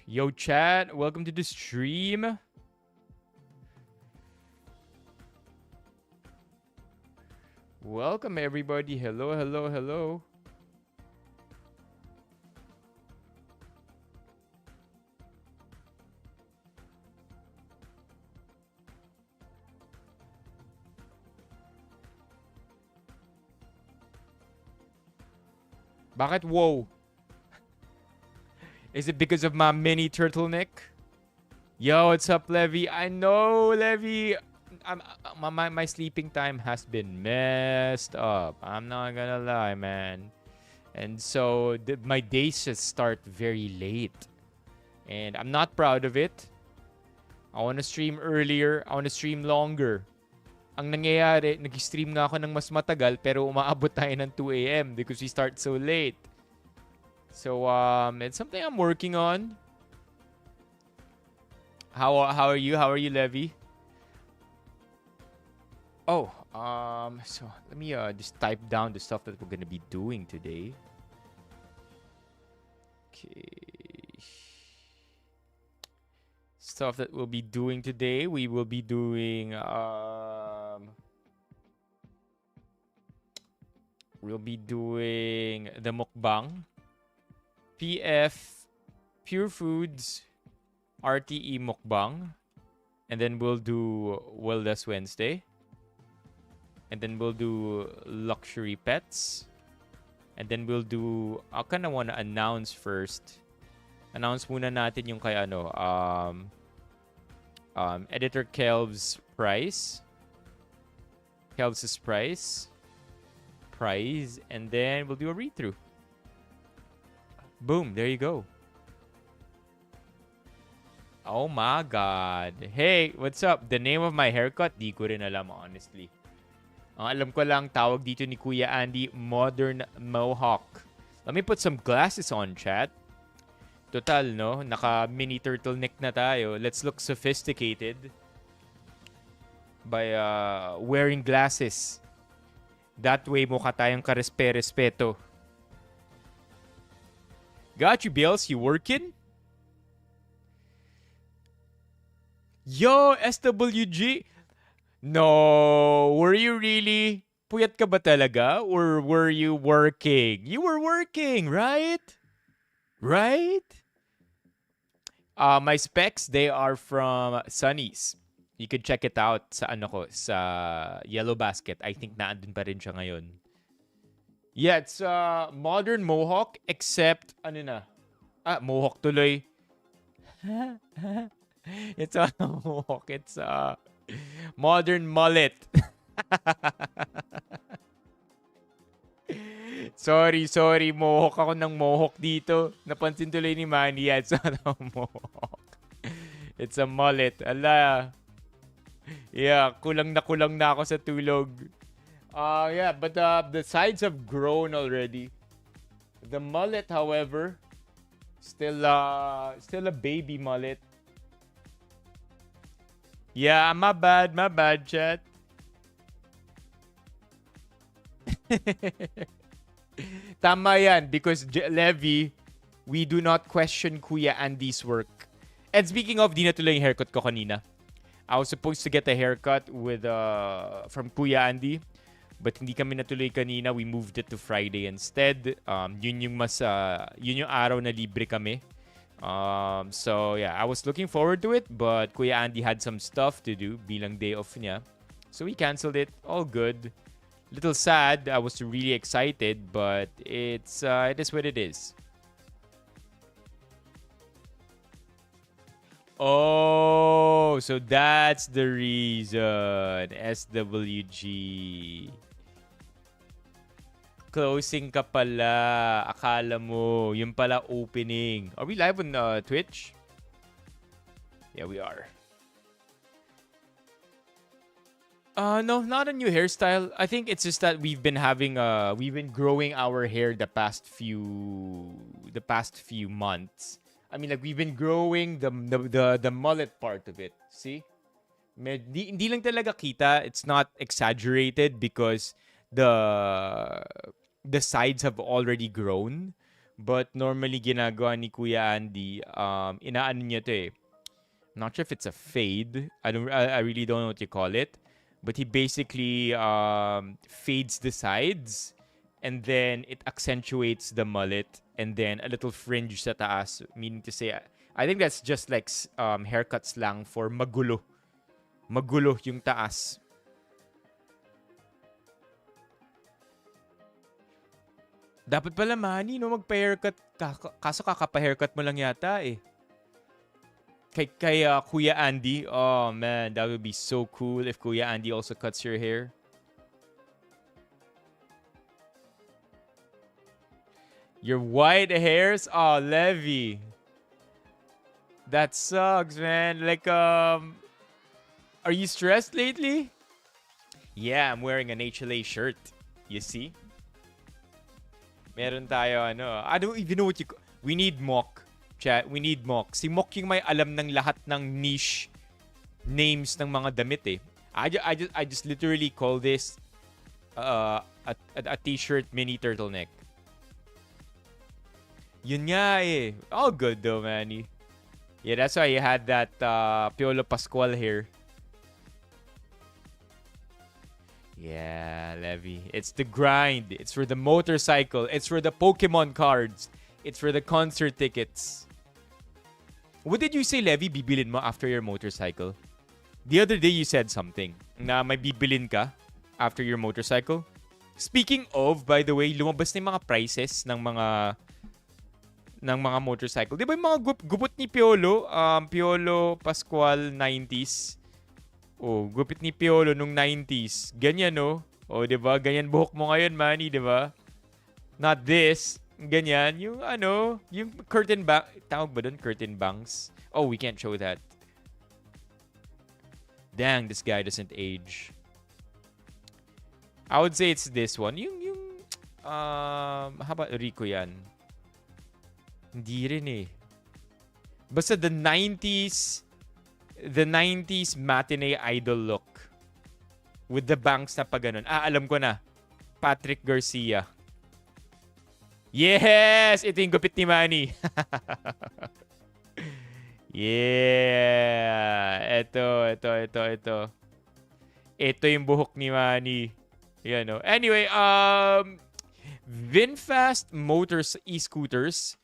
Yo, chat. Welcome to the stream. Welcome, everybody. Hello, hello, hello. Bakit wow? Is it because of my mini turtleneck? Yo, what's up, Levy? I know, Levy. My sleeping time has been messed up. I'm not gonna lie, man. And so my days just start very late. And I'm not proud of it. I want to stream earlier. I want to stream longer. Ang nangyayari, nag-stream nga ako ng mas matagal pero umaabot tayo ng 2 a.m. because we start so late. So, it's something I'm working on. How are you? How are you, Levy? Oh, so let me just type down the stuff that we're gonna be doing today. Okay. Stuff that we'll be doing today. We will be doing we'll be doing the mukbang, PF, Purefoods, RTE mukbang, and then we'll do Waldas Wednesday, and then we'll do Luxury Pets, and then we'll do, I kind of want to announce first. Announce muna natin yung kay ano, Editor Kelv's price. Kelv's price, and then we'll do a read-through. Boom, there you go. Oh my God. Hey, what's up? The name of my haircut, di ko rin alam, honestly. Ang alam ko lang, tawag dito ni Kuya Andy, Modern Mohawk. Let me put some glasses on, chat. Total, no? Naka-mini turtleneck na tayo. Let's look sophisticated by wearing glasses. That way, mukha tayong karespe-respeto. Got you, Bills. You working? Yo, SWG. No, were you really? Puyat ka ba talaga? Or were you working? You were working, right? Right? My specs, they are from Sunny's. You could check it out sa ano ko, sa Yellow Basket. I think naandun pa rin siya ngayon. Yeah, it's modern Mohawk except ano na. Mohawk tuloy. It's a Mohawk. It's modern mullet. Sorry. Mohawk ako ng Mohawk dito. Napansin tuloy ni Manny. Yeah, it's not a Mohawk. It's a mullet. Ala. Yeah, kulang na ako sa tulog. Yeah, but the sides have grown already. The mullet, however, still a baby mullet. Yeah, my bad, chat. Tama yan, because Levy, we do not question Kuya Andy's work. And speaking of, di natuloy yung haircut ko kanina. I was supposed to get a haircut with from Kuya Andy, but hindi kami natuloy kanina. We moved it to Friday instead. Yun yung araw na libre kami. So yeah, I was looking forward to it, but Kuya Andy had some stuff to do bilang day off niya. So we canceled it. All good. Little sad. I was really excited, but it is what it is. Oh, so that's the reason. SWG. Closing ka pala. Akala mo. Yung pala opening. Are we live on Twitch? Yeah, we are. No, not a new hairstyle. I think it's just that we've been growing our hair the past few months. I mean, like, we've been growing the mullet part of it. See? Hindi lang talaga kita. It's not exaggerated because the sides have already grown. But normally ginagawa ni Kuya Andy, inaano niya to eh. Not sure if it's a fade. I really don't know what you call it. But he basically fades the sides and then it accentuates the mullet and then a little fringe sa taas, meaning to say I think that's just like haircut slang for magulo. Magulo yung taas. Dapat pala, Manny, no, magpa-haircut. Kaso kakapa-haircut mo lang yata eh. Kay Kuya Andy. Oh, man. That would be so cool if Kuya Andy also cuts your hair. Your white hairs? Oh, Levy. That sucks, man. Like, are you stressed lately? Yeah, I'm wearing an HLA shirt. You see? Meron tayo, ano. I don't even know what you... We need Mock. Chat, we need Mock. Si Mock yung may alam ng lahat ng niche names ng mga damit eh. I just literally call this a t-shirt mini turtleneck. Yun nga eh. All good though, Manny. Yeah, that's why you had that Piolo Pascual hair. Yeah, Levy. It's the grind. It's for the motorcycle. It's for the Pokemon cards. It's for the concert tickets. What did you say, Levy, bibilin mo after your motorcycle? The other day you said something na may bibilin ka after your motorcycle. Speaking of, by the way, lumabas na yung mga prices ng mga motorcycle. Di ba yung mga gupot ni Piolo? Piolo Pascual 90s. Oh, gupit ni Piolo nung 90s. Ganyan, no? Oh, di ba? Ganyan buhok mo ngayon, Manny, di ba? Not this. Ganyan. Yung ano, yung curtain bang. Tawag ba dun? Curtain bangs. Oh, we can't show that. Dang, this guy doesn't age. I would say it's this one. How about Rico yan? Hindi rin eh. Basta the 90s matinee idol look. With the bangs na pa ganun. Alam ko na. Patrick Garcia. Yes! Ito yung gupit ni Manny. Yeah! Ito. Ito yung buhok ni Manny. Yan, no? Anyway, VinFast Motors e-scooters,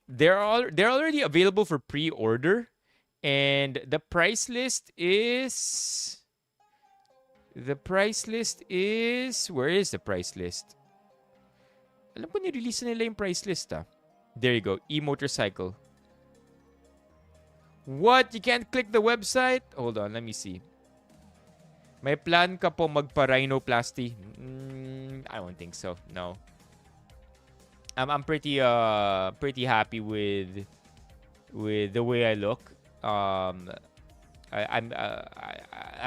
they're already available for pre-order. And the price list is... Where is the price list? Alam ko ni-release nila yung price list, ah. There you go. E-motorcycle. What? You can't click the website? Hold on, let me see. May plan ka po magpa-rhinoplasty? I don't think so. No. I'm pretty happy with the way I look. I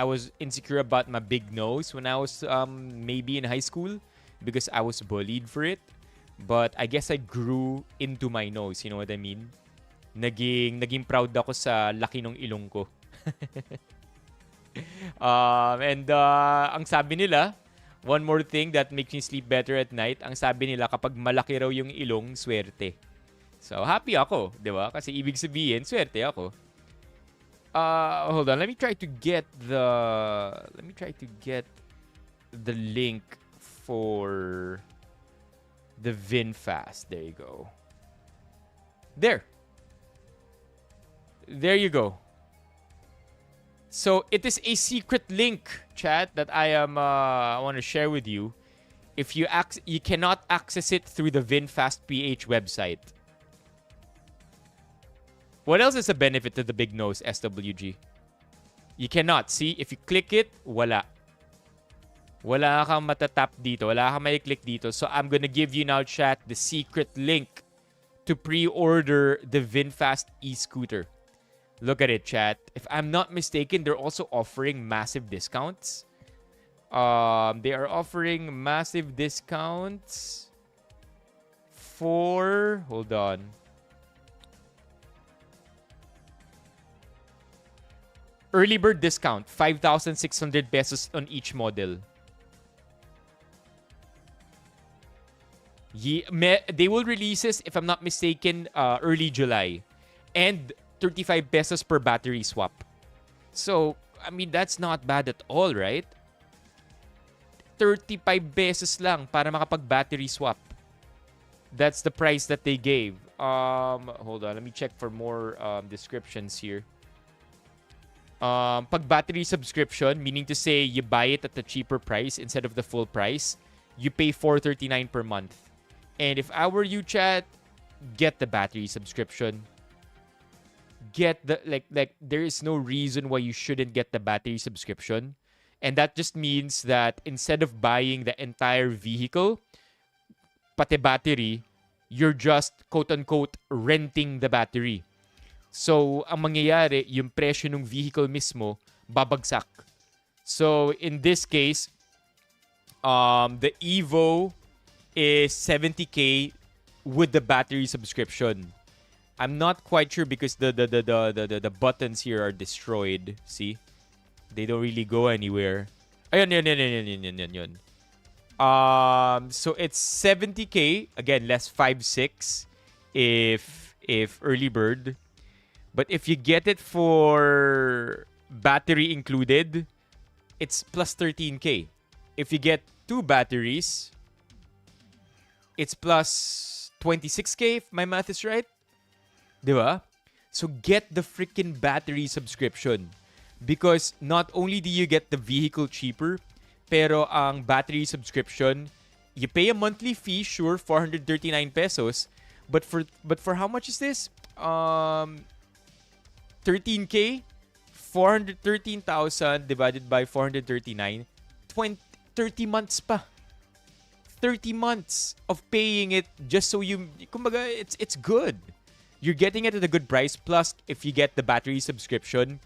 was insecure about my big nose when I was maybe in high school because I was bullied for it. But I guess I grew into my nose, you know what I mean? Naging proud ako sa laki ng ilong ko. Ang sabi nila, one more thing that makes me sleep better at night, ang sabi nila kapag malaki raw yung ilong, swerte. So happy ako, 'di ba? Kasi ibig sabihin, swerte ako. Hold on, let me try to get the link for the VinFast. There you go. There you go. So it is a secret link, chat, that I want to share with you. If you cannot access it through the VinFast PH website. What else is a benefit to the big nose, SWG? You cannot. See, if you click it, wala. Wala kang matatap dito. Wala kang may click dito. So I'm gonna give you now, chat, the secret link to pre-order the VinFast e-scooter. Look at it, chat. If I'm not mistaken, they're also offering massive discounts. They are offering massive discounts for... Hold on. Early bird discount, 5,600 pesos on each model. They will release this, if I'm not mistaken, early July. And 35 pesos per battery swap. So, I mean, that's not bad at all, right? 35 pesos lang para makapag-battery swap. That's the price that they gave. Hold on, let me check for more descriptions here. Pag battery subscription, meaning to say you buy it at a cheaper price instead of the full price, you pay $4.39 per month. And if I were you, chat, get the battery subscription. Get the like there is no reason why you shouldn't get the battery subscription. And that just means that instead of buying the entire vehicle, pati battery, you're just quote-unquote renting the battery. So, ang mangyayari, yung presyo ng vehicle mismo, babagsak. So, in this case, the Evo is 70K with the battery subscription. I'm not quite sure because the buttons here are destroyed. See? They don't really go anywhere. Ayun, yun. So it's 70K, again, less 5.6 if early bird. But if you get it for battery included, it's plus 13K. If you get 2 batteries, it's plus 26K if my math is right. Diba? So get the freaking battery subscription. Because not only do you get the vehicle cheaper, pero ang battery subscription, you pay a monthly fee, sure, 439 pesos. But for how much is this? 13K, 413,000 divided by 439, 30 months pa. 30 months of paying it just so you, kumbaga, it's good. You're getting it at a good price. Plus, if you get the battery subscription,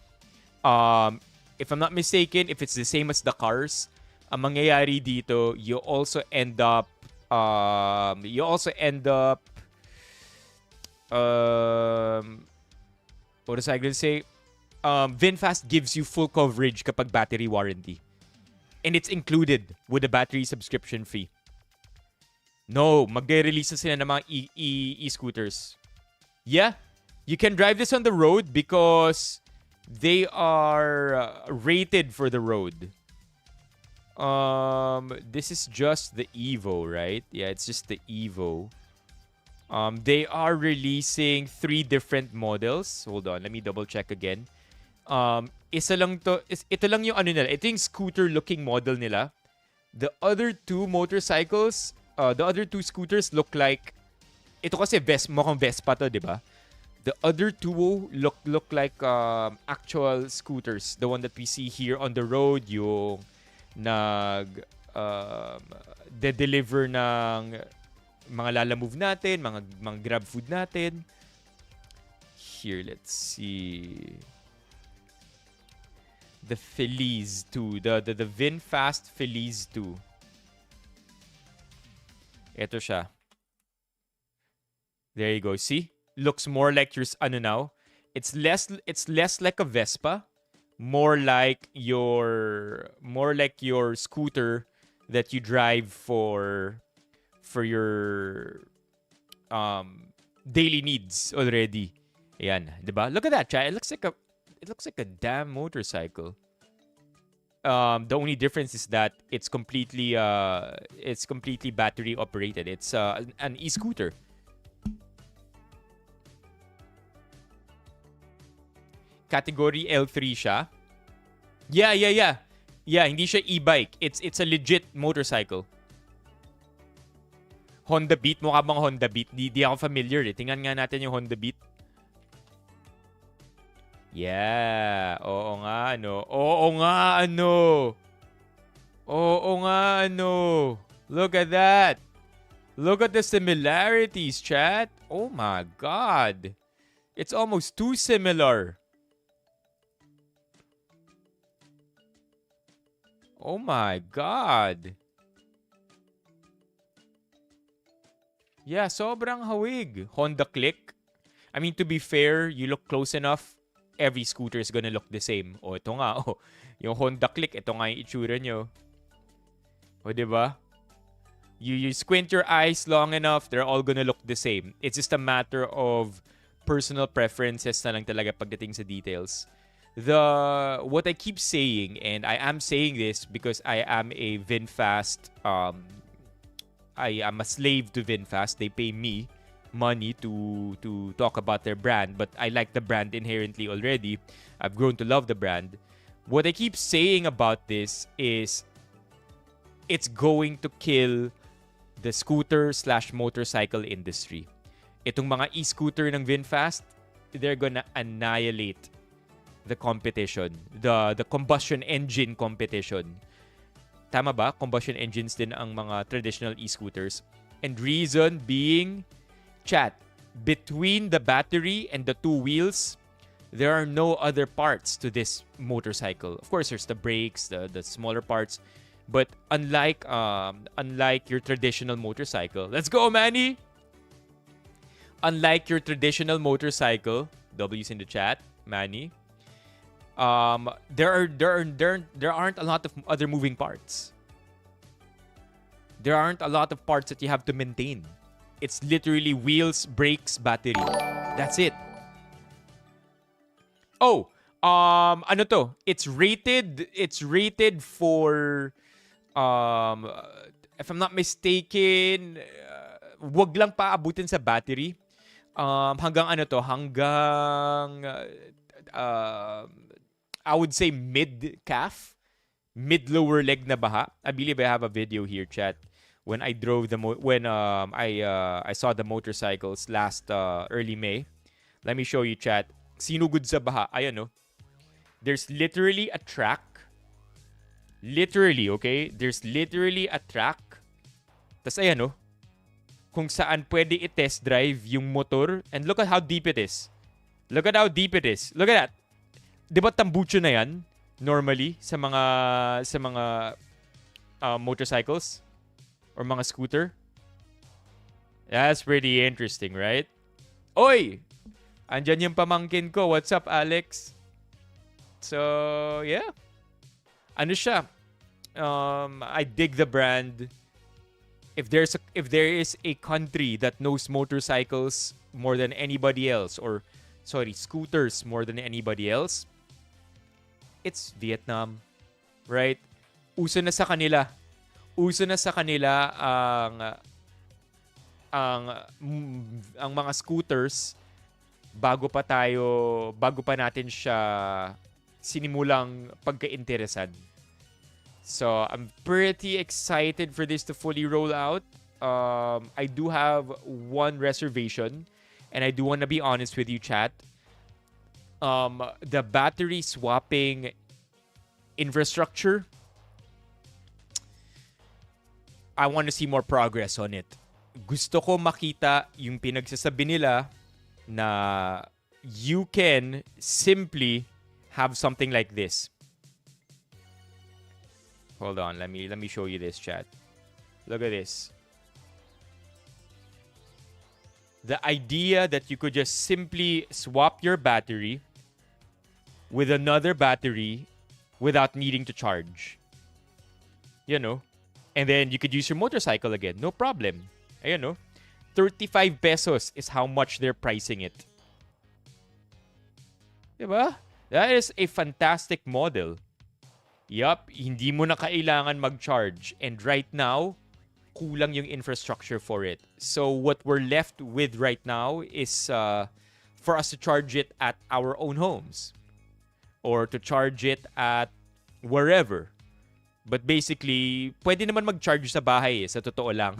if I'm not mistaken, if it's the same as the cars, ang mangyayari dito, you also end up, what was I going to say? VinFast gives you full coverage kapag battery warranty. And it's included with the battery subscription fee. No, mag-release na sila ng mga e-scooters. Yeah, you can drive this on the road because they are rated for the road. This is just the Evo, right? Yeah, it's just the Evo. They are releasing 3 different models. Hold on, let me double check again. Isa lang to, ito lang yung ano nila. Ito yung scooter-looking model nila. The other 2 motorcycles, the other 2 scooters look like, ito kasi mukhang Vespa to, di ba? The other 2 look like actual scooters. The one that we see here on the road, yung de-deliver ng mga Lalamove natin, mga Grab food natin. Here, let's see. The Feliz 2. The VinFast Feliz 2. Ito siya. There you go. See? Looks more like your now. It's less like a Vespa, more like your scooter that you drive for your daily needs already. Ayan, 'di ba? Look at that, chat. It looks like a damn motorcycle. The only difference is that it's completely battery operated. It's an e-scooter. Category L3 siya. Yeah. Yeah, hindi siya e-bike. It's a legit motorcycle. Honda Beat. Mukha bang Honda Beat? Di ako familiar eh. Tingnan nga natin yung Honda Beat. Yeah. Oo nga, ano. Look at that. Look at the similarities, chat. Oh my God. It's almost too similar. Oh my God. Yeah, sobrang hawig. Honda Click. I mean, to be fair, you look close enough, every scooter is gonna look the same. Oh, ito nga. Oh, yung Honda Click, ito nga yung itsura nyo. O, diba? You squint your eyes long enough, they're all gonna look the same. It's just a matter of personal preferences na lang talaga pagdating sa details. What I keep saying, and I am saying this because I am a VinFast, I am a slave to VinFast. They pay me money to talk about their brand, but I like the brand inherently already. I've grown to love the brand. What I keep saying about this is it's going to kill the scooter/motorcycle industry. Itong mga e-scooter ng VinFast, they're gonna annihilate the competition, the combustion engine competition. Tama ba? Combustion engines din ang mga traditional e-scooters. And reason being, chat, between the battery and the two wheels, there are no other parts to this motorcycle. Of course, there's the brakes, the smaller parts. But unlike your traditional motorcycle, let's go, Manny! Unlike your traditional motorcycle, W's in the chat, Manny, there aren't a lot of other moving parts. There aren't a lot of parts that you have to maintain. It's literally wheels, brakes, battery. That's it. Oh, ano to? It's rated for if I'm not mistaken, wag lang paabutin sa battery. Hanggang ano to? Hanggang I would say mid-calf, mid-lower leg na baha. I believe I have a video here, chat. When I drove I saw the motorcycles last early May. Let me show you, chat. Sinugod sa baha. Ayan, no? There's literally a track. Literally, okay? There's literally a track. Tas ayan, no? Kung saan pwede i-test drive yung motor. And look at how deep it is. Look at how deep it is. Look at that. Di ba tambucho na yan? Normally, sa mga motorcycles? Or mga scooter? That's pretty interesting, right? Oy! Andyan yung pamangkin ko. What's up, Alex? So, yeah. Ano siya? I dig the brand. If there is a country that knows motorcycles more than anybody else, or scooters more than anybody else, it's Vietnam, right? Uso na sa kanila ang mga scooters bago pa natin siya sinimulang pagka-interesan. So, I'm pretty excited for this to fully roll out. I do have one reservation, and I do want to be honest with you, chat. The battery swapping infrastructure, I want to see more progress on it. Gusto ko makita yung pinagsasabi nila na you can simply have something like this. Hold on, let me show you this, chat. Look at this. The idea that you could just simply swap your battery with another battery without needing to charge. You know? And then you could use your motorcycle again. No problem. Ayan, no? 35 pesos is how much they're pricing it. Diba? That is a fantastic model. Yup, hindi mo na kailangan mag-charge. And right now, kulang yung infrastructure for it. So what we're left with right now is for us to charge it at our own homes. Or to charge it at wherever. But basically, pwede naman mag-charge sa bahay sa totoo lang.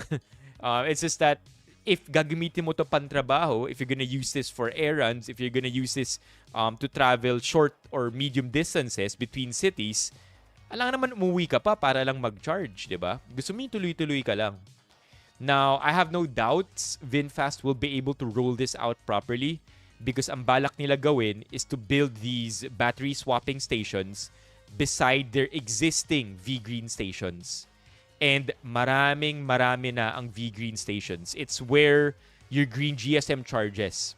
It's just that if gagamitin mo to pantrabaho, if you're gonna use this for errands, if you're gonna use this to travel short or medium distances between cities, alang naman umuwi ka pa para lang mag-charge, di ba? Gusto mo yung tuloy-tuloy ka lang. Now, I have no doubts VinFast will be able to roll this out properly because ang balak nila gawin is to build these battery swapping stations beside their existing V-Green stations. And marami na ang V-Green stations. It's where your green GSM charges.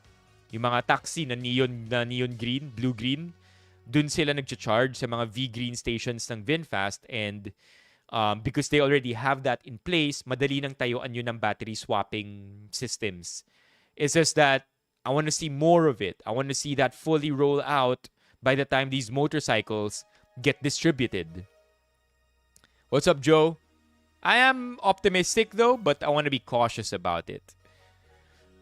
Yung mga taxi na neon green, blue-green, dun sila nag-charge sa mga V-Green stations ng VinFast. And Because they already have that in place, madali nang tayuan yun ng battery swapping systems. It's just that I want to see more of it. I want to see that fully roll out by the time these motorcycles get distributed. What's up, Joe? I am optimistic though, but I want to be cautious about it.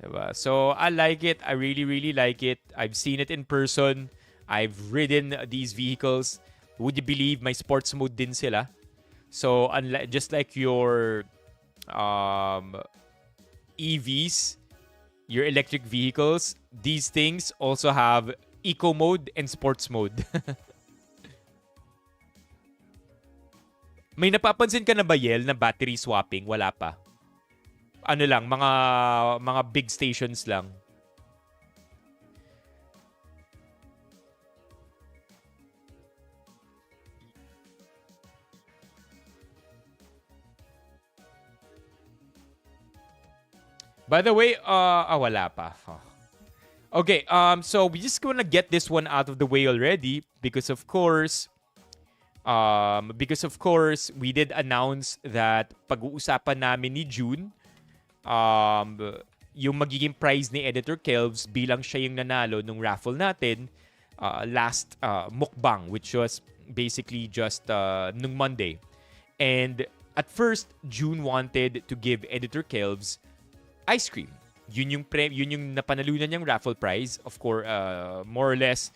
Diba? So I like it. I really, really like it. I've seen it in person. I've ridden these vehicles. Would you believe my sports mode din sila? So just like your EVs, your electric vehicles, these things also have eco mode and sports mode. May napapansin ka na ba, Yel, na battery swapping? Wala pa. Ano lang, mga big stations lang. By the way, wala pa. Okay, so we just gonna get this one out of the way already because of course, we did announce that pag-uusapan namin ni June, yung magiging prize ni Editor Kelvs bilang siya yung nanalo nung raffle natin last mukbang, which was basically just nung Monday. And at first, June wanted to give Editor Kelvs ice cream. Yun yung napanalunan niyang raffle prize. Of course, more or less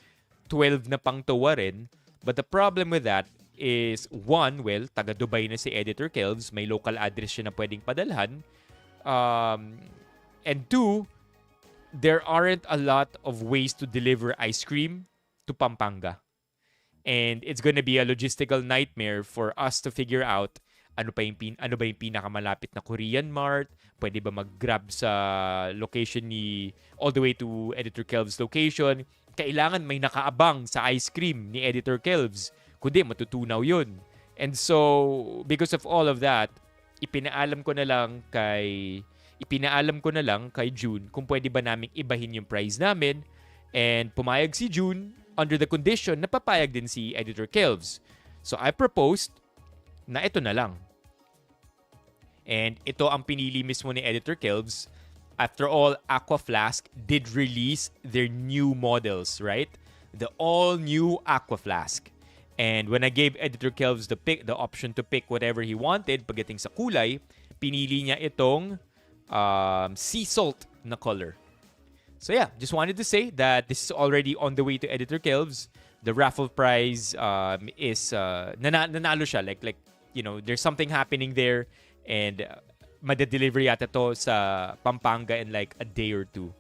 12 na pangtawa rin. But the problem with that is, one, well, taga Dubai na si Editor Kelvs. May local address siya na pwedeng padalhan. And two, there aren't a lot of ways to deliver ice cream to Pampanga. And it's gonna be a logistical nightmare for us to figure out ano ba yung pinakamalapit na Korean Mart? Pwede ba mag-grab sa location ni all the way to Editor Kelv's location? Kailangan may nakaabang sa ice cream ni Editor Kelv's. Kundi matutunaw yun. And so, because of all of that, ipinaalam ko na lang kay June kung pwede ba naming ibahin yung prize namin. And pumayag si June under the condition na papayag din si Editor Kelv's. So I proposed na ito na lang. And ito ang pinili mismo ni Editor Kelvs. After all, Aqua Flask did release their new models, right? The all-new Aqua Flask. And when I gave Editor Kelvs the option to pick whatever he wanted pagdating sa kulay, pinili niya itong sea salt na color. So yeah, just wanted to say that this is already on the way to Editor Kelvs. The raffle prize is nanalo siya, like you know, there's something happening there. And madedeliver yata to sa Pampanga in like a day or two.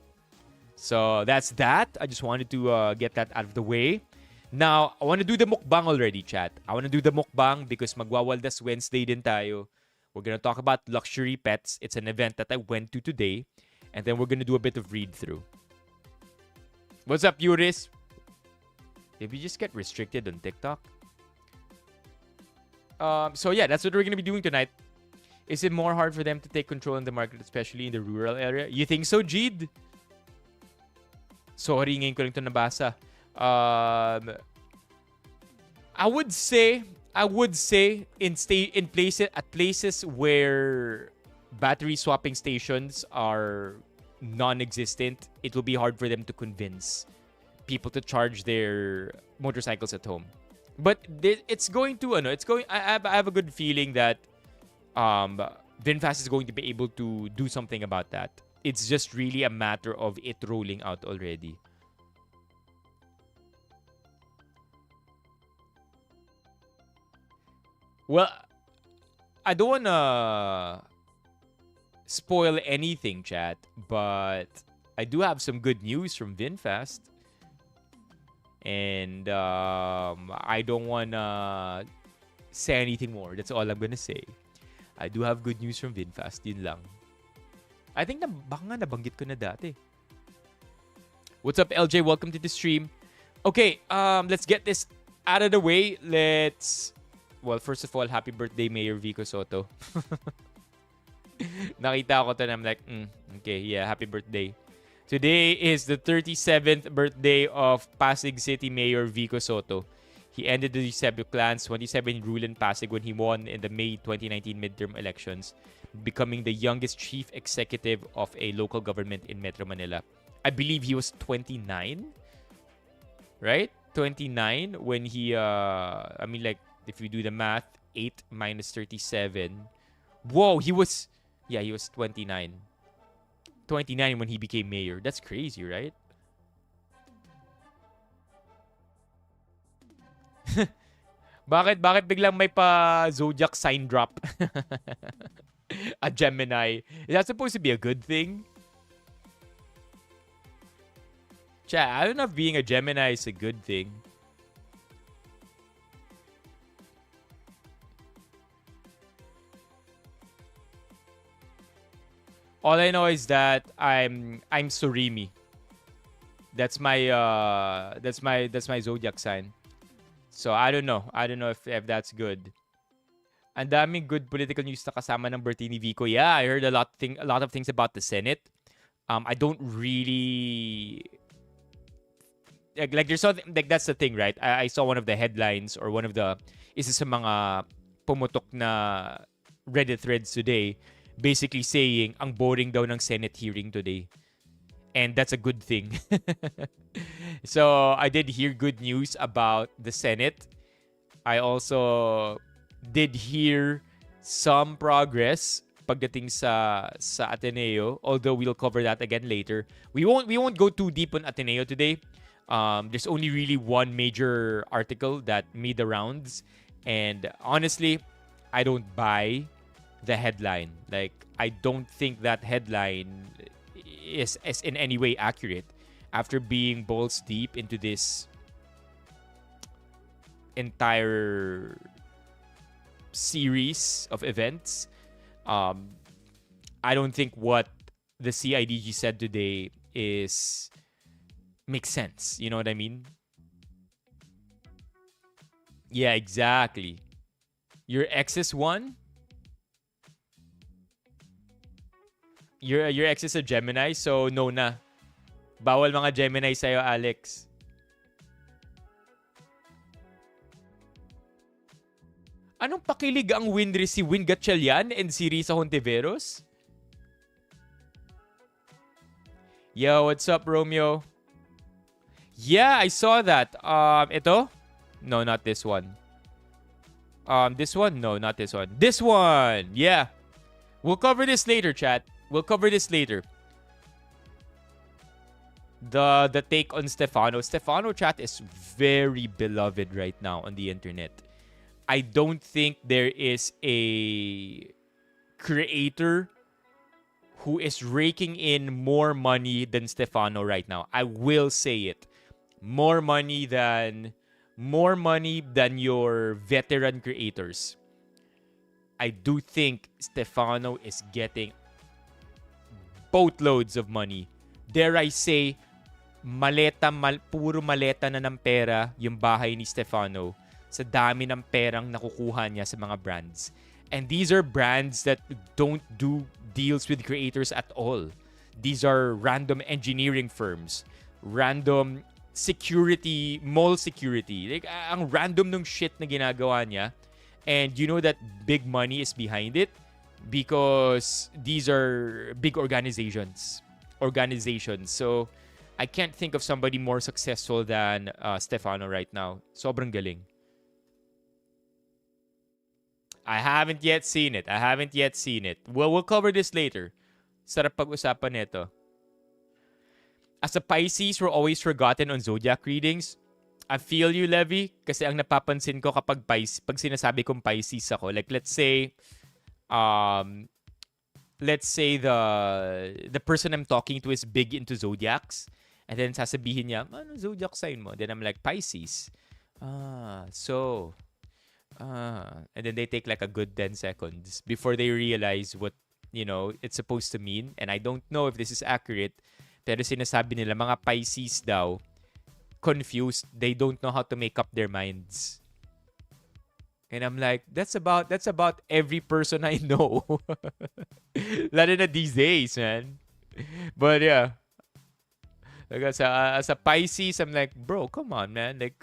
So that's that. I just wanted to get that out of the way. Now, I want to do the mukbang already, chat. I want to do the mukbang because magwa-Waldas Wednesday din tayo. We're gonna talk about Luxury Pets. It's an event that I went to today. And then we're gonna do a bit of read-through. What's up, Yuris? Did we just get restricted on TikTok? So yeah, that's what we're gonna be doing tonight. Is it more hard for them to take control in the market, especially in the rural area? You think so, Jeed? Sorry, ngayon ko lang ito nabasa. I would say in places where battery swapping stations are non-existent, it will be hard for them to convince people to charge their motorcycles at home. But it's going to I have a good feeling that VinFast is going to be able to do something about that. It's just really a matter of it rolling out already. Well, I don't wanna spoil anything, chat, but I do have some good news from VinFast. And I don't wanna say anything more. That's all I'm gonna say. I do have good news from VinFast. Yun lang. I think baka nga nabanggit ko na dati. What's up, LJ? Welcome to the stream. Okay, let's get this out of the way. Well, first of all, happy birthday, Mayor Vico Soto. Nakita ko to and I'm like, okay, yeah, happy birthday. Today is the 37th birthday of Pasig City Mayor Vico Soto. He ended the Eusebio clan's 27 rule in Pasig when he won in the May 2019 midterm elections, becoming the youngest chief executive of a local government in Metro Manila. I believe he was 29, right? 29 when he, I mean, like, if you do the math, 8 minus 37. Whoa, he was 29. 29 when he became mayor. That's crazy, right? Bakit biglang may pa zodiac sign drop? A Gemini. Is that supposed to be a good thing? Chat, I don't know if being a Gemini is a good thing. All I know is that I'm Surimi. That's my zodiac sign. So I don't know. I don't know if that's good. Ang daming good political news na kasama ng Bertini Vico. Yeah, I heard a lot of things about the Senate. I don't really like there's something like that's the thing, right? I saw one of the headlines or one of the isa sa mga pumutok na Reddit threads today basically saying ang boring daw ng Senate hearing today. And that's a good thing. So I did hear good news about the Senate. I also did hear some progress pagdating sa Ateneo, although we'll cover that again later. We won't go too deep on Ateneo today. There's only really one major article that made the rounds, and honestly, I don't buy the headline. Like, I don't think that headline is in any way accurate after being balls deep into this entire series of events. I don't think what the CIDG said today makes sense. You know what I mean? Yeah, exactly. Your ex is one? Your ex is a Gemini, so no na. Bawal mga Gemini sa'yo, Alex. Anong pakilig ang si Win Gatchalian and si Risa Hontiveros? Yo, what's up, Romeo? Yeah, I saw that. Ito? No, not this one. This one? No, not this one. This one! Yeah. We'll cover this later, chat. We'll cover this later. The take on Stefano. Stefano, chat, is very beloved right now on the internet. I don't think there is a creator who is raking in more money than Stefano right now. I will say it. More money than your veteran creators. I do think Stefano is getting boatloads of money. Dare I say, puro maleta na ng pera yung bahay ni Stefano sa dami ng perang nakukuha niya sa mga brands. And these are brands that don't do deals with creators at all. These are random engineering firms, random security, mall security. Like, ang random ng shit na ginagawa niya. And you know that big money is behind it because these are big organizations. So I can't think of somebody more successful than Stefano right now. Sobrang galing. I haven't yet seen it. Well, we'll cover this later. Sarap pag-usapan nito. As a Pisces, we're always forgotten on zodiac readings. I feel you, Levi, kasi ang napapansin ko kapag pag sinasabi kong Pisces ako, like let's say the person I'm talking to is big into zodiacs, and then sasabihin niya, ano zodiac sign mo? Then I'm like, Pisces. And then they take like a good 10 seconds before they realize what, it's supposed to mean. And I don't know if this is accurate, pero sinasabi nila mga Pisces daw, confused, they don't know how to make up their minds. And I'm like, that's about every person I know. Lalo na these days, man. But yeah. Like as a Pisces, I'm like, bro, come on, man. Like,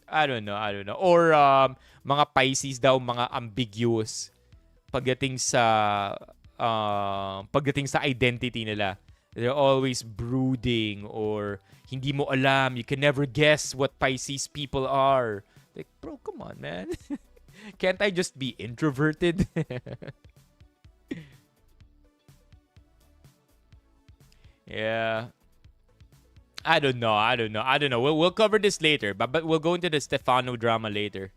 I don't know, I don't know. Or mga Pisces daw, mga ambiguous pagdating sa identity nila. They're always brooding or hindi mo alam. You can never guess what Pisces people are. Like, bro, come on, man. Can't I just be introverted? Yeah. I don't know. I don't know. I don't know. We'll cover this later, but we'll go into the Stefano drama later.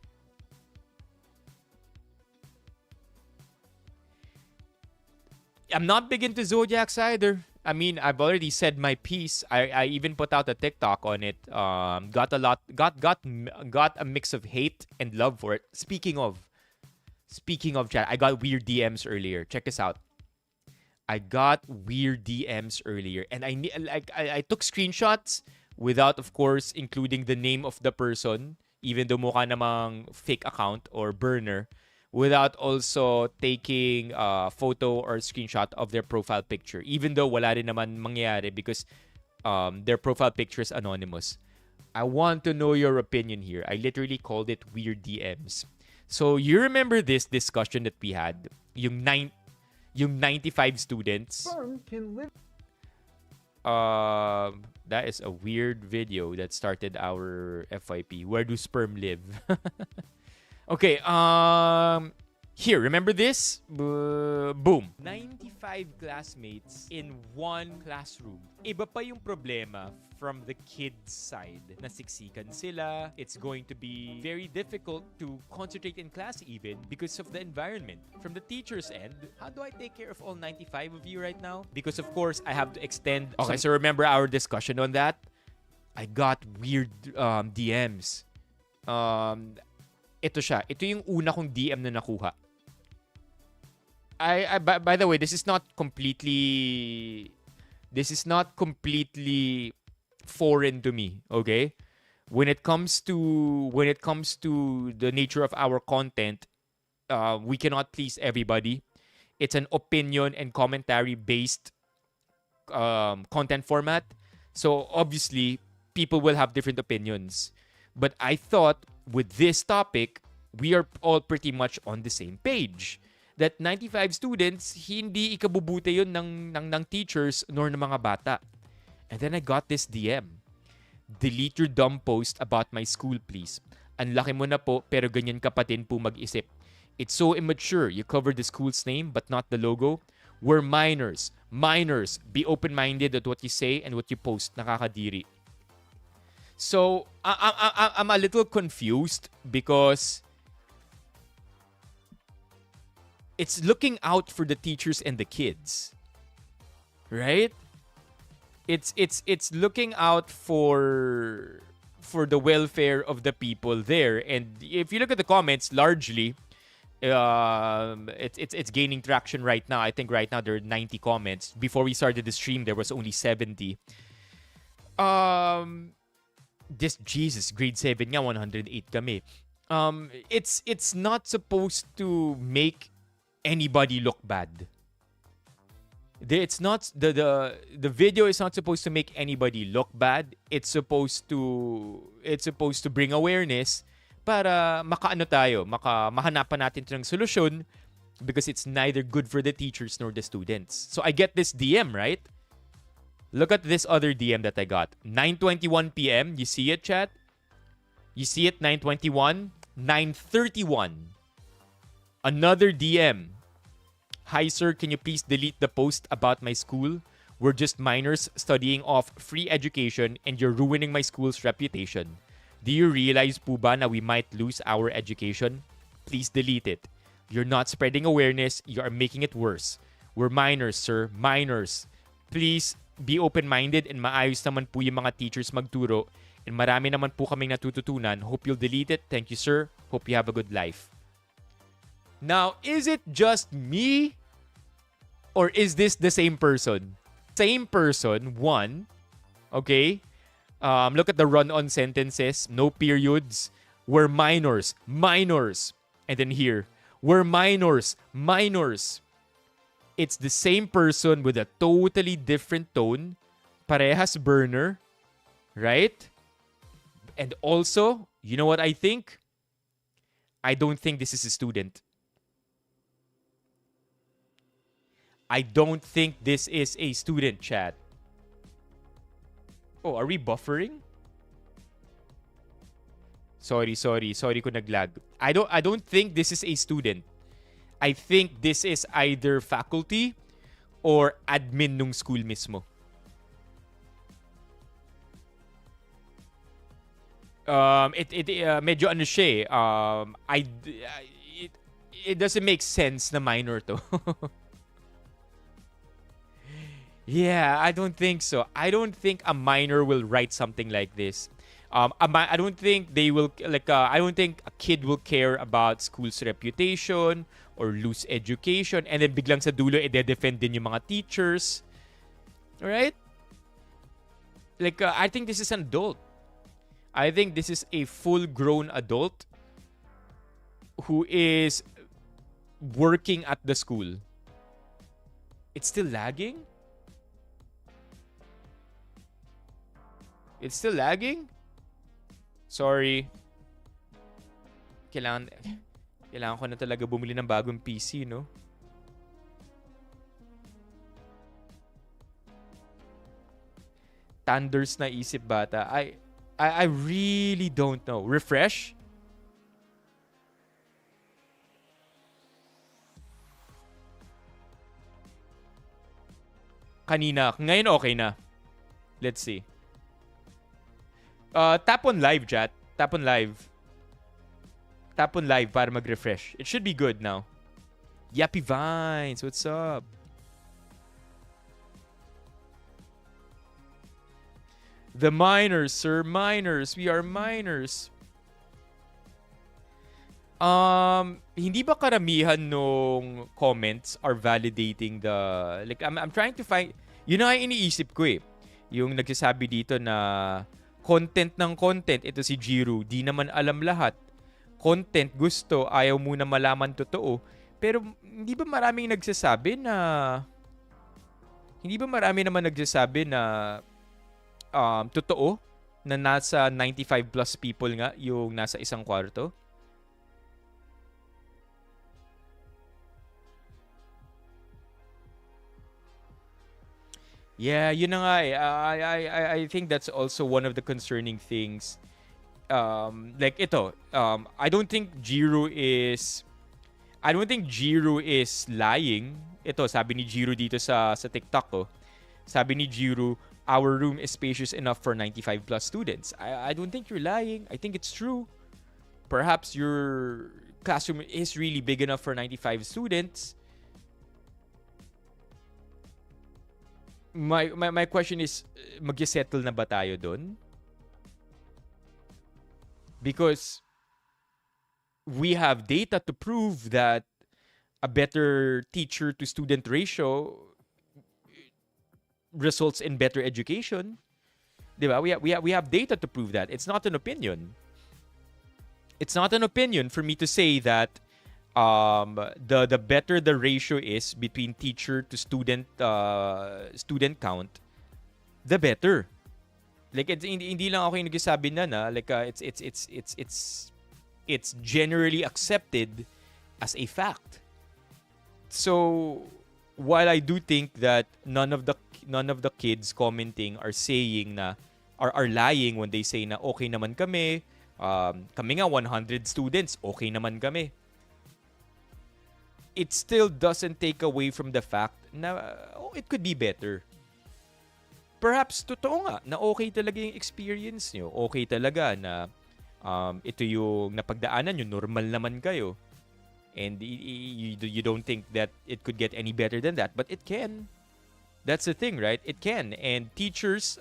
I'm not big into zodiacs either. I mean, I've already said my piece. I even put out a TikTok on it. Got a mix of hate and love for it. Speaking of chat, I got weird DMs earlier. Check this out. I got weird DMs earlier, and I took screenshots without, of course, including the name of the person, even though mukha namang fake account or burner, without also taking a photo or screenshot of their profile picture, even though wala rin naman mangyayari because their profile picture is anonymous. I want to know your opinion here. I literally called it weird DMs. So you remember this discussion that we had, yung 95 students. Sperm can live. That is a weird video that started our FYP. Where do sperm live? Okay, here, remember this? Boom. 95 classmates in one classroom. Iba pa yung problema from the kids' side. Nasiksikan sila. It's going to be very difficult to concentrate in class even because of the environment. From the teacher's end, how do I take care of all 95 of you right now? Because of course, I have to extend. Okay, so remember our discussion on that? I got weird DMs. Ito siya. Ito yung una kong DM na nakuha. By the way, this is not completely foreign to me, okay? When it comes to the nature of our content, we cannot please everybody. It's an opinion and commentary based content format. So obviously, people will have different opinions. But I thought with this topic, we are all pretty much on the same page. That 95 students, hindi ikabubuti yun ng teachers nor ng mga bata. And then I got this DM. Delete your dumb post about my school, please. Ang laki mo na po, pero ganyan ka pa din po mag-isip. It's so immature. You cover the school's name, but not the logo. We're minors. Minors, be open-minded at what you say and what you post. Nakakadiri. So, I'm a little confused because it's looking out for the teachers and the kids. Right? It's looking out for the welfare of the people there. And if you look at the comments, largely it's gaining traction right now. I think right now there are 90 comments. Before we started the stream, there was only 70. This Jesus grade 7 nga 108 kami. It's not supposed to make anybody look bad. It's not the video is not supposed to make anybody look bad. It's supposed to bring awareness para mahanapan natin ng solusyon because it's neither good for the teachers nor the students. So I get this DM, right? Look at this other DM that I got. 9:21 p.m. You see it, chat? You see it? 9:21, 9:31. Another DM. Hi, sir. Can you please delete the post about my school? We're just minors studying off free education and you're ruining my school's reputation. Do you realize po ba na we might lose our education? Please delete it. You're not spreading awareness. You are making it worse. We're minors, sir. Minors. Please be open-minded and maayos naman po yung mga teachers magturo. And marami naman po kaming natututunan. Hope you'll delete it. Thank you, sir. Hope you have a good life. Now, is it just me? Or is this the same person? Same person, one. Okay? Look at the run-on sentences. No periods. We're minors. Minors. And then here. We're minors. Minors. It's the same person with a totally different tone. Parehas burner. Right? And also, you know what I think? I don't think this is a student. I don't think this is a student, chat. Oh, are we buffering? Sorry ko naglag. I don't think this is a student. I think this is either faculty or admin nung school mismo. Medyo ano siya eh. It doesn't make sense na minor to. Yeah, I don't think so. I don't think a minor will write something like this. I don't think they will I don't think a kid will care about school's reputation or lose education, and then biglang sa dulo ide-defend din yung mga teachers. Alright? I think this is an adult. I think this is a full-grown adult who is working at the school. It's still lagging? It's still lagging? Sorry. Kailangan ko na talaga bumili ng bagong PC, no? Thunders na isip bata. I really don't know. Refresh? Kanina. Ngayon okay na. Let's see. Tap on live, chat. Tap on live. Tap on live para mag-refresh. It should be good now. Yappy Vines, what's up? The minors, sir. Minors. We are minors. Hindi ba karamihan nung comments are validating the... I'm trying to find... Yun na iniisip ko eh. Yung nagsasabi dito na content ng content. Ito si Jiro. Di naman alam lahat. Content gusto. Ayaw muna malaman totoo. Pero hindi ba maraming nagsasabi na... Hindi ba marami naman nagsasabi na... totoo na nasa 95 plus people nga yung nasa isang kwarto? Yeah, yun na nga eh. I think that's also one of the concerning things. I don't think Jiro is lying. Ito, sabi ni Jiro dito sa TikTok ko. Sabi ni Jiro, our room is spacious enough for 95 plus students. I don't think you're lying. I think it's true. Perhaps your classroom is really big enough for 95 students. My question is, mag-settle na ba tayo doon? Because we have data to prove that a better teacher to student ratio results in better education. Diba? We have data to prove that. It's not an opinion. It's not an opinion for me to say that the better the ratio is between teacher to student count, the better. Hindi lang ako yung nagsasabi na it's generally accepted as a fact. So while I do think that none of the kids commenting are saying na are lying when they say na okay naman kami, kami nga 100 students, okay naman kami. It still doesn't take away from the fact na it could be better. Perhaps totoo nga na okay talaga yung experience nyo. Okay talaga na ito yung napagdaanan nyo, normal naman kayo. And you don't think that it could get any better than that, but it can. That's the thing, right? It can. And teachers,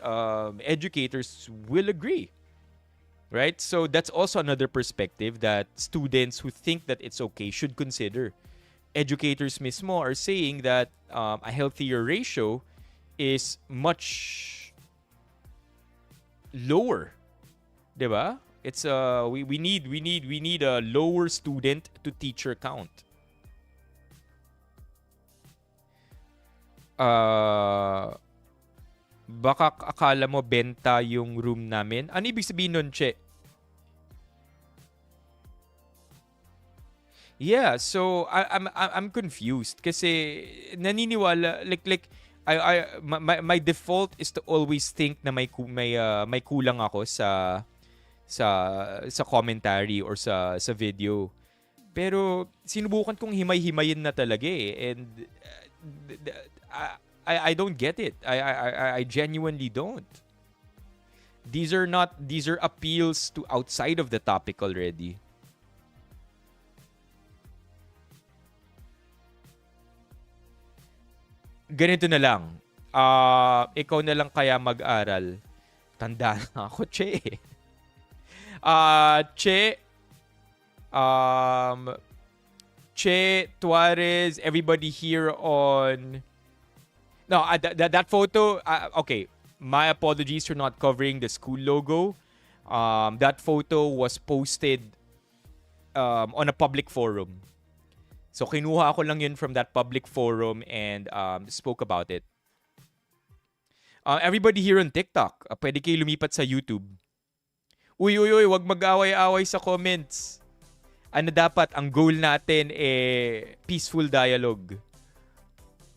educators will agree. Right? So that's also another perspective that students who think that it's okay should consider. Educators mismo are saying that a healthier ratio is much lower. Diba? It's we need a lower student to teacher count. Baka akala mo benta yung room namin. Ano ibig sabihin nun, Che? Yeah, so I'm confused kasi naniniwala like my default is to always think na may kulang ako sa sa commentary or sa video. Pero sinubukan kong himay-himayin na talaga eh, and I don't get it. I genuinely don't. These are appeals to outside of the topic already. Ganito na lang. Ikaw na lang kaya mag-aral. Tanda na ako, Che. Che, um, Che, Tuarez, everybody here on... No, that photo, okay, my apologies for not covering the school logo. That photo was posted on a public forum. So kinuha ko lang yun from that public forum and spoke about it. Everybody here on TikTok, pwede kayo lumipat sa YouTube. Uy, wag mag-away-away sa comments. Ano dapat, ang goal natin peaceful dialogue.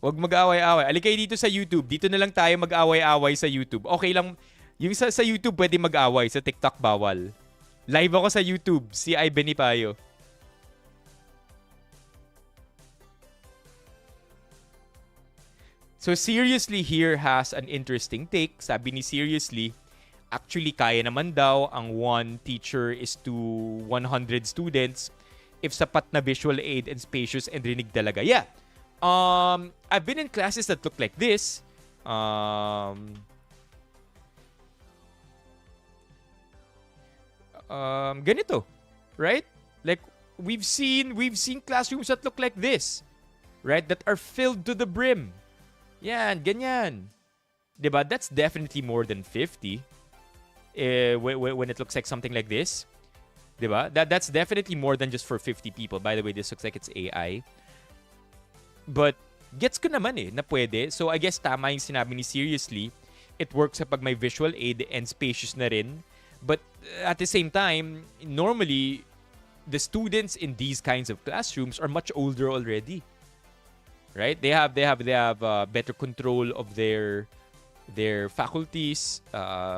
Wag mag-away-away. Ali kayo dito sa YouTube. Dito na lang tayo mag-away-away sa YouTube. Okay lang, yung sa YouTube pwede mag-away, sa TikTok bawal. Live ako sa YouTube, si Benipayo. So Seriously here has an interesting take. Sabi ni Seriously, actually kaya naman daw ang one teacher is to 100 students if sapat na visual aid and spacious and rinig talaga. Yeah. I've been in classes that look like this. Ganito, right? Like we've seen classrooms that look like this, right? That are filled to the brim. Yan, ganyan. 'Di ba? That's definitely more than 50. When it looks like something like this. 'Di ba? That's definitely more than just for 50 people. By the way, this looks like it's AI. But gets ko naman na pwede. So I guess tama yung sinabi ni Seriously. It works kapag may visual aid and spacious na rin. But at the same time, normally the students in these kinds of classrooms are much older already. Right? They have better control of their faculties.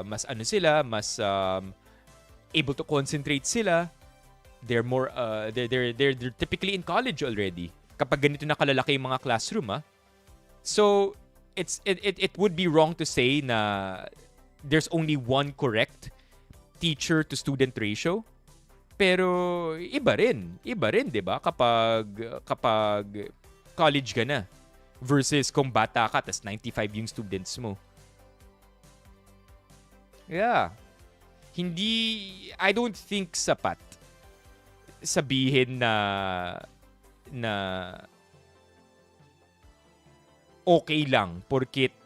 Mas ano sila, mas able to concentrate sila. They're more they're typically in college already. Kapag ganito na kalalaki yung mga classroom, So it would be wrong to say na there's only one correct teacher to student ratio. Pero iba rin, 'di ba? Kapag college ka na versus kung bata ka tas 95 yung students mo. Yeah. I don't think sapat sabihin na okay lang porkit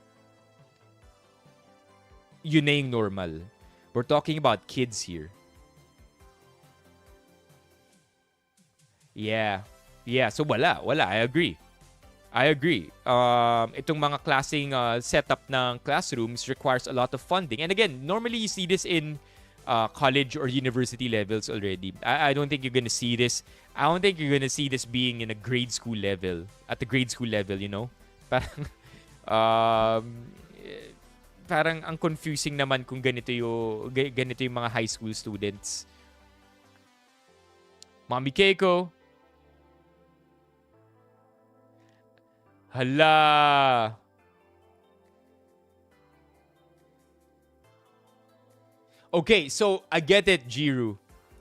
yun na yung normal. We're talking about kids here. Yeah. Yeah, so wala. I agree. Itong mga klaseng setup ng classrooms requires a lot of funding. And again, normally you see this in college or university levels already. I don't think you're gonna see this. I don't think you're gonna see this being in a grade school level. At the grade school level, you know? Parang ang confusing naman kung ganito yung mga high school students. Mommy Keiko. Hala. Okay, so I get it, Jiru.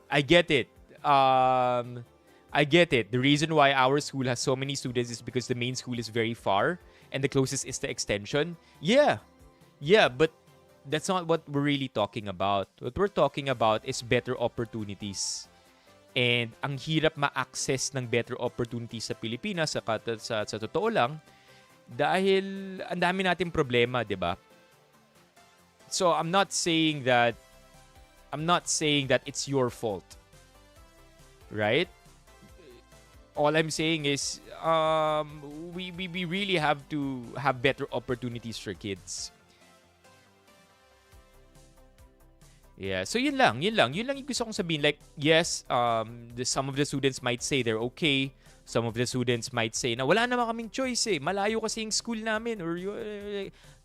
I get it. I get it. The reason why our school has so many students is because the main school is very far and the closest is the extension. Yeah. Yeah, but that's not what we're really talking about. What we're talking about is better opportunities. And ang hirap ma-access ng better opportunities sa Pilipinas sa totoo lang dahil ang dami nating problema, 'di ba? So I'm not saying that it's your fault. Right? All I'm saying is we really have to have better opportunities for kids. Yeah, so yun lang, yun lang. Yun lang yung gusto kong sabihin. Like, yes, some of the students might say they're okay. Some of the students might say na wala naman kaming choice eh. Malayo kasi yung school namin or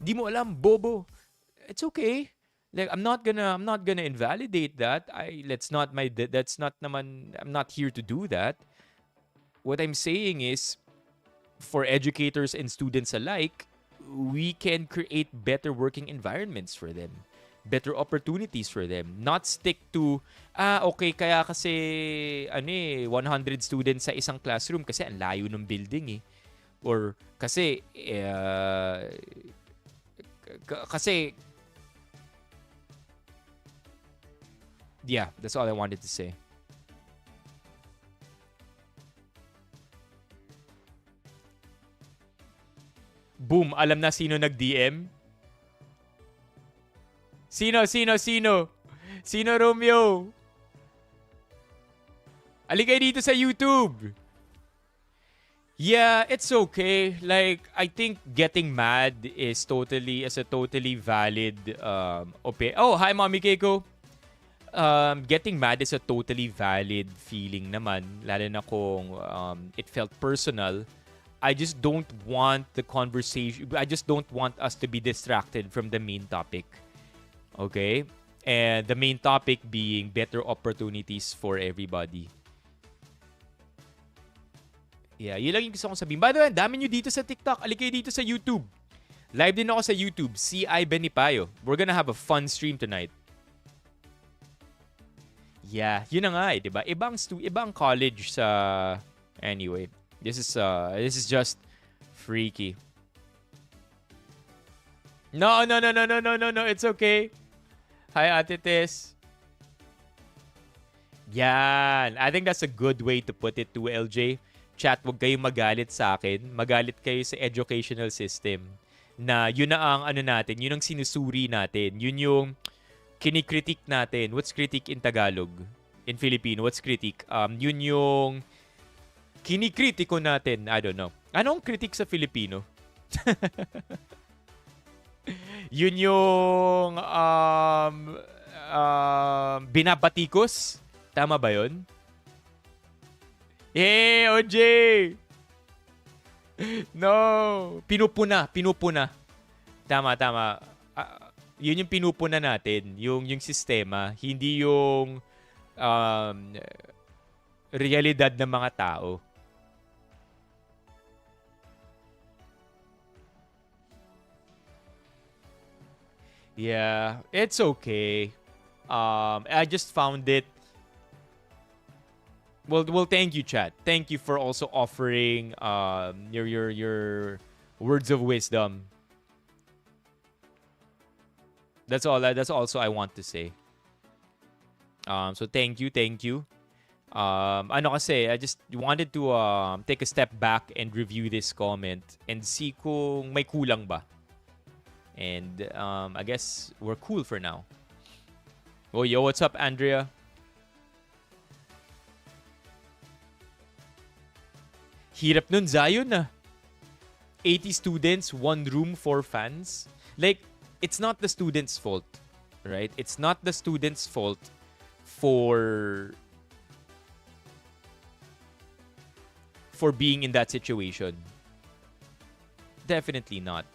di mo alam, bobo. It's okay. Like I'm not gonna invalidate that. That's not naman, I'm not here to do that. What I'm saying is for educators and students alike, we can create better working environments for them. Better opportunities for them. Not stick to, okay, kaya kasi, 100 students sa isang classroom kasi ang layo ng building eh. Or kasi, kasi, yeah, that's all I wanted to say. Boom, alam na sino nag-DM? Sino? Sino, Romeo? Aligay dito sa YouTube. Yeah, it's okay. Like, I think getting mad is a totally valid opinion. Oh, hi, Mommy Keiko. Getting mad is a totally valid feeling naman, lalo na kung it felt personal. I just don't want the conversation, I just don't want us to be distracted from the main topic. Okay? And the main topic being better opportunities for everybody. Yeah, yun lang yung gusto kong sabihin. By the way, dami nyo dito sa TikTok. Alikay dito sa YouTube. Live din ako sa YouTube, CI Benipayo. We're gonna have a fun stream tonight. Yeah, yun na nga eh, diba? Ibang college sa... Anyway, this is just freaky. No, it's okay. Hi, Ate Tess. Yan. I think that's a good way to put it to LJ. Chat, wag kayong magalit sa akin. Magalit kayo sa educational system. Na yun na ang natin, yun ang sinusuri natin. Yun yung kinikritik natin. What's critique in Tagalog? In Filipino, what's critique? Yun yung kinikritiko natin. I don't know. Anong critique sa Filipino? Yun yung binabatikos. Tama ba yun? Hey, OJ! No! Pinupuna. Tama. Yun yung pinupuna natin. Yung sistema. Hindi yung realidad ng mga tao. Yeah, it's okay. I just found it. Well, thank you, chat. Thank you for also offering your words of wisdom. That's all. That's also I want to say. So thank you. Ano kasi, I just wanted to take a step back and review this comment and see kung may kulang ba. And I guess we're cool for now. Oh, yo, what's up, Andrea? Hirap nun, Zion na. 80 students, 1 room, 4 fans. Like, it's not the students' fault, right? It's not the students' fault for being in that situation. Definitely not.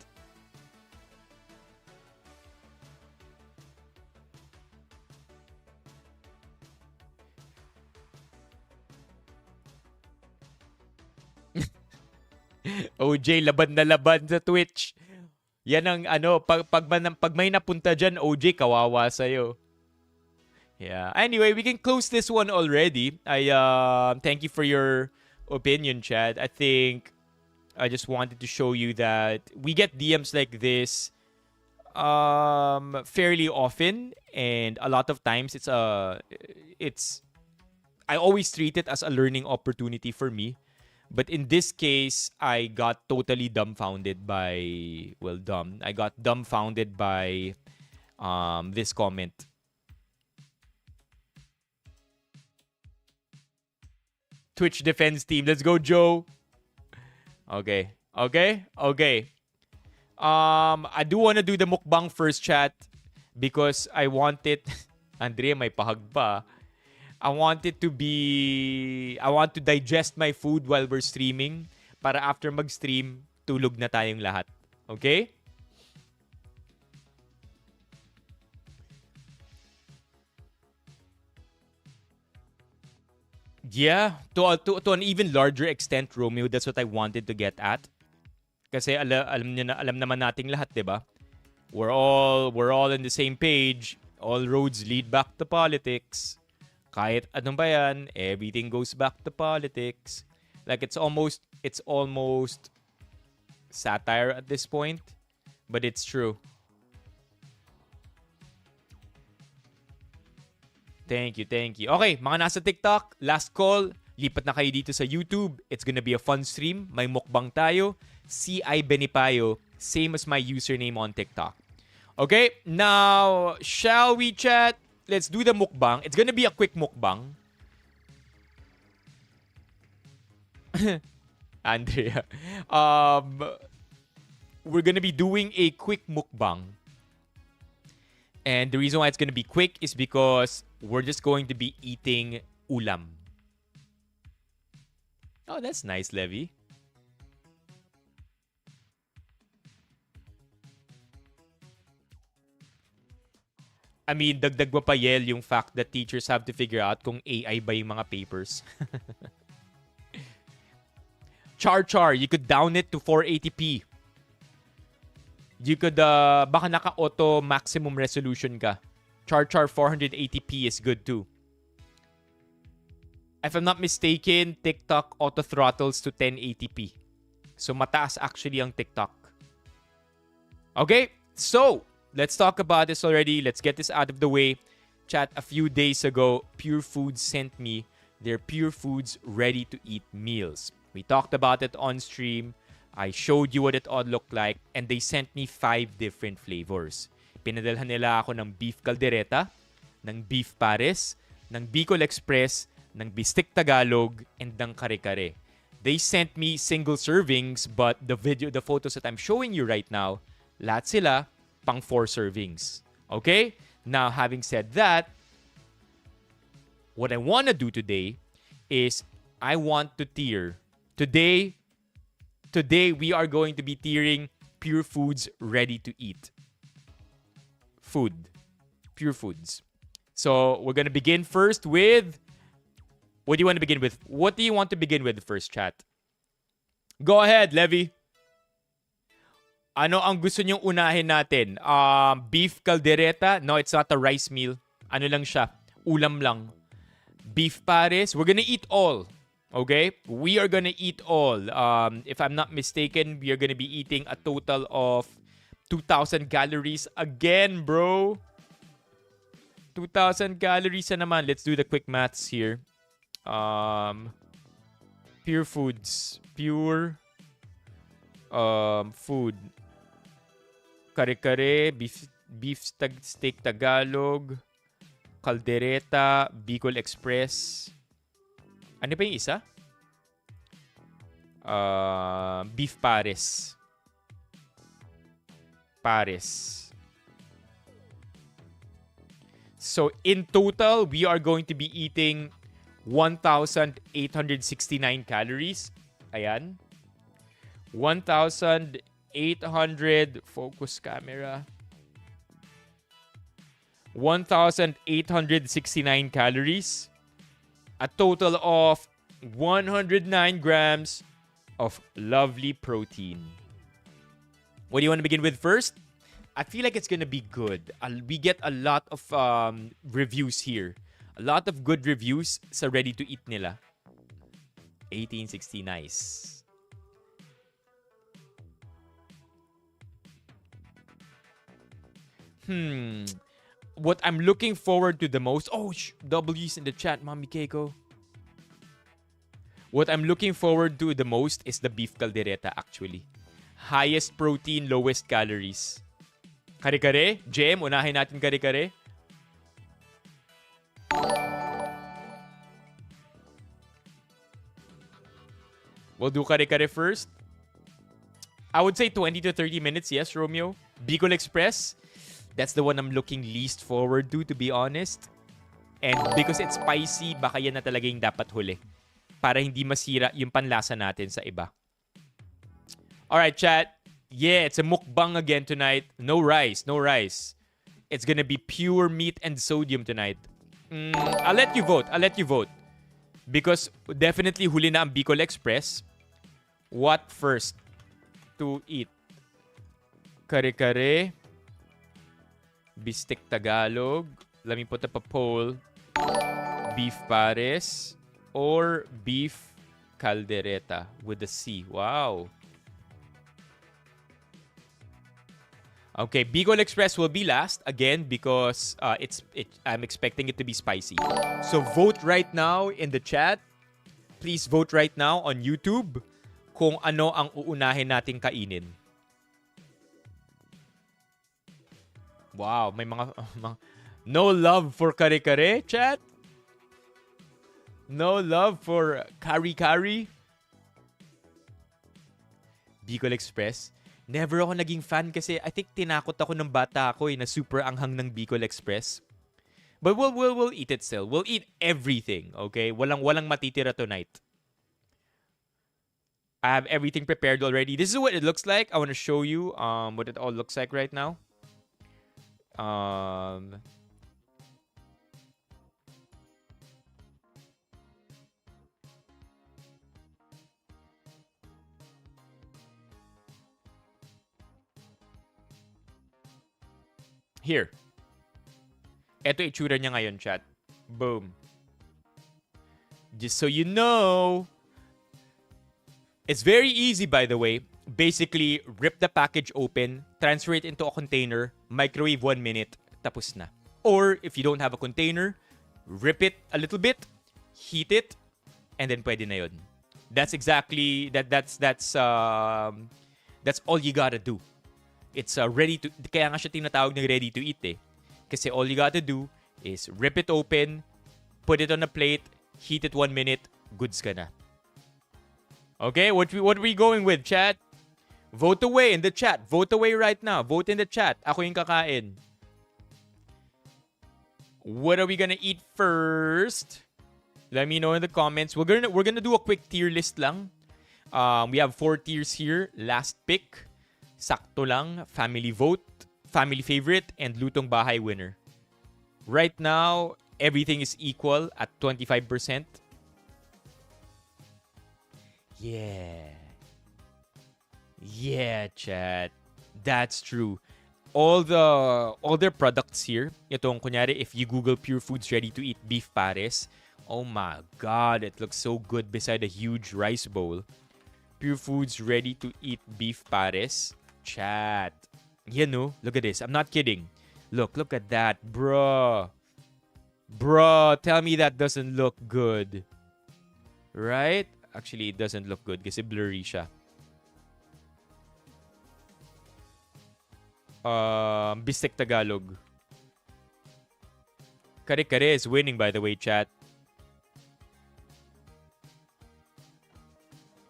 OJ, laban na laban sa Twitch. Yan ang pag may napunta dyan, OJ, kawawa sa'yo. Yeah. Anyway, we can close this one already. I thank you for your opinion, Chad. I think I just wanted to show you that we get DMs like this fairly often, and a lot of times it's I always treat it as a learning opportunity for me. But in this case, I got totally dumbfounded by, I got dumbfounded by this comment. Twitch defense team. Let's go, Joe. Okay. I do want to do the mukbang first, chat, because I want it. Andrea, may pahag pa. I want to digest my food while we're streaming para after mag-stream, tulog na tayong lahat. Okay? Yeah, to an even larger extent, Romeo, that's what I wanted to get at. Kasi alam naman nating lahat, 'di ba? We're all on the same page. All roads lead back to politics. Kahit anong ba yan, everything goes back to politics. Like it's almost satire at this point, but it's true. Thank you. Okay, mga nasa TikTok, last call. Lipat na kayo dito sa YouTube. It's gonna be a fun stream. May mukbang tayo. CI Benipayo, same as my username on TikTok. Okay, now, shall we chat? Let's do the mukbang. It's gonna be a quick mukbang. Andrea. We're gonna be doing a quick mukbang. And the reason why it's gonna be quick is because we're just going to be eating ulam. Oh, that's nice, Levy. I mean, dagdag pa Yel yung fact that teachers have to figure out kung AI ba yung mga papers. Char, you could down it to 480p. You could, baka naka-auto maximum resolution ka. Char 480p is good too. If I'm not mistaken, TikTok auto throttles to 1080p. So mataas actually ang TikTok. Okay, so let's talk about this already. Let's get this out of the way. Chat, a few days ago, Purefoods sent me their Purefoods ready-to-eat meals. We talked about it on stream. I showed you what it all looked like. And they sent me 5 different flavors. Pinadalhan nila ako ng beef caldereta, ng beef pares, ng Bicol Express, ng bistik Tagalog, and ng kare-kare. They sent me single servings, but the photos that I'm showing you right now, lahat sila pang 4 servings. Okay? Now, having said that, what I want to do today is I want to tier. Today we are going to be tiering Purefoods ready to eat. Food. Purefoods. So, we're going to begin first with... What do you want to begin with? What do you want to begin with first, chat? Go ahead, Levy. Ano ang gusto nyong unahin natin? Beef caldereta? No, it's not a rice meal. Ano lang siya? Ulam lang. Beef pares? We're gonna eat all. Okay? We are gonna eat all. If I'm not mistaken, we are gonna be eating a total of 2,000 calories again, bro. 2,000 calories na naman. Let's do the quick maths here. Purefoods. Pure food. Kare-kare, beef steak Tagalog, caldereta, Bicol Express. Ano pa yung isa? Beef pares. So in total, we are going to be eating 1,869 calories. Ayan. 1,800 focus camera. 1,869 calories. A total of 109 grams of lovely protein. What do you want to begin with first? I feel like it's gonna be good. We get a lot of reviews here. A lot of good reviews sa ready-to-eat nila. 1860, nice. What I'm looking forward to the most... Oh, W's in the chat, Mami Keiko. What I'm looking forward to the most is the beef caldereta, actually. Highest protein, lowest calories. Kare-kare? Jem, unahin natin kare-kare. We'll do kare-kare first. I would say 20 to 30 minutes, yes, Romeo. Bicol Express. That's the one I'm looking least forward to be honest. And because it's spicy, baka yan na talaga yung dapat huli. Para hindi masira yung panlasa natin sa iba. Alright, chat. Yeah, it's a mukbang again tonight. No rice, no rice. It's gonna be pure meat and sodium tonight. I'll let you vote. I'll let you vote. Because definitely huli na ang Bicol Express. What first to eat? Kare-kare. Bistek Tagalog. Let me put up a poll. Beef pares or beef caldereta with the C. Wow. Okay, Bicol Express will be last again because I'm expecting it to be spicy. So vote right now in the chat. Please vote right now on YouTube kung ano ang uunahin nating kainin. Wow, may mga no love for kare-kare, chat? No love for kari-kari? Bicol Express? Never ako naging fan kasi I think tinakot ako ng bata ako na super anghang ng Bicol Express. But we'll eat it still. We'll eat everything, okay? Walang matitira tonight. I have everything prepared already. This is what it looks like. I want to show you what it all looks like right now. Here. Ito itsura niya ngayon, chat. Boom. Just so you know. It's very easy, by the way. Basically, rip the package open, transfer it into a container, microwave 1 minute, tapos na. Or, if you don't have a container, rip it a little bit, heat it, and then pwede na yun. That's exactly, that's all you gotta do. It's ready to, kaya nga siya tinatawag na ready to eat eh. Kasi all you gotta do is rip it open, put it on a plate, heat it 1 minute, goods ka na. Okay, what are we going with, chat? Vote away in the chat. Vote away right now. Vote in the chat. Ako yung kakain. What are we gonna eat first? Let me know in the comments. We're gonna do a quick tier list lang. We have 4 tiers here. Last pick. Sakto lang, family vote, family favorite, and lutong bahay winner. Right now, everything is equal at 25%. Yeah. Yeah, chat. That's true. All their products here, itong kunyari, if you Google Purefoods ready to eat beef pares, oh my God, it looks so good beside a huge rice bowl. Purefoods ready to eat beef pares. Chat. You know, look at this. I'm not kidding. Look at that, bro. Bro, tell me that doesn't look good. Right? Actually, it doesn't look good kasi blurry siya. Bistek Tagalog. Kare-kare is winning, by the way, chat.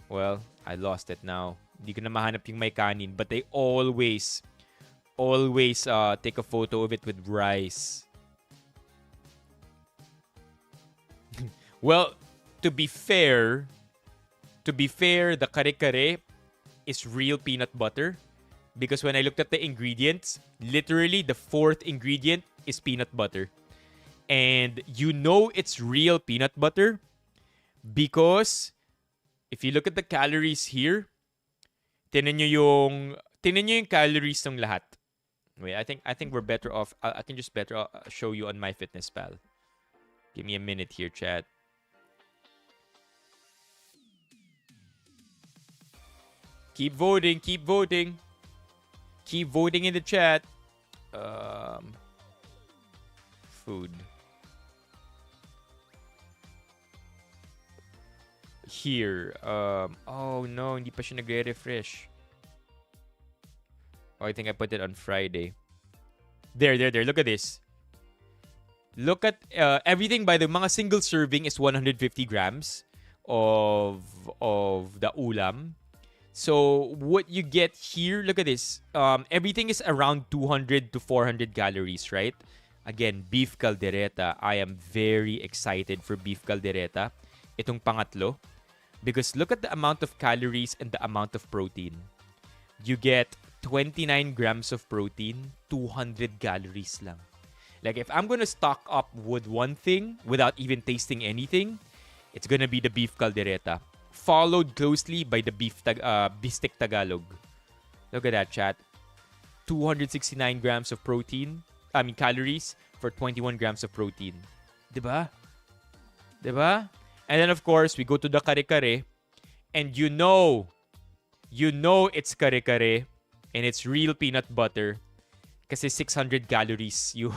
Well, I lost it now. Hindi ko na mahanap yung may kanin. But they always take a photo of it with rice. Well, to be fair, the kare-kare is real peanut butter. Because when I looked at the ingredients, literally the 4th ingredient is peanut butter. And you know it's real peanut butter because if you look at the calories here, tinan nyo yung calories ng lahat. Wait, I think we're better off. I can just better show you on MyFitnessPal. Give me a minute here, chat. Keep voting, keep voting. Keep voting in the chat. Food. Here. Oh no, hindi pa siya nagre-refresh. Oh, I think I put it on Friday. There. Look at this. Look at everything by the mga single serving is 150 grams of the ulam. So what you get here, look at this. Everything is around 200 to 400 calories, right? Again, beef caldereta. I am very excited for beef caldereta. Itong pangatlo. Because look at the amount of calories and the amount of protein. You get 29 grams of protein, 200 calories lang. Like if I'm gonna stock up with one thing without even tasting anything, it's gonna be the beef caldereta. Followed closely by the bistek Tagalog. Look at that, chat. 269 grams of calories for 21 grams of protein. Diba? Diba? And then, of course, we go to the kare-kare. And you know it's kare-kare. And it's real peanut butter. Kasi 600 calories yung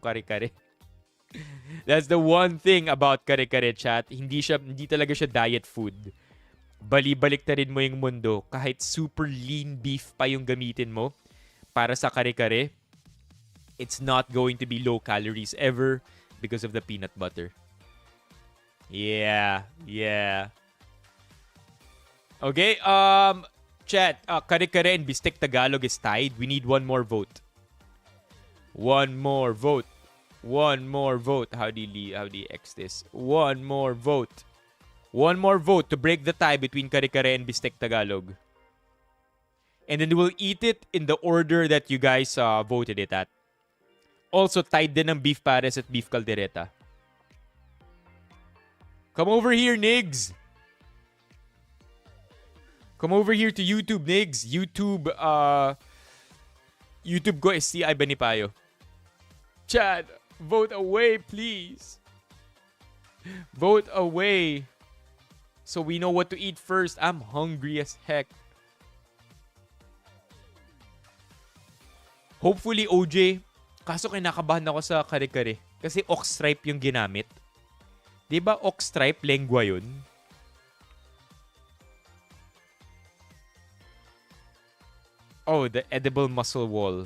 kare-kare. That's the one thing about kare-kare, chat. Hindi talaga siya diet food. Bali-baliktarin mo yung mundo. Kahit super lean beef pa yung gamitin mo para sa kare-kare, it's not going to be low calories ever because of the peanut butter. Yeah. Okay, chat, kare-kare and bistek Tagalog is tied. We need one more vote. One more vote. How do you X this? One more vote. One more vote to break the tie between kare-kare and bistek Tagalog. And then we'll eat it in the order that you guys voted it at. Also, tied din ng beef pares at beef caldereta. Come over here, Nigs. Come over here to YouTube, Nigs. YouTube ko is CI Benipayo. Chad, vote away, please. Vote away. So we know what to eat first. I'm hungry as heck. Hopefully, OJ. Kaso kinakabahan ako sa kare-kare. Kasi ox stripe yung ginamit. Diba ox stripe, lengua yun? Oh, the edible muscle wall.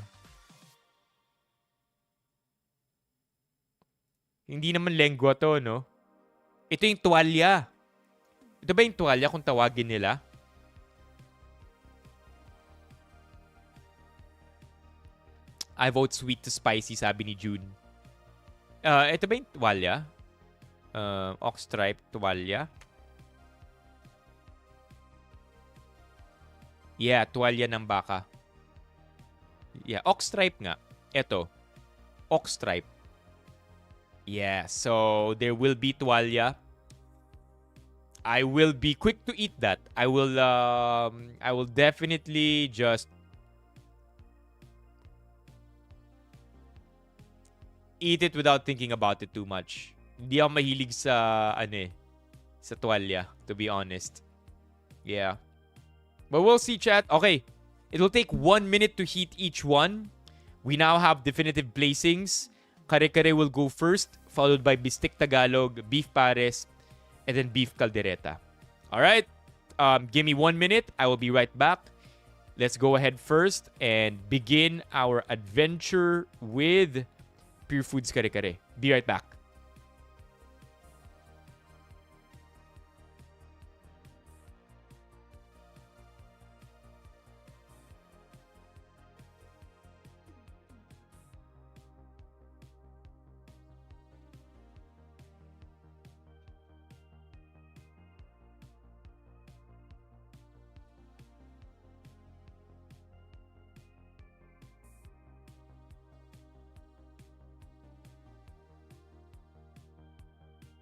Hindi naman lengua to, no? Ito yung tuwalya. Ito ba yung tuwalya kung tawagin nila? I vote sweet to spicy, sabi ni June. Ito ba yung tuwalya? Ox stripe, tuwalya. Yeah, tuwalya ng baka. Yeah, ox stripe nga. Ito, ox stripe. Yeah, so there will be tuwalya. I will be quick to eat that. I will definitely just eat it without thinking about it too much. Hindi ako mahilig sa sa tuwalya, to be honest. Yeah. But we'll see, chat. Okay. It will take 1 minute to heat each one. We now have definitive placings. Kare-kare will go first, followed by bistek Tagalog, beef pares, and then beef caldereta. All right. Give me 1 minute. I will be right back. Let's go ahead first and begin our adventure with Purefoods kare-kare. Be right back.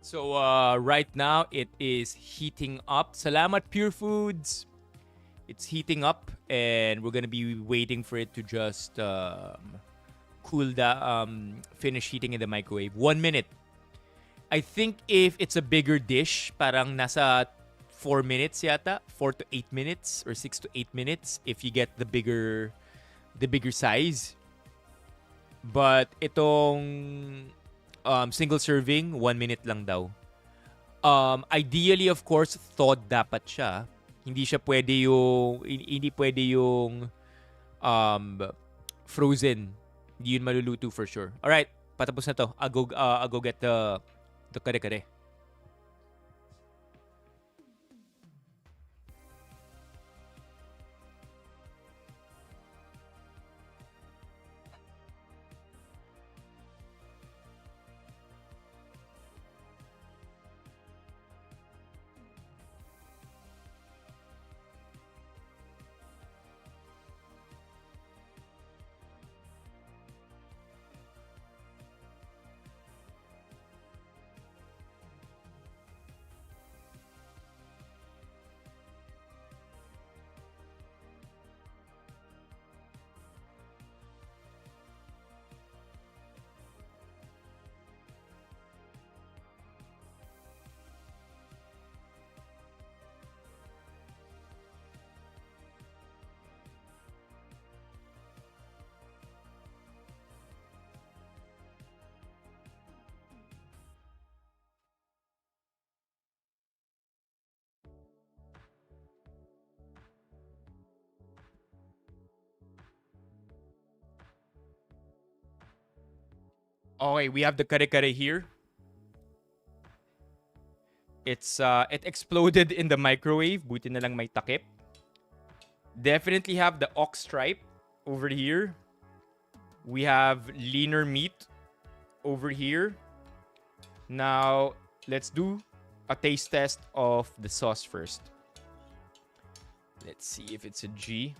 So right now it is heating up. Salamat Purefoods. It's heating up and we're gonna be waiting for it to just finish heating in the microwave. 1 minute. I think if it's a bigger dish, parang nasa 4 minutes yata, 4 to 8 minutes or 6 to 8 minutes if you get the bigger size. But itong single serving, 1 minute lang daw. Ideally, of course, thawed dapat siya. Hindi pwede yung frozen. Hindi yun maluluto for sure. Alright, patapos na to. I'll go get the kare-kare. Okay, we have the kare-kare here. It exploded in the microwave. Buti na lang may takip. Definitely have the ox stripe over here. We have leaner meat over here. Now, let's do a taste test of the sauce first. Let's see if it's a G.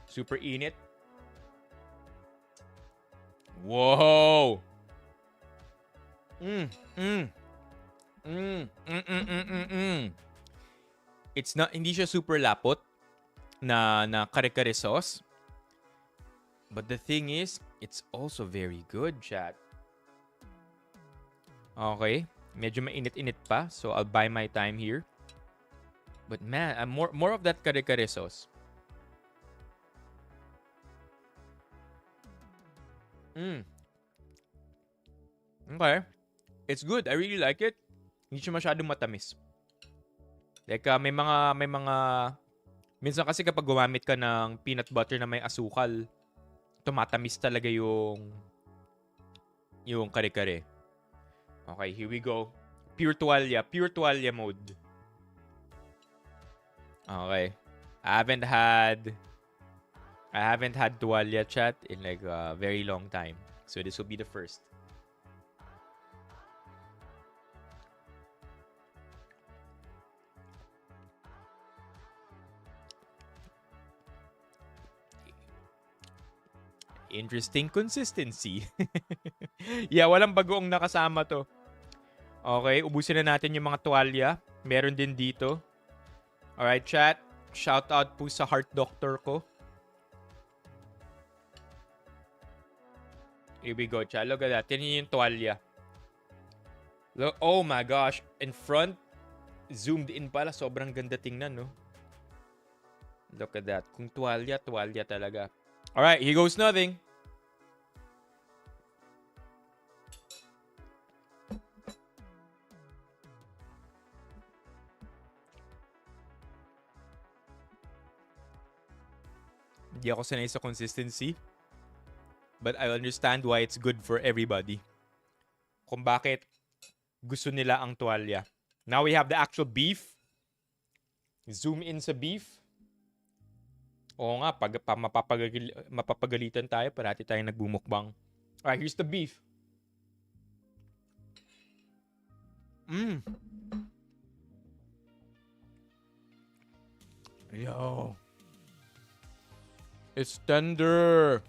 Super init. Whoa! It's not, hindi siya super lapot na kare-kare sauce. But the thing is, it's also very good, chat. Okay. Medyo mainit-init pa, so I'll buy my time here. But man, I'm more of that kare-kare sauce. Okay. It's good. I really like it. Hindi siya masyadong matamis. Like, may mga minsan kasi kapag gumamit ka ng peanut butter na may asukal, tumatamis talaga yung kare-kare. Okay, here we go. Pure tuwalya mode. Okay. I haven't had tuwalya, chat, in like a very long time. So this will be the first. Interesting consistency. Yeah, walang bagoong nakasama to. Okay, ubusin na natin yung mga tuwalya. Meron din dito. Alright, chat. Shout out po sa heart doctor ko. Here we go, chat. Look at that. Tingnan yung tuwalya. Look, oh my gosh. In front, zoomed in pala. Sobrang ganda tingnan, no? Look at that. Kung tuwalya talaga. Alright, here goes nothing. Hindi ako sanay sa consistency. But I understand why it's good for everybody. Kung bakit gusto nila ang tuwalya. Now we have the actual beef. Zoom in sa beef. Oo nga, pag mapapagalitan tayo, parati tayong nagbumukbang. Alright, here's the beef. Yo. It's tender.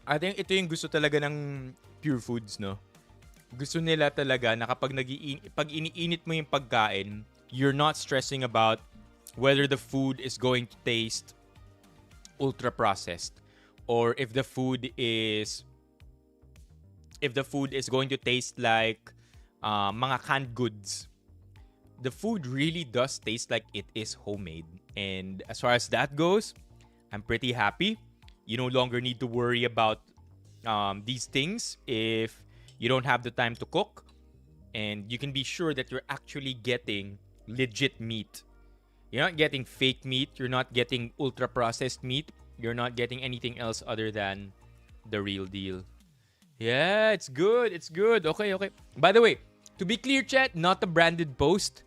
I think ito yung gusto talaga ng Purefoods, no? Gusto nila talaga na kapag pag iniinit mo yung pagkain, you're not stressing about whether the food is going to taste ultra processed or if the food is going to taste like mga canned goods. The food really does taste like it is homemade. And as far as that goes, I'm pretty happy. You no longer need to worry about these things if you don't have the time to cook. And you can be sure that you're actually getting legit meat. You're not getting fake meat. You're not getting ultra-processed meat. You're not getting anything else other than the real deal. Yeah, it's good. It's good. Okay. By the way, to be clear, chat, not a branded post.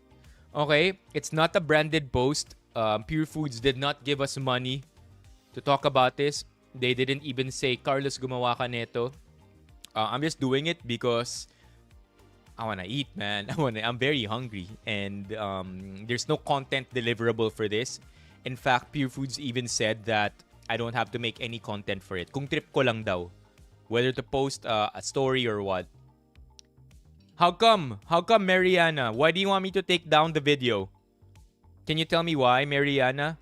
Okay? It's not a branded post. Purefoods did not give us money to talk about this. They didn't even say, Carlos, gumawa ka neto. I'm just doing it because I want to eat, man. I'm very hungry. And there's no content deliverable for this. In fact, Purefoods even said that I don't have to make any content for it. Kung trip ko lang daw. Whether to post a story or what. How come? How come, Mariana? Why do you want me to take down the video? Can you tell me why, Mariana?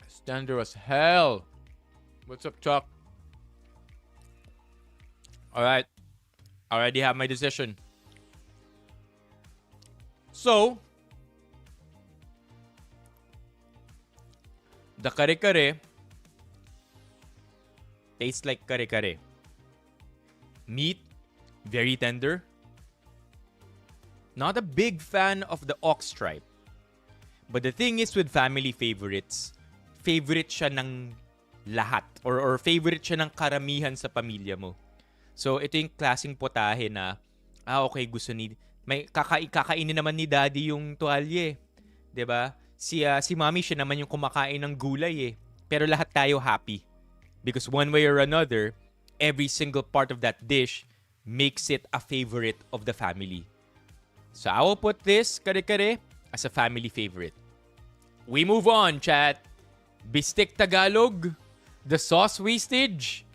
It's tender as hell. What's up, Chuck? Alright. I already have my decision. So, the kare-kare tastes like kare-kare. Meat, very tender. Not a big fan of the ox stripe. But the thing is with family favorites, favorite siya ng lahat. Or favorite siya ng karamihan sa pamilya mo. So, ito yung klaseng potahe na, okay, gusto ni... May kakainin naman ni daddy yung tuwalye. 'Di ba? Si mommy siya naman yung kumakain ng gulay eh. Pero lahat tayo happy. Because one way or another, every single part of that dish makes it a favorite of the family. So I will put this kare-kare as a family favorite. We move on, chat. Bistek Tagalog. The sauce wastage.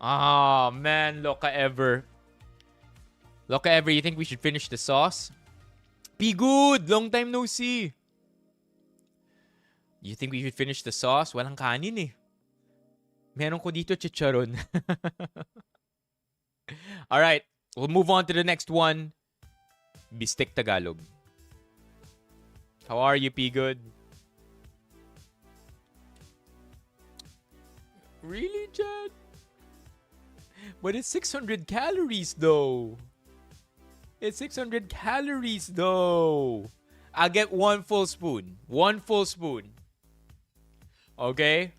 Ah, man. Loka ever. Loka ever, you think we should finish the sauce? Be good. Long time no see. You think we should finish the sauce? Walang kanin eh. Meron ko dito chicharon. Alright. We'll move on to the next one. Bistek Tagalog. How are you, P. Good? Really, Chad? But it's 600 calories, though. It's 600 calories, though. I'll get 1 full spoon. 1 full spoon. Okay?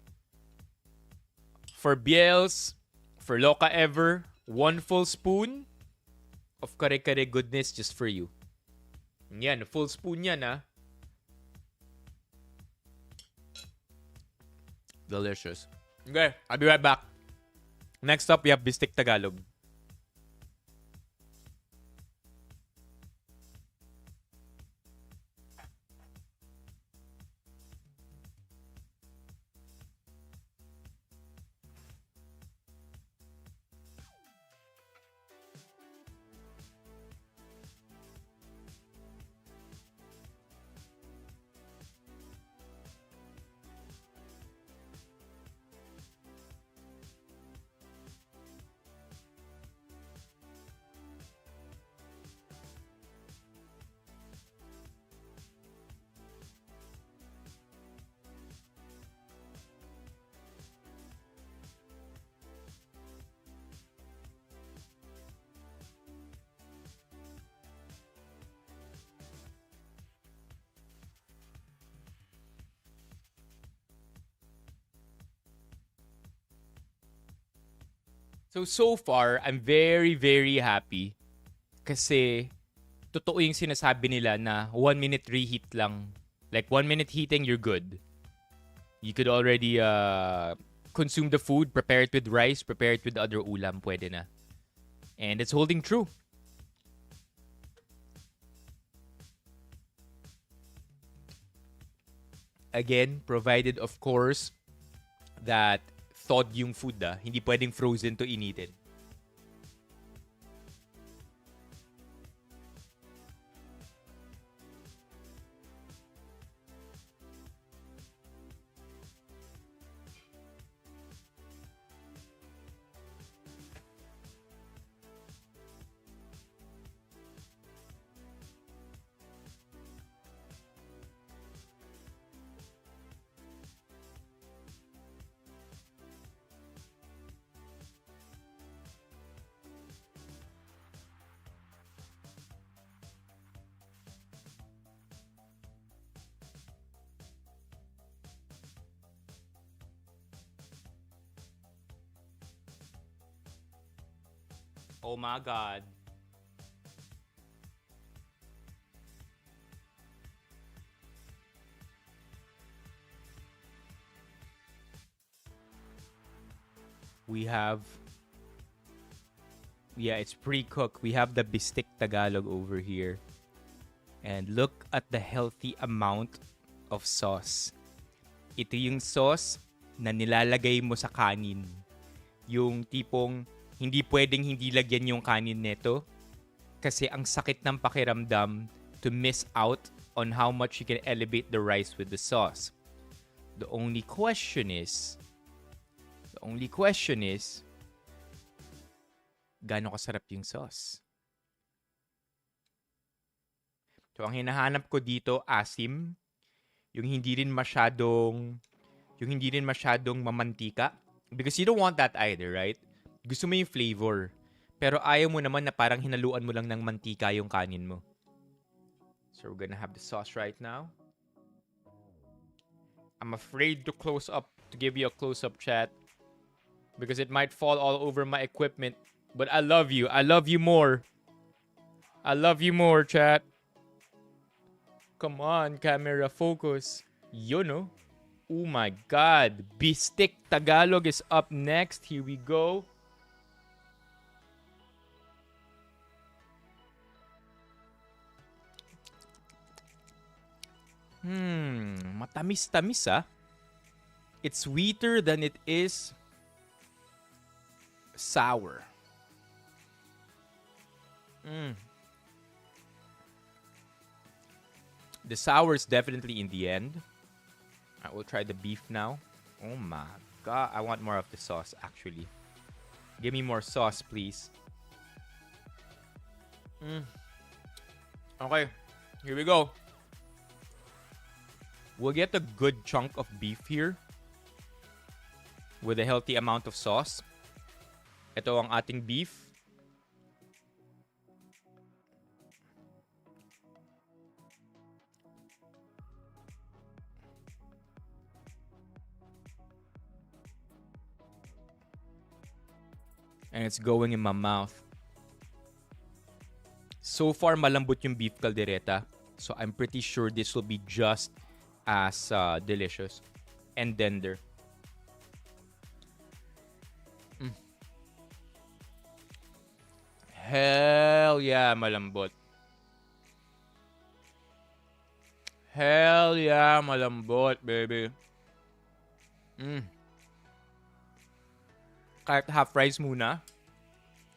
For Biels, for Loka Ever, 1 full spoon of kare-kare goodness just for you. Yan, a full spoon yan, ha? Delicious. Okay, I'll be right back. Next up, we have Bistek Tagalog. So far, I'm very, very happy. Kasi, totoo yung sinasabi nila na 1 minute reheat lang. Like, 1 minute heating, you're good. You could already consume the food, prepare it with rice, prepare it with other ulam, pwede na. And it's holding true. Again, provided, of course, that thawed yung food hindi pwedeng frozen to initin. Oh my God. We have... Yeah, it's pre-cooked. We have the Bistek Tagalog over here. And look at the healthy amount of sauce. Ito yung sauce na nilalagay mo sa kanin. Yung tipong hindi pwedeng hindi lagyan yung kanin neto kasi ang sakit ng pakiramdam to miss out on how much you can elevate the rice with the sauce. The only question is gaano kasarap yung sauce? So ang hinahanap ko dito asim, yung hindi rin masyadong mamantika because you don't want that either, right? Gusto mo yung flavor. Pero ayaw mo naman na parang hinaluan mo lang ng mantika yung kanin mo. So we're gonna have the sauce right now. I'm afraid to close up, to give you a close-up, chat, because it might fall all over my equipment. But I love you. I love you more. I love you more, chat. Come on, camera, focus. You know. Oh my God. Bistik Tagalog is up next. Here we go. Matamis-tamis ah. It's sweeter than it is sour. The sour is definitely in the end. I will try the beef now. Oh my God. I want more of the sauce, actually. Give me more sauce, please. Okay. Here we go. We'll get a good chunk of beef here with a healthy amount of sauce. Ito ang ating beef. And it's going in my mouth. So far, malambot yung beef caldereta. So I'm pretty sure this will be just as delicious and tender. Hell yeah, malambot. Hell yeah, malambot, baby. Kahit half rice muna.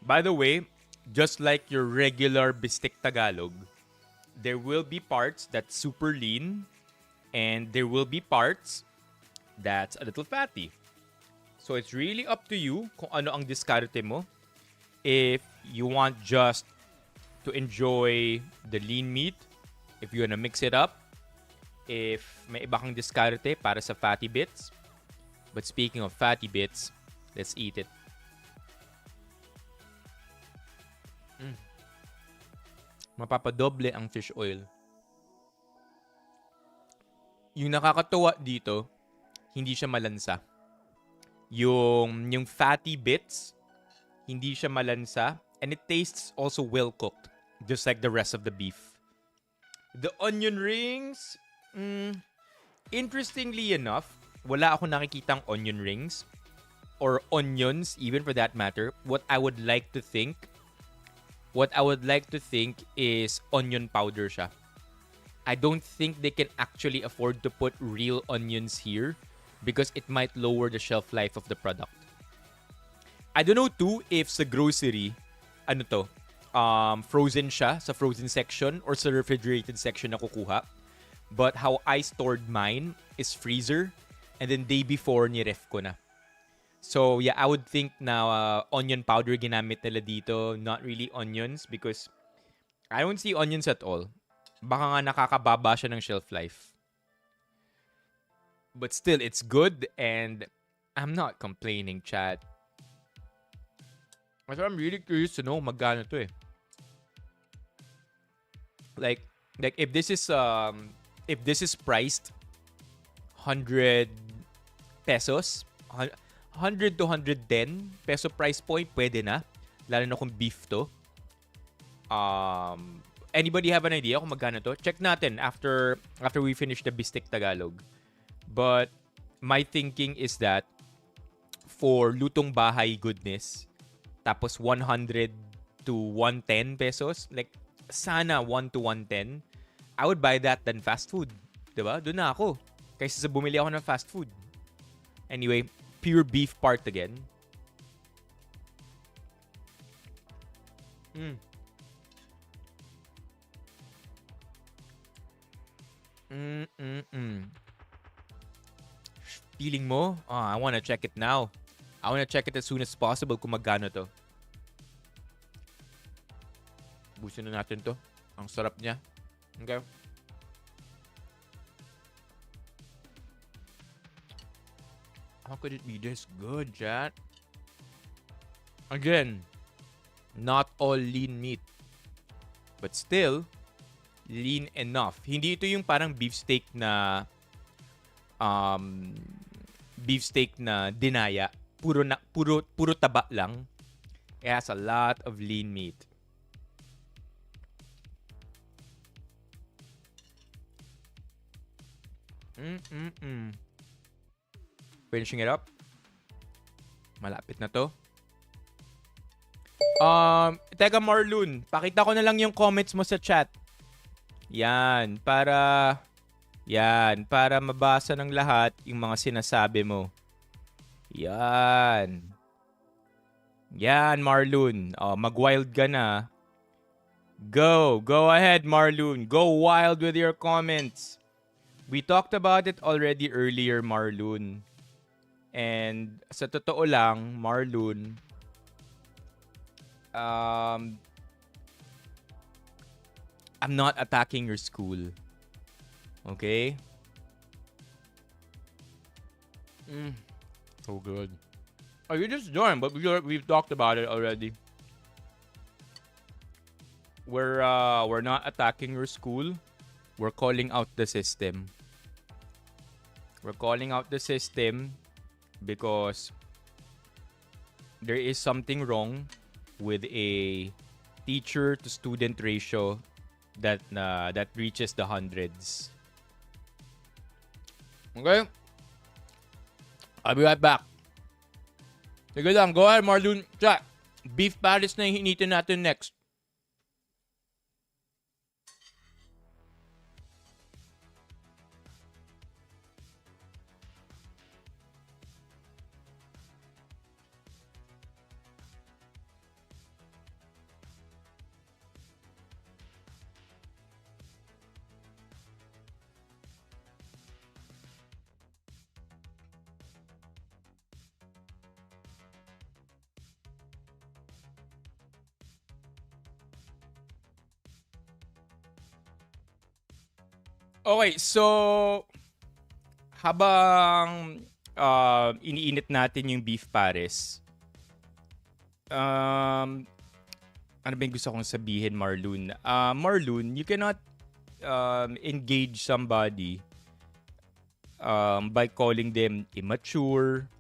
By the way, just like your regular bistik Tagalog, there will be parts that's super lean and there will be parts that's a little fatty. So it's really up to you kung ano ang diskarte mo. If you want just to enjoy the lean meat, if you wanna mix it up, if may iba kang diskarte para sa fatty bits. But speaking of fatty bits, let's eat it. Mapapadoble ang fish oil. Yung nakakatuwa dito, hindi siya malansa. Yung fatty bits, hindi siya malansa. And it tastes also well cooked, just like the rest of the beef. The onion rings, interestingly enough, wala ako nakikitang onion rings. Or onions, even for that matter. What I would like to think is onion powder siya. I don't think they can actually afford to put real onions here because it might lower the shelf life of the product. I don't know too if sa grocery, frozen siya sa frozen section or sa refrigerated section na kukuha. But how I stored mine is freezer and then day before ni-ref ko na. So yeah, I would think na onion powder ginamit nila dito, not really onions because I don't see onions at all. Baka nga nakakababa siya ng shelf life. But still, it's good and I'm not complaining, chat. So I'm really curious to know magkano to eh. Like if this is priced 100 pesos, 100 to 110 peso price point, pwede na. Lalo na kung beef to. Anybody have an idea kung magkano to? Check natin after we finish the Bistik Tagalog. But my thinking is that for lutong bahay goodness, tapos 100 to 110 pesos, like sana 1 to 110, I would buy that than fast food. Diba? Doon na ako. Kaysa sa bumili ako ng fast food. Anyway, pure beef part again. Feeling mo? I wanna check it now. I wanna check it as soon as possible kung magkano to. Busin na natin to. Ang sarap niya. Okay. How could it be this good, chat? Again, not all lean meat. But still, Lean enough. Hindi ito yung parang um, beefsteak na dinaya. Puro taba lang. It has a lot of lean meat. Finishing it up. Malapit na to. Teka Marlon, pakita ko na lang yung comments mo sa chat. Yan, para mabasa ng lahat yung mga sinasabi mo. Yan. Yan, Marlon. Mag-wild ka na. Go ahead, Marlon. Go wild with your comments. We talked about it already earlier, Marlon. And sa totoo lang, Marlon, I'm not attacking your school. Okay? So good. Oh, you just joined, but we've talked about it already. We're not attacking your school. We're calling out the system. We're calling out the system because there is something wrong with a teacher to student ratio that reaches the hundreds. Okay? I'll be right back. Sige lang, go ahead, Marlon. Chat, beef Paris na yung hinitin natin next. Okay, so habang iniinit natin yung beef Paris, ano ba yung gusto kong sabihin, Marlon? Marlon, you cannot engage somebody by calling them immature.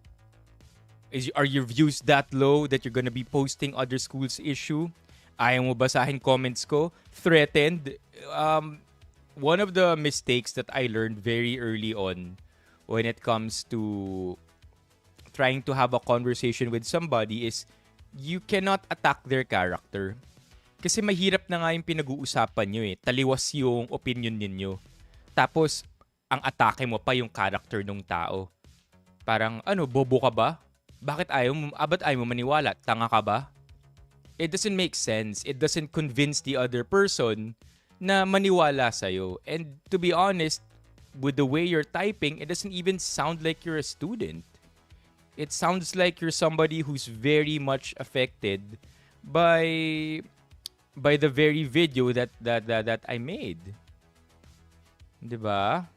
Are your views that low that you're gonna be posting other schools' issue? Ayaw mo basahin comments ko? Threatened? One of the mistakes that I learned very early on when it comes to trying to have a conversation with somebody is you cannot attack their character. Kasi mahirap na nga yung pinag-uusapan nyo eh. Taliwas yung opinion ninyo. Tapos, ang atake mo pa yung character ng tao. Parang, bobo ka ba? Ba't ayaw mo maniwala? Tanga ka ba? It doesn't make sense. It doesn't convince the other person na maniwala sa'yo. And to be honest, with the way you're typing, it doesn't even sound like you're a student. It sounds like you're somebody who's very much affected by the very video that I made. 'Di ba?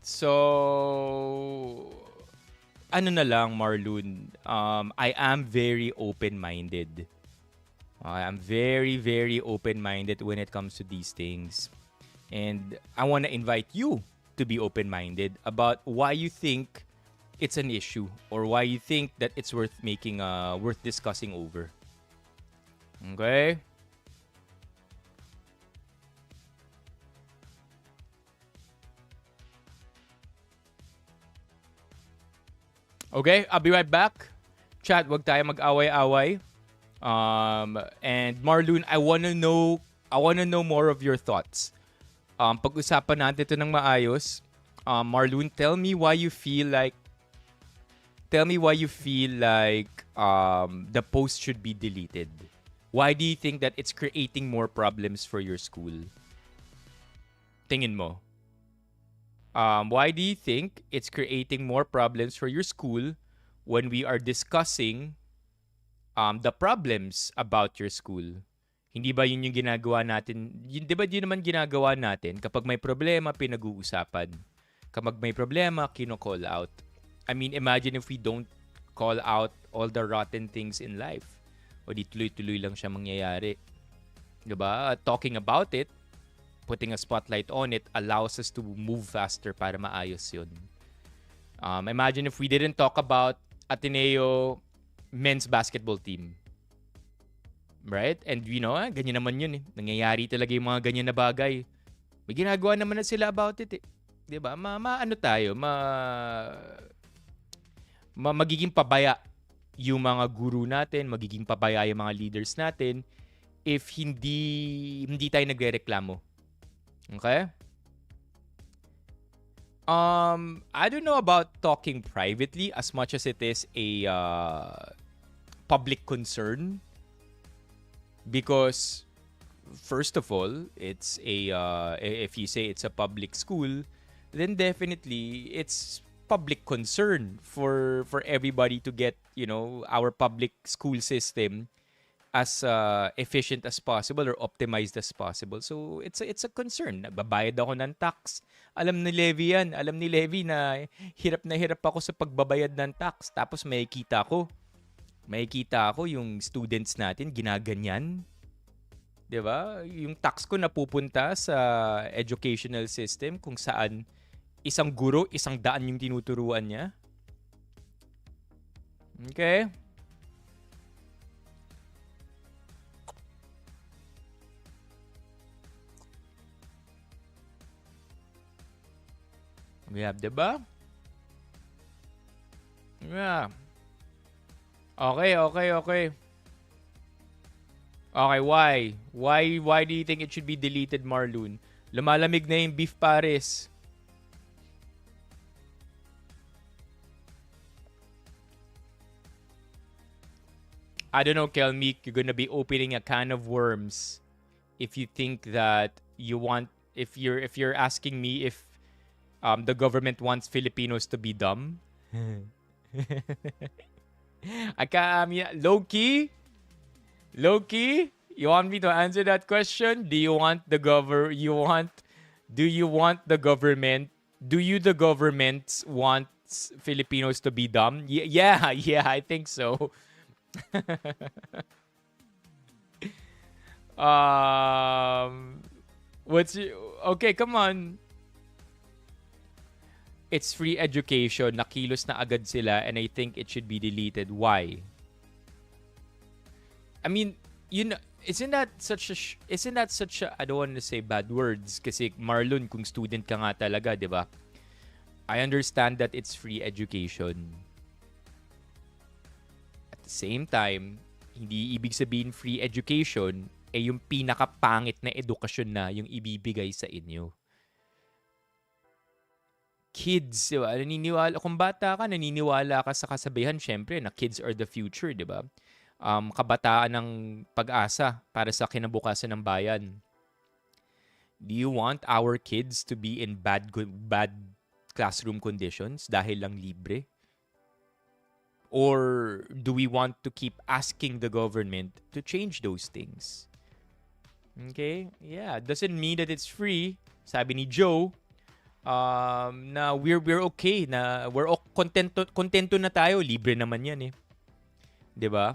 So, ano na lang, Marlon, I am very open-minded. I'm very, very open-minded when it comes to these things. And I want to invite you to be open-minded about why you think it's an issue or why you think that it's worth discussing over. Okay? Okay, I'll be right back. Chat, wag tayo mag-away-away. And Marlon, I wanna know more of your thoughts. Pag-usapan natin ito ng maayos. Marlon, tell me why you feel like the post should be deleted. Why do you think that it's creating more problems for your school? Tingin mo. Why do you think it's creating more problems for your school when we are discussing the problems about your school? Hindi ba yun yung ginagawa natin? Di ba yun naman ginagawa natin kapag may problema, pinag-uusapan? Kapag may problema, kino-call out. I mean, imagine if we don't call out all the rotten things in life. O di tuloy-tuloy lang siya mangyayari. Diba? Talking about it, putting a spotlight on it allows us to move faster para maayos yun. Imagine if we didn't talk about Ateneo men's basketball team. Right? And ganyan naman yun eh. Nangyayari talaga yung mga ganyan na bagay. May ginagawa naman na sila about it eh. 'Di ba? Ano tayo, magiging pabaya yung mga guru natin, magiging pabaya yung mga leaders natin if hindi tayo nagrereklamo. Okay? I don't know about talking privately as much as it is a public concern because first of all, it's if you say it's a public school, then definitely it's public concern for everybody to get, our public school system as efficient as possible or optimized as possible. So it's a concern. Nagbabayad ako ng tax. Alam ni Levi yan. Alam ni Levi na hirap ako sa pagbabayad ng tax. Tapos makikita ako yung students natin ginaganyan. 'Di ba? Yung tax ko napupunta sa educational system kung saan isang guro, 100 yung tinuturuan niya. Okay? We have, 'di ba? Yeah. Okay. Okay, why? Why do you think it should be deleted, Marlon? Lumalamig na yung beef pares. I don't know, Kelmeek, you're gonna be opening a can of worms if you think that if you're asking me if the government wants Filipinos to be dumb. Low-key, you want me to answer that question? Do you the government want Filipinos to be dumb? Yeah, I think so. Okay, come on. It's free education. Nakilos na agad sila and I think it should be deleted. Why? I mean, isn't that such a I don't want to say bad words kasi Marlon, kung student ka nga talaga, 'di ba? I understand that it's free education. At the same time, hindi ibig sabihin free education yung pinakapangit na edukasyon na yung ibibigay sa inyo. Kids, di ba? Kung bata ka, naniniwala ka sa kasabihan, syempre, na kids are the future, di ba? Kabataan ng pag-asa para sa kinabukasan ng bayan. Do you want our kids to be in bad classroom conditions dahil lang libre? Or do we want to keep asking the government to change those things? Okay? Yeah, doesn't mean that it's free. Sabi ni Joe, na we're okay, na we're kontento na tayo, libre naman yan eh. 'Di ba?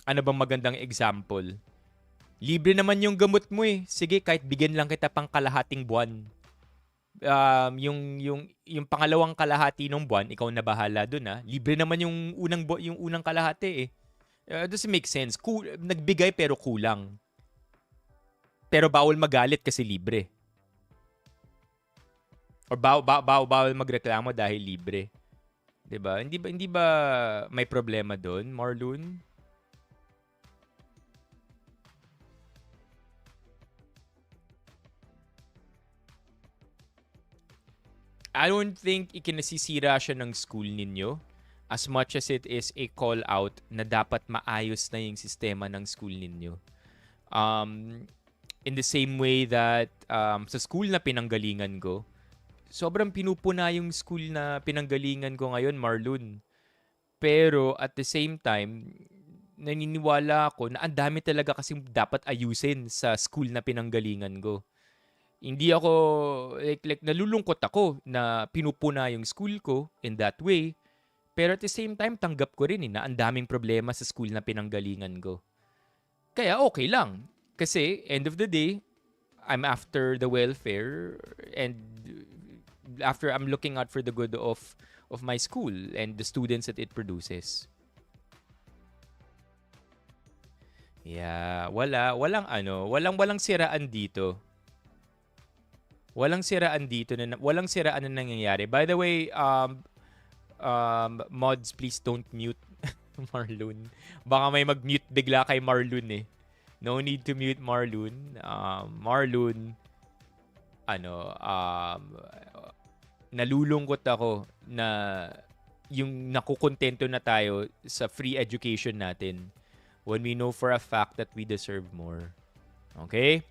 Ano bang magandang example? Libre naman yung gamot mo eh. Sige, kahit bigyan lang kita pang kalahating buwan. Yung pangalawang kalahati ng buwan, ikaw na bahala dun ah. Libre naman yung unang kalahati eh. Doesn't make sense. Nagbigay pero kulang. Pero bawal magalit kasi libre. Or bawal magreklamo dahil libre. 'Di ba? Hindi ba may problema doon, Marlon? I don't think ikinasisira siya ng school ninyo as much as it is a call out na dapat maayos na yung sistema ng school ninyo. In the same way that sa school na pinanggalingan ko, sobrang pinupuna yung school na pinanggalingan ko ngayon, Marlon. Pero at the same time, naniniwala ako na ang dami talaga kasing dapat ayusin sa school na pinanggalingan ko. Hindi ako, like nalulungkot ako na pinupuna yung school ko in that way. Pero at the same time, tanggap ko rin na ang daming problema sa school na pinanggalingan ko. Kaya okay lang. Kasi, end of the day, I'm after the welfare and after I'm looking out for the good of my school and the students that it produces. Yeah, walang siraan dito. Walang siraan na nangyayari. By the way, mods, please don't mute Marlon. Baka may mag-mute bigla kay Marlon eh. No need to mute Marlon. Marlon, ano, nalulungkot ako na yung nakukontento na tayo sa free education natin when we know for a fact that we deserve more. Okay?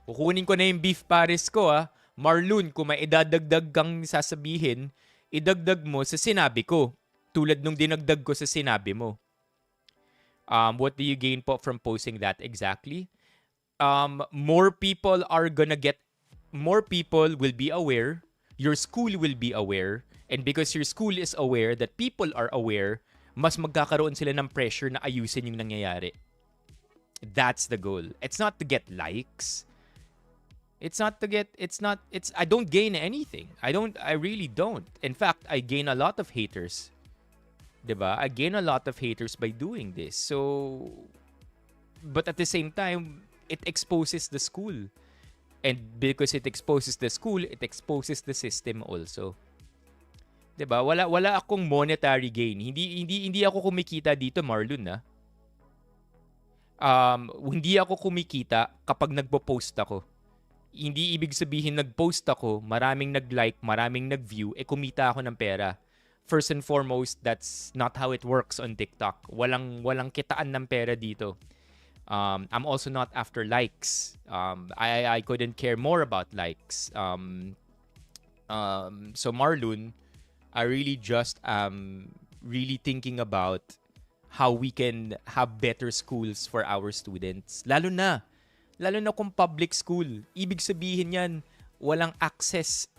Kukunin ko na yung beef pares ko Marlon, kung may idadagdag kang sasabihin, idagdag mo sa sinabi ko. Tulad nung dinagdag ko sa sinabi mo. What do you gain po from posting that exactly? More people will be aware. Your school will be aware. And because your school is aware that people are aware, mas magkakaroon sila ng pressure na ayusin yung nangyayari. That's the goal. It's not to get likes. I don't gain anything. I really don't. In fact, I gain a lot of haters. Diba? I gain a lot of haters by doing this. So, but at the same time, it exposes the school. And because it exposes the school, it exposes the system also. Diba? Wala akong monetary gain. Hindi ako kumikita dito, Marlon, hindi ako kumikita kapag nagpo-post ako. Hindi ibig sabihin nag-post ako, maraming nag-like, maraming nag-view, kumita ako ng pera. First and foremost, that's not how it works on TikTok. Walang kitaan ng pera dito. I'm also not after likes. I couldn't care more about likes. So Marlon, I really just really thinking about how we can have better schools for our students. Lalo na kung public school. Ibig sabihin yan, walang access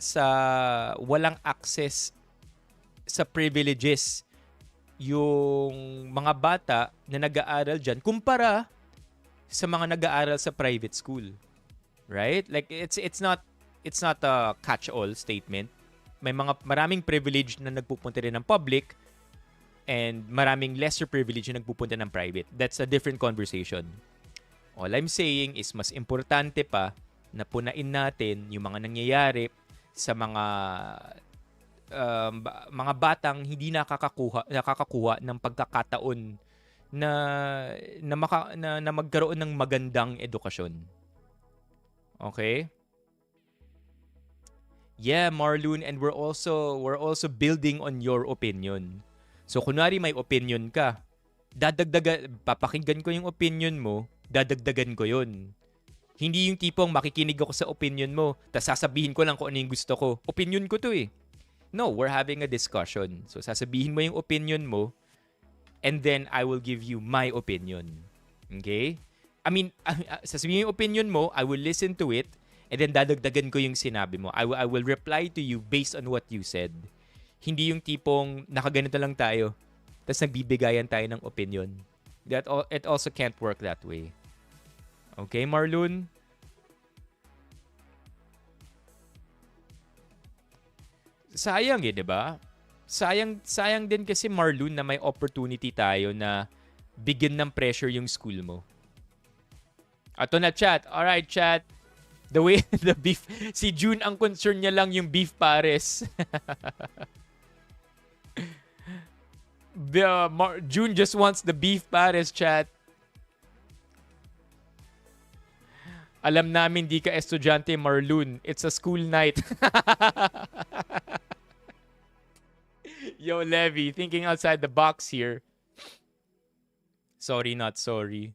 sa privileges yung mga bata na nag-aaral dyan kumpara sa mga nag-aaral sa private school. Right? Like it's not a catch-all statement. Maraming privilege na nagpupunta rin ng public and maraming lesser privilege na nagpupunta ng private. That's a different conversation. All I'm saying is mas importante pa na punain natin yung mga nangyayari sa mga batang hindi nakakakuha ng pagkakataon na magkaroon ng magandang edukasyon. Okay? Yeah, Marlon, and we're also building on your opinion. So kunwari may opinion ka, papakinggan ko yung opinion mo, dadagdagan ko yun. Hindi yung tipong makikinig ako sa opinion mo, tas sasabihin ko lang kung ano yung gusto ko. Opinion ko to eh. No, we're having a discussion. So, sasabihin mo yung opinion mo and then I will give you my opinion. Okay? I mean, sasabihin yung opinion mo, I will listen to it and then dadagdagan ko yung sinabi mo. I will reply to you based on what you said. Hindi yung tipong nakaganito lang tayo tapos nagbibigayan tayo ng opinion. It also can't work that way. Okay, Marlon? Sayang di ba? Sayang din kasi Marlon na may opportunity tayo na bigyan ng pressure yung school mo. Ato na chat. Alright chat. The way the beef, si June ang concern niya lang yung beef pares. June just wants the beef pares chat. Alam namin di ka estudyante Marlon. It's a school night. Yo, Levy, thinking outside the box here. Sorry, not sorry.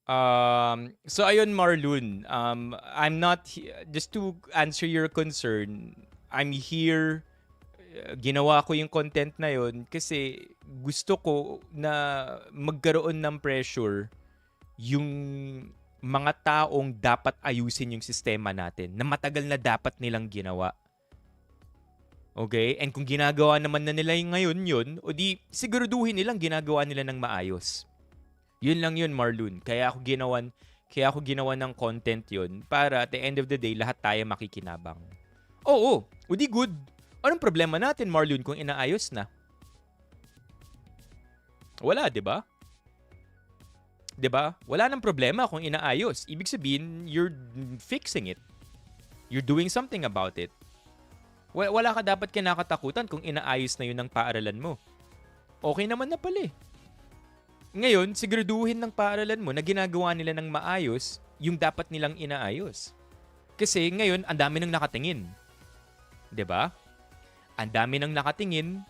So ayun, Marlon. I'm not just to answer your concern. I'm here. Ginawa ko yung content na yon kasi gusto ko na magkaroon ng pressure yung mga taong dapat ayusin yung sistema natin na matagal na dapat nilang ginawa. Okay? And kung ginagawa naman na nila yung ngayon yun, o di siguraduhin nilang ginagawa nila ng maayos. Yun lang yun, Marlon. Kaya ako ginawan ng content yun para at the end of the day, lahat tayo makikinabang. Oo, udi good. Anong problema natin, Marlon, kung inaayos na? Wala, di ba? 'Di ba? Wala nang problema kung inaayos. Ibig sabihin, you're fixing it. You're doing something about it. Wala ka dapat kinakatakutan kung inaayos na 'yun ng paaralan mo. Okay naman na pala eh. Ngayon, siguraduhin ng paaralan mo na ginagawa nila ng maayos yung dapat nilang inaayos. Kasi ngayon, ang dami nang nakatingin. 'Di ba? Ang dami nang nakatingin.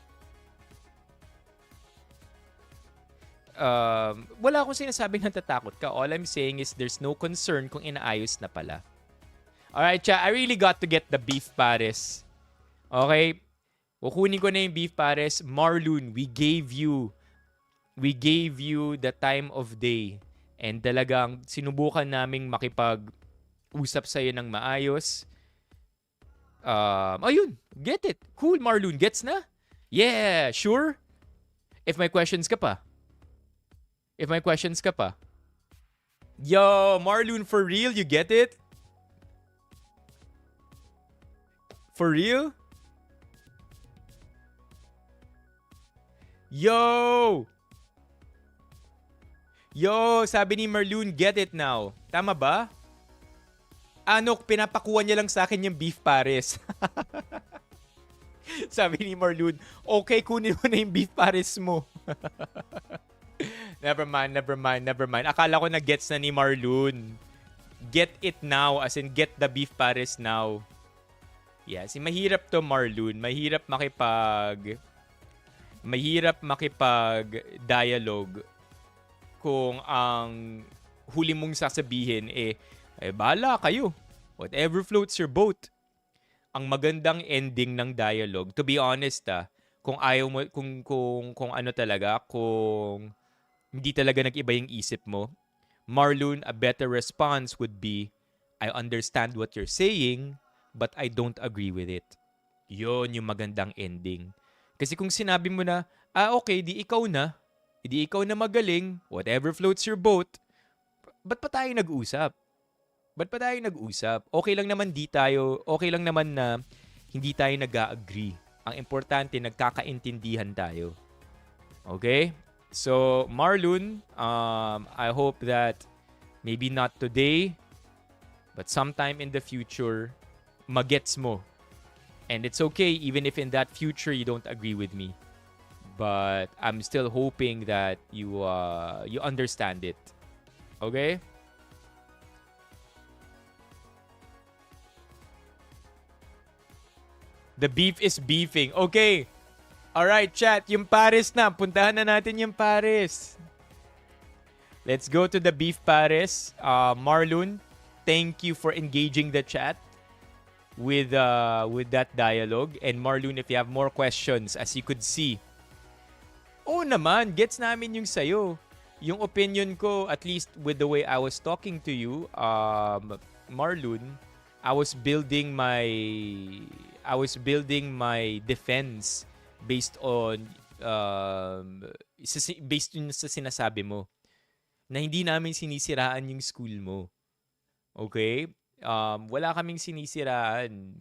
Wala akong sinasabing natatakot ka. All I'm saying is there's no concern kung inaayos na pala. Alright, cha, I really got to get the beef pares. Okay? Kukunin ko na yung beef pares. Marlon, we gave you the time of day. And talagang sinubukan naming makipag-usap sa'yo ng maayos. Ayun, get it. Cool, Marlon, gets na? Yeah, sure? If may questions ka pa. Yo, Marlon, for real? You get it? For real? Yo! Sabi ni Marlon, get it now. Tama ba? Ano, pinapakuha niya lang sa akin yung beef pares. Sabi ni Marlon, okay, kunin mo na yung beef pares mo. Never mind. Akala ko na gets na ni Marlon. Get it now, as in get the beef pares now. Yeah, mahirap to, Marlon. Mahirap makipag-dialogue kung ang huli mong sasabihin bahala kayo. Whatever floats your boat. Ang magandang ending ng dialogue, to be honest kung ayaw mo, kung ano talaga, kung hindi talaga nag-iba yung isip mo, Marlon, a better response would be, I understand what you're saying, but I don't agree with it. Yun yung magandang ending. Kasi kung sinabi mo na, okay, di ikaw na magaling, whatever floats your boat, ba't pa tayo nag-usap? Okay lang naman na hindi tayo nag-agree. Ang importante, nagkakaintindihan tayo. Okay? So, Marlon, I hope that maybe not today, but sometime in the future, magets mo. And it's okay even if in that future you don't agree with me. But I'm still hoping that you understand it. Okay? The beef is beefing. Okay. Alright, chat. Yung pares na. Puntahan na natin yung pares. Let's go to the beef pares. Marlon, thank you for engaging the chat with that dialogue. And Marlon, if you have more questions, as you could see, naman, gets namin yung sayo. Yung opinion ko, at least with the way I was talking to you, Marlon, I was building my defense based on sa sinasabi mo na hindi namin sinisiraan yung school mo. Okay? Wala kaming sinisiraan.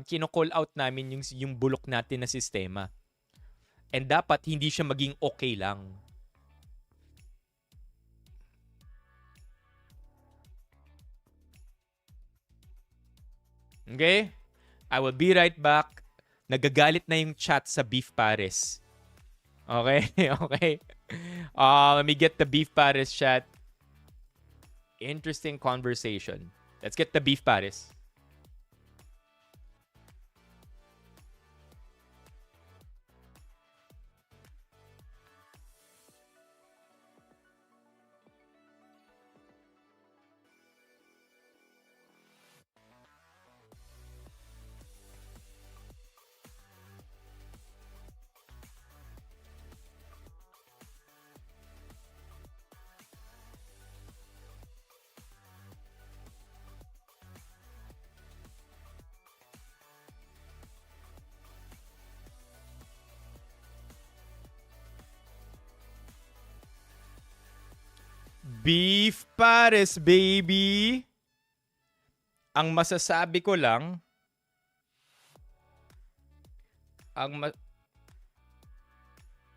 Kino-call out namin yung bulok natin na sistema. And dapat hindi siya maging okay lang. Okay? I will be right back. Nagagalit na yung chat sa beef pares. Okay? Okay. Let me get the beef pares chat. Interesting conversation. Let's get the beef pares. Beef pares, baby! Ang masasabi ko lang,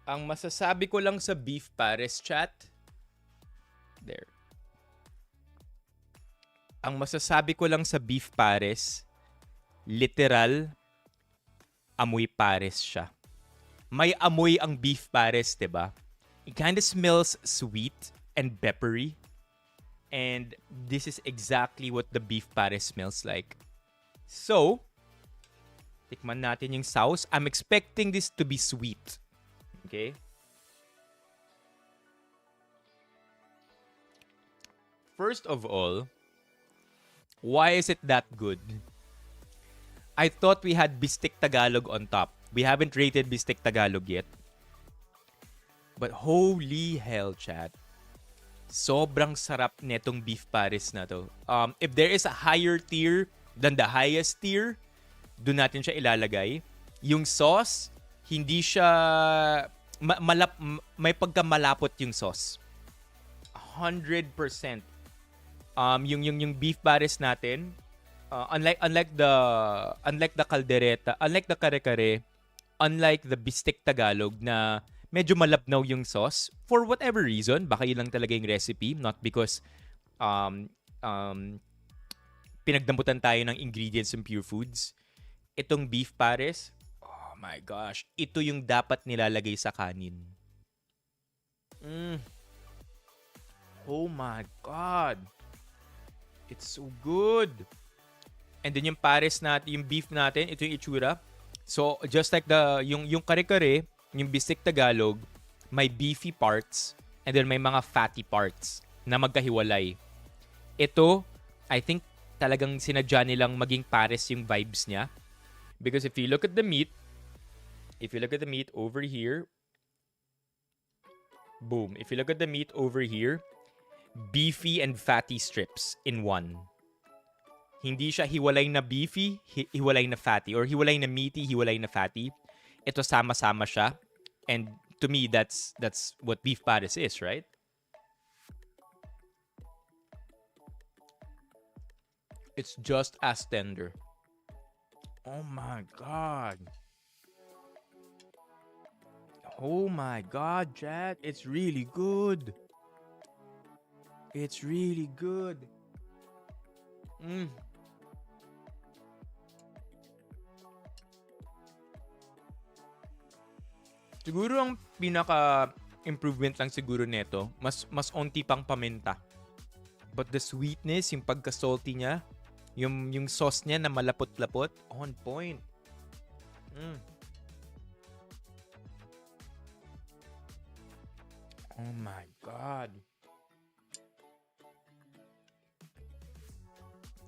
ang masasabi ko lang sa beef pares, chat, there. Ang masasabi ko lang sa beef pares, literal, amoy pares siya. May amoy ang beef pares, diba? It kind of smells sweet and peppery. And this is exactly what the beef pares smells like. So, tikman natin yung sauce. I'm expecting this to be sweet. Okay? First of all, why is it that good? I thought we had Bistek Tagalog on top. We haven't rated Bistek Tagalog yet. But holy hell, chat. Sobrang sarap netong beef pares na to. If there is a higher tier than the highest tier, doon natin siya ilalagay. Yung sauce, hindi siya... may pagkamalapot yung sauce. 100%. Yung beef pares natin, unlike the caldereta, unlike the kare-kare, unlike the Bistek Tagalog na medyo malabnaw yung sauce for whatever reason, baka yun lang talaga yung recipe, not because pinagdamputan tayo ng ingredients ng Purefoods. Itong beef pares, oh my gosh, ito yung dapat nilalagay sa kanin. Oh my God. It's so good. And then yung pares natin, yung beef natin, ito yung itsura. So just like yung kare-kare, yung Bistek Tagalog, may beefy parts and then may mga fatty parts na magkahiwalay. Ito, I think talagang sinadya nilang maging pares yung vibes niya. Because if you look at the meat over here, boom. If you look at the meat over here, beefy and fatty strips in one. Hindi siya hiwalay na beefy, hiwalay na fatty. Or hiwalay na meaty, hiwalay na fatty. Ito sama-sama siya. And to me, that's what beef pares is, right? It's just as tender. Oh my God. Oh my God, chat. It's really good. It's really good. Siguro ang pinaka-improvement lang siguro nito, mas onti pang paminta. But the sweetness, yung pagka-salty niya, yung sauce niya na malapot-lapot, on point. Oh my God.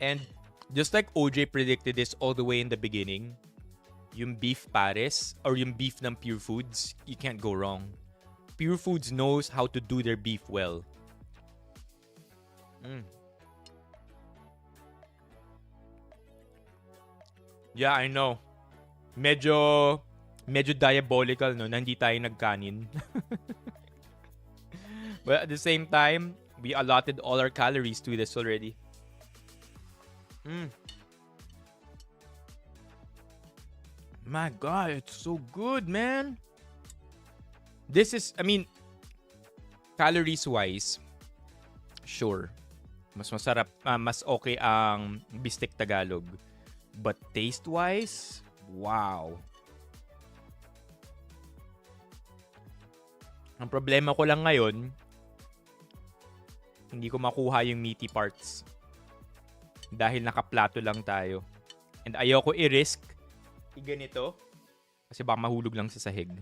And just like OJ predicted this all the way in the beginning, yung beef pares or yung beef ng Purefoods, you can't go wrong. Purefoods knows how to do their beef well. Yeah, I know. Medyo diabolical, no, na hindi tayo nagkanin. But at the same time, we allotted all our calories to this already. My God, it's so good, man. This is, I mean, calories-wise, sure, mas masarap, mas okay ang Bistek Tagalog. But taste-wise, wow. Ang problema ko lang ngayon, hindi ko makuha yung meaty parts. Dahil nakaplato lang tayo. And ayoko i-risk ganito kasi baka mahulog lang sa sahig.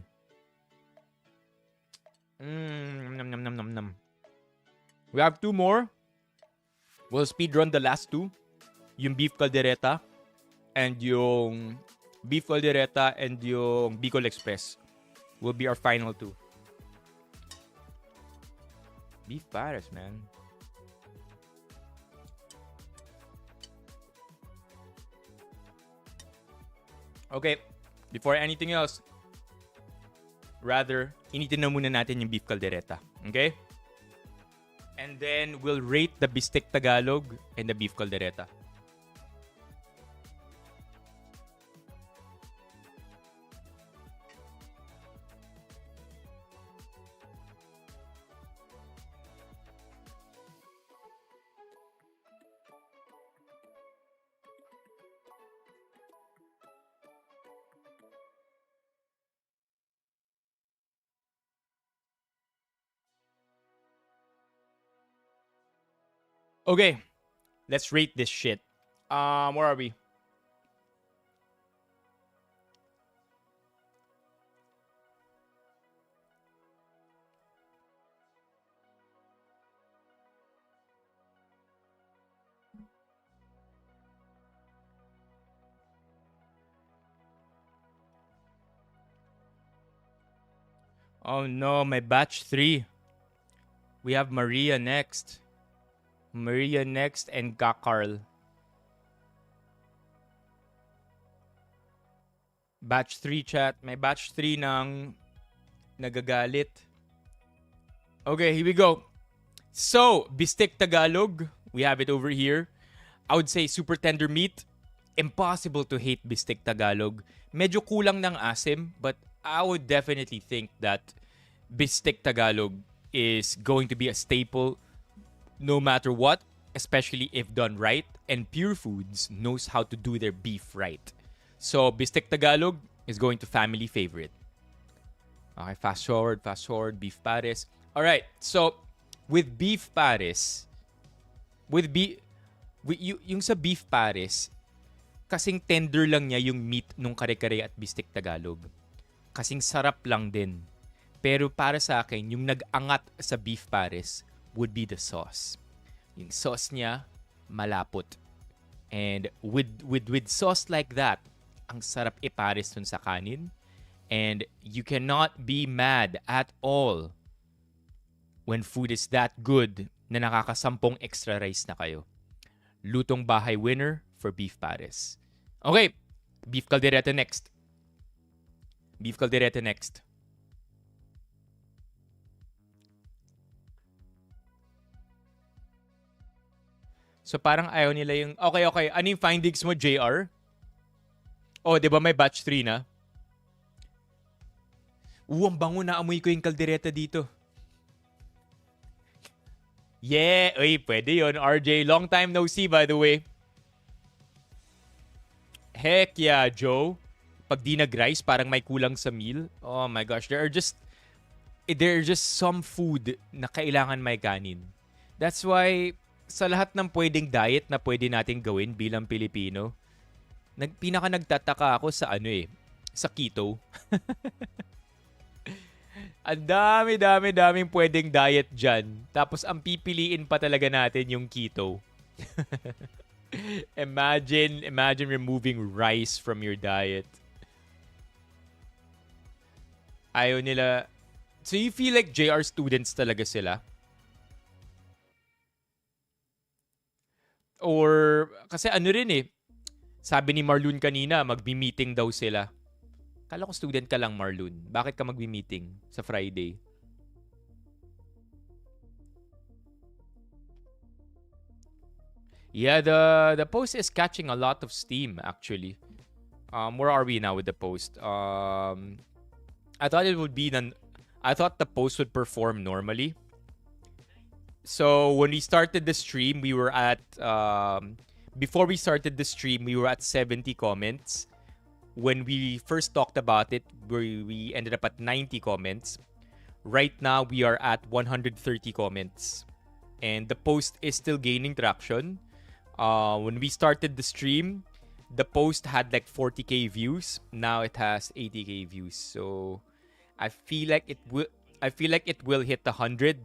Nom. We have two more. We'll speedrun the last two. Yung beef caldereta and yung Bicol Express will be our final two. Beef pares, man. Okay, before anything else, rather, initin na muna natin yung beef caldereta. Okay? And then we'll rate the Bistek Tagalog and the beef caldereta. Okay, let's rate this shit. Where are we? Oh no, my batch 3. We have Maria next. Maria next and Kakarl. Batch 3 chat. May batch 3 ng nagagalit. Okay, here we go. So, Bistek Tagalog. We have it over here. I would say super tender meat. Impossible to hate Bistek Tagalog. Medyo kulang ng asim, but I would definitely think that Bistek Tagalog is going to be a staple no matter what, especially if done right. And Purefoods knows how to do their beef right. So, Bistek Tagalog is going to family favorite. Okay, fast forward, beef pares. Alright, so, with beef pares, yung sa beef pares, kasing tender lang niya yung meat nung kare-kare at Bistek Tagalog. Kasing sarap lang din. Pero para sa akin, yung nag-angat sa beef pares would be the sauce. Yung sauce niya, malapot. And with sauce like that, ang sarap ipares dun sa kanin. And you cannot be mad at all when food is that good na nakakasampung extra rice na kayo. Lutong bahay winner for beef pares. Okay, beef caldereta next. Beef caldereta next. So parang ayaw nila yung... Okay. Ano yung findings mo, JR? Oh, di ba may batch 3 na? Ang bango na amoy ko yung kaldereta dito. Yeah! Uy, pwede yun. RJ, long time no see by the way. Heck yeah, Joe. Pag di nag-rice, parang may kulang sa meal. Oh my gosh, there are just some food na kailangan may kanin. That's why sa lahat ng pwedeng diet na pwede nating gawin bilang Pilipino, pinaka nagtataka ako sa sa keto. Ang daming pwedeng diet dyan. Tapos ang pipiliin pa talaga natin yung keto. Imagine removing rice from your diet. Ayaw nila. So you feel like JR students talaga sila? Or, kasi sabi ni Marlon kanina, magbi-meeting daw sila. Kala ko student ka lang, Marlon. Bakit ka magbi-meeting sa Friday? Yeah, the post is catching a lot of steam, actually. Where are we now with the post? I thought the post would perform normally. So when we started the stream, we were at before we started the stream, we were at 70 comments. When we first talked about it, we ended up at 90 comments. Right now, we are at 130 comments. And the post is still gaining traction. When we started the stream, the post had like 40k views. Now it has 80k views. So I feel like it will hit 100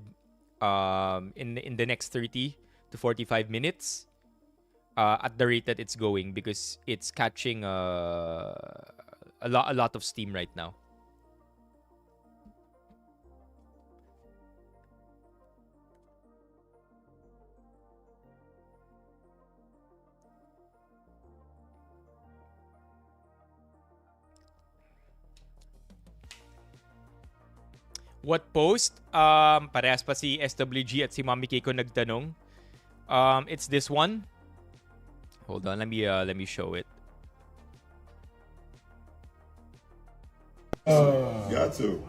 in the next 30 to 45 minutes at the rate that it's going, because it's catching a lot of steam right now. What post? Parehas pa si SWG at si Mommy Keiko nagtanong. It's this one. Hold on, let me show it. Got to.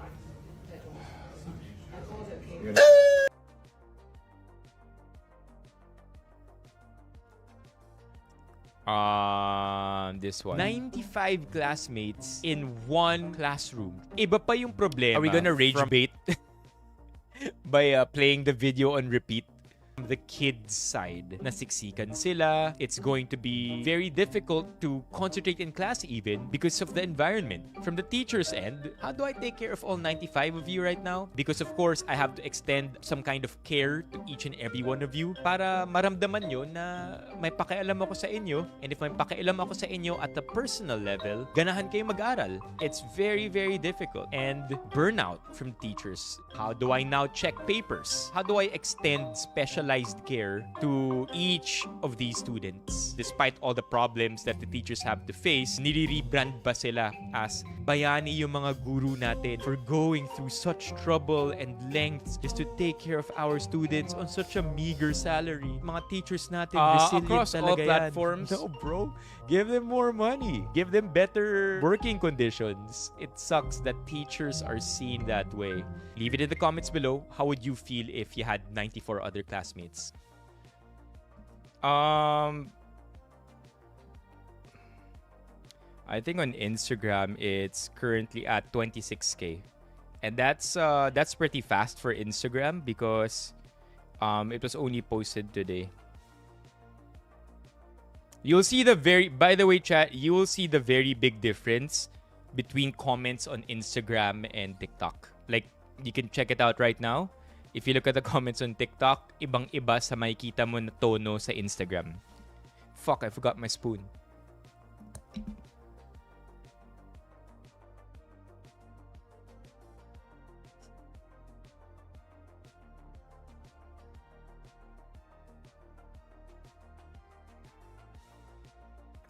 This one. 95 classmates in one classroom. Iba pa yung problema. Are we gonna rage bait by playing the video on repeat? The kids side, nasiksikan sila. It's going to be very difficult to concentrate in class even because of the environment. From the teacher's end, how do I take care of all 95 of you right now? Because of course, I have to extend some kind of care to each and every one of you para maramdaman nyo na may pakialam ako sa inyo. And if may pakialam ako sa inyo at the personal level, ganahan kayo mag-aral. It's very, very difficult. And burnout from teachers. How do I now check papers? How do I extend specialized care to each of these students? Despite all the problems that the teachers have to face, nire-rebrand ba sila as bayani yung mga guru natin for going through such trouble and lengths just to take care of our students on such a meager salary? Mga teachers natin, resilient across all talaga yan. platforms? No, bro. Give them more money. Give them better working conditions. It sucks that teachers are seen that way. Leave it in the comments below. How would you feel if you had 94 other classmates? I think on Instagram it's currently at 26K. And that's pretty fast for Instagram because it was only posted today. You'll see by the way, chat, you will see the very big difference between comments on Instagram and TikTok. Like, you can check it out right now. If you look at the comments on TikTok, ibang-iba sa makikita mo na tono sa Instagram. Fuck, I forgot my spoon.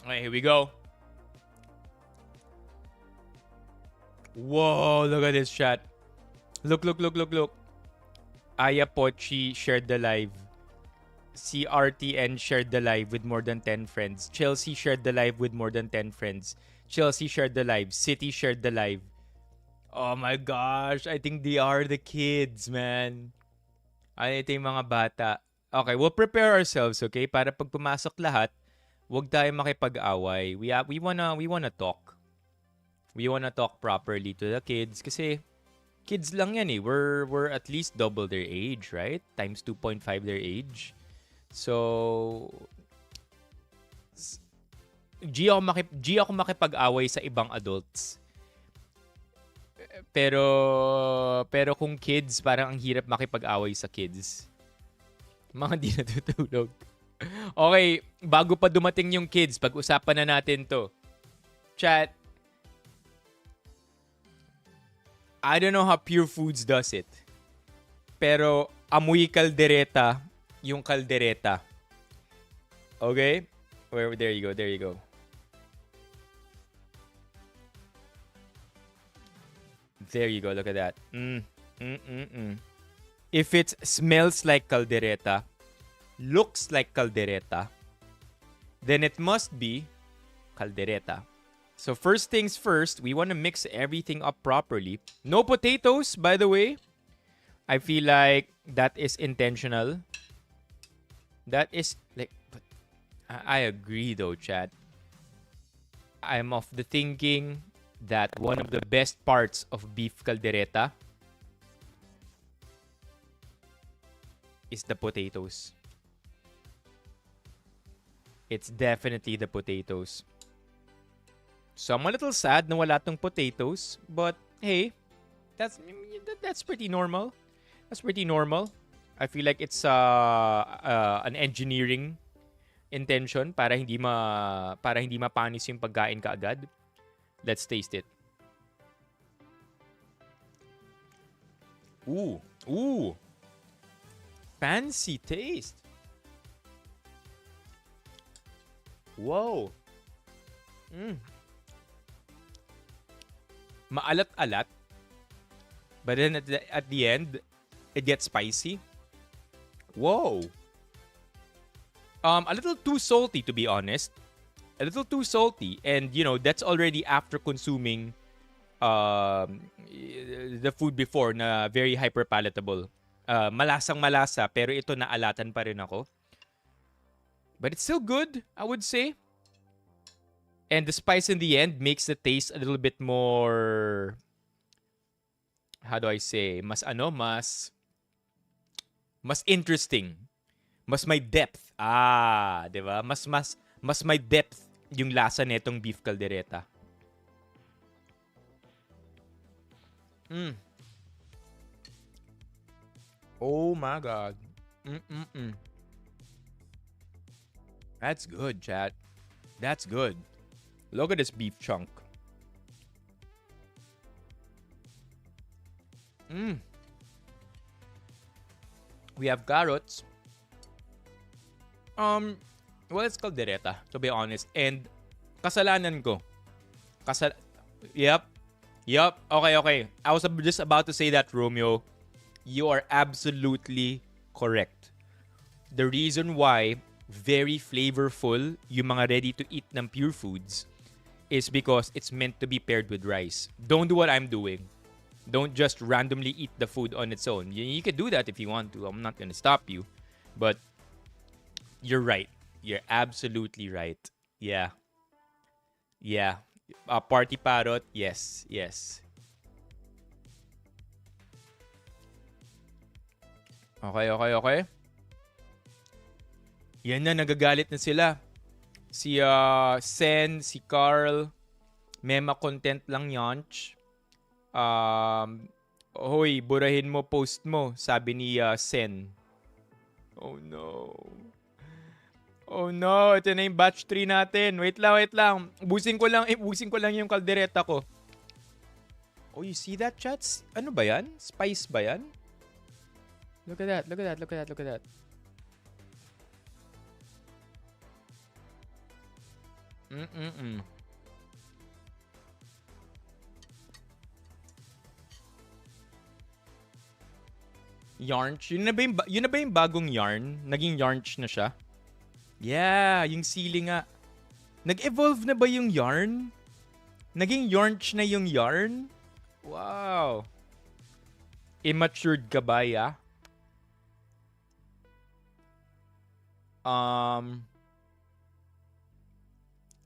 Okay, here we go. Whoa, look at this chat. Look. Aya Pochi shared the live. CRTN shared the live with more than 10 friends. Chelsea shared the live with more than 10 friends. Chelsea shared the live. City shared the live. Oh my gosh, I think they are the kids, man. Ay, ito yung mga bata. Okay, we'll prepare ourselves, okay? Para pag pumasok lahat, wag tayo makipag-away. We wanna talk. We wanna talk properly to the kids kasi kids lang yan eh. We're at least double their age, right? Times 2.5 their age. So G ako makipag-away sa ibang adults. Pero kung kids, parang ang hirap makipag-away sa kids. Mga di natutulog. Okay, bago pa dumating yung kids, pag-usapan na natin to. Chat, I don't know how Purefoods does it. Pero amoy kaldereta yung kaldereta. Okay? There you go. There you go, look at that. If it smells like caldereta, looks like caldereta, then it must be caldereta. So first things first, we want to mix everything up properly. No potatoes, by the way. I feel like that is intentional. That is like, but I agree though, Chad. I'm of the thinking that one of the best parts of beef caldereta is the potatoes. It's definitely the potatoes. So I'm a little sad na wala tong potatoes, but hey, that's pretty normal. That's pretty normal. I feel like it's an engineering intention para hindi mapanis yung pagkain kaagad. Let's taste it. Ooh. Fancy taste. Whoa. Maalat-alat. But then at the end, it gets spicy. Whoa. A little too salty, to be honest. A little too salty. And, that's already after consuming the food before na very hyper palatable. Malasang malasa, pero ito naalatan pa rin ako. But it's still good, I would say. And the spice in the end makes the taste a little bit more, how do I say, mas interesting. Mas may depth. Di ba? Mas may depth yung lasa netong beef caldereta. Oh my God. That's good, chat. That's good. Look at this beef chunk. We have carrots. Well, it's caldereta, to be honest. And kasalanan ko. Yep. Okay. I was just about to say that, Romeo. You are absolutely correct. The reason why very flavorful yung mga ready-to-eat ng Purefoods is because it's meant to be paired with rice. Don't do what I'm doing. Don't just randomly eat the food on its own. You can do that if you want to. I'm not gonna stop you. But you're right. You're absolutely right. Yeah. Party parrot, yes. Okay. Yan na, nagagalit na sila. Si Sen, si Carl, mema content lang yanch. Hoy, burahin mo post mo, sabi ni Sen. Oh no, ito na yung batch 3 natin. Wait lang. Ubusin ko lang yung kaldereta ko. Oh, you see that, chats? Ano ba yan? Spice ba yan? Look at that. Yarnch? Yun na ba yung bagong yarn? Naging yarnch na siya? Yeah, yung sili nga. Nag-evolve na ba yung yarn? Naging yarnch na yung yarn? Wow. Immatured ka ba, ya?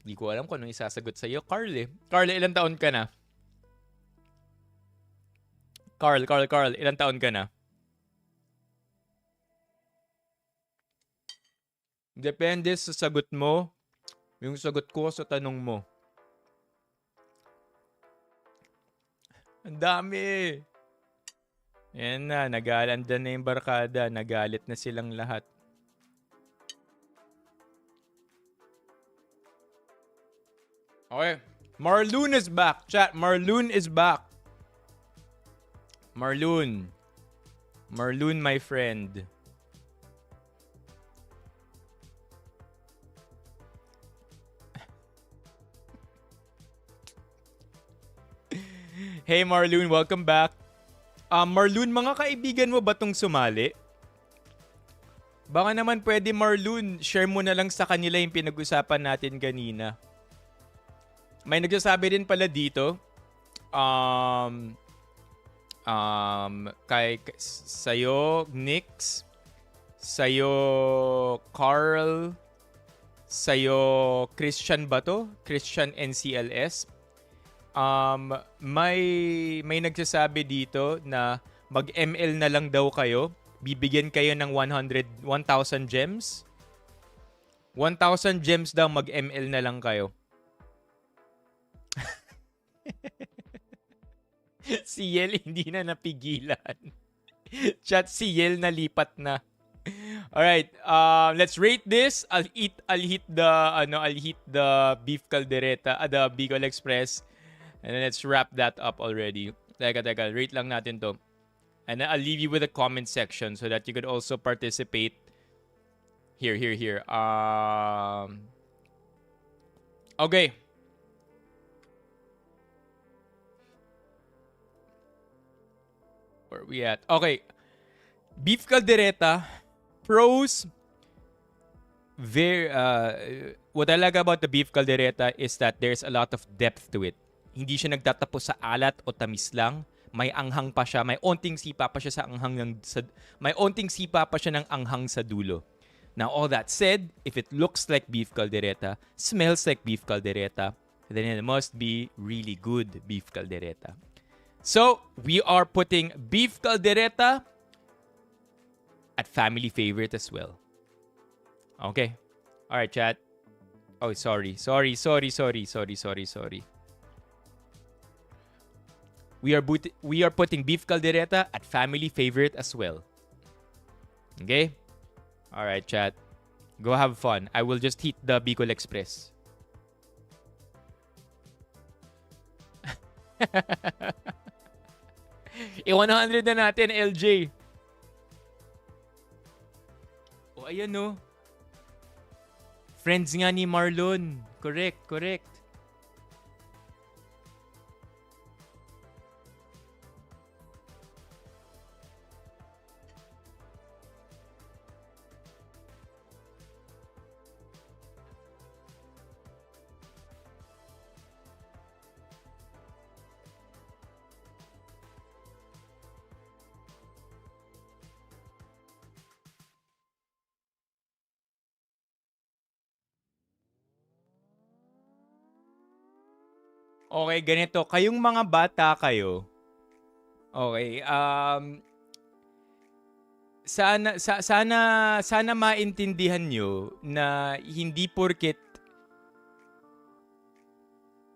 Hindi ko alam kung anong isasagot sa'yo. Carl, ilang taon ka na? Carl, ilang taon ka na? Depende sa sagot mo. Yung sagot ko sa tanong mo. Ang dami. Ayan na, nagalanda na yung barkada. Nagalit na silang lahat. Okay. Marloon is back, chat. Marloon is back. Marloon, my friend. Hey Marloon, welcome back. Marloon, mga kaibigan mo ba tong sumali? Baka naman pwede, Marloon, share mo na lang sa kanila yung pinag-usapan natin kanina. May nagsasabi din pala dito, sa'yo, Nix, sa'yo, Carl, sa'yo, Christian ba to? Christian NCLS. May nagsasabi dito na mag-ML na lang daw kayo. Bibigyan kayo ng 1,000 gems. 1,000 gems daw, mag-ML na lang kayo. Si Yel hindi na napigilan. Chat, si Yel nalipat na. Alright, let's rate this. I'll hit the beef caldereta, the Bicol Express. And then let's wrap that up already. Teka, rate lang natin to. And then I'll leave you with a comment section so that you could also participate. Here. Okay. Where we at? Okay. Beef caldereta. Pros. What I like about the beef caldereta is that there's a lot of depth to it. Hindi siya nagtatapos sa alat o tamis lang. May anghang pa siya. May onting sipa pa siya ng anghang sa dulo. Now, all that said, if it looks like beef caldereta, smells like beef caldereta, then it must be really good beef caldereta. So, we are putting beef caldereta at family favorite as well. Okay. All right, chat. Oh, sorry. We are putting beef caldereta at family favorite as well. Okay? All right, chat. Go have fun. I will just hit the Bicol Express. I-100 na natin, LJ. Oh, ayan no. Friends nga ni Marlon. Correct. Okay, ganito. Kayong mga bata kayo. Okay, sana maintindihan nyo na hindi porket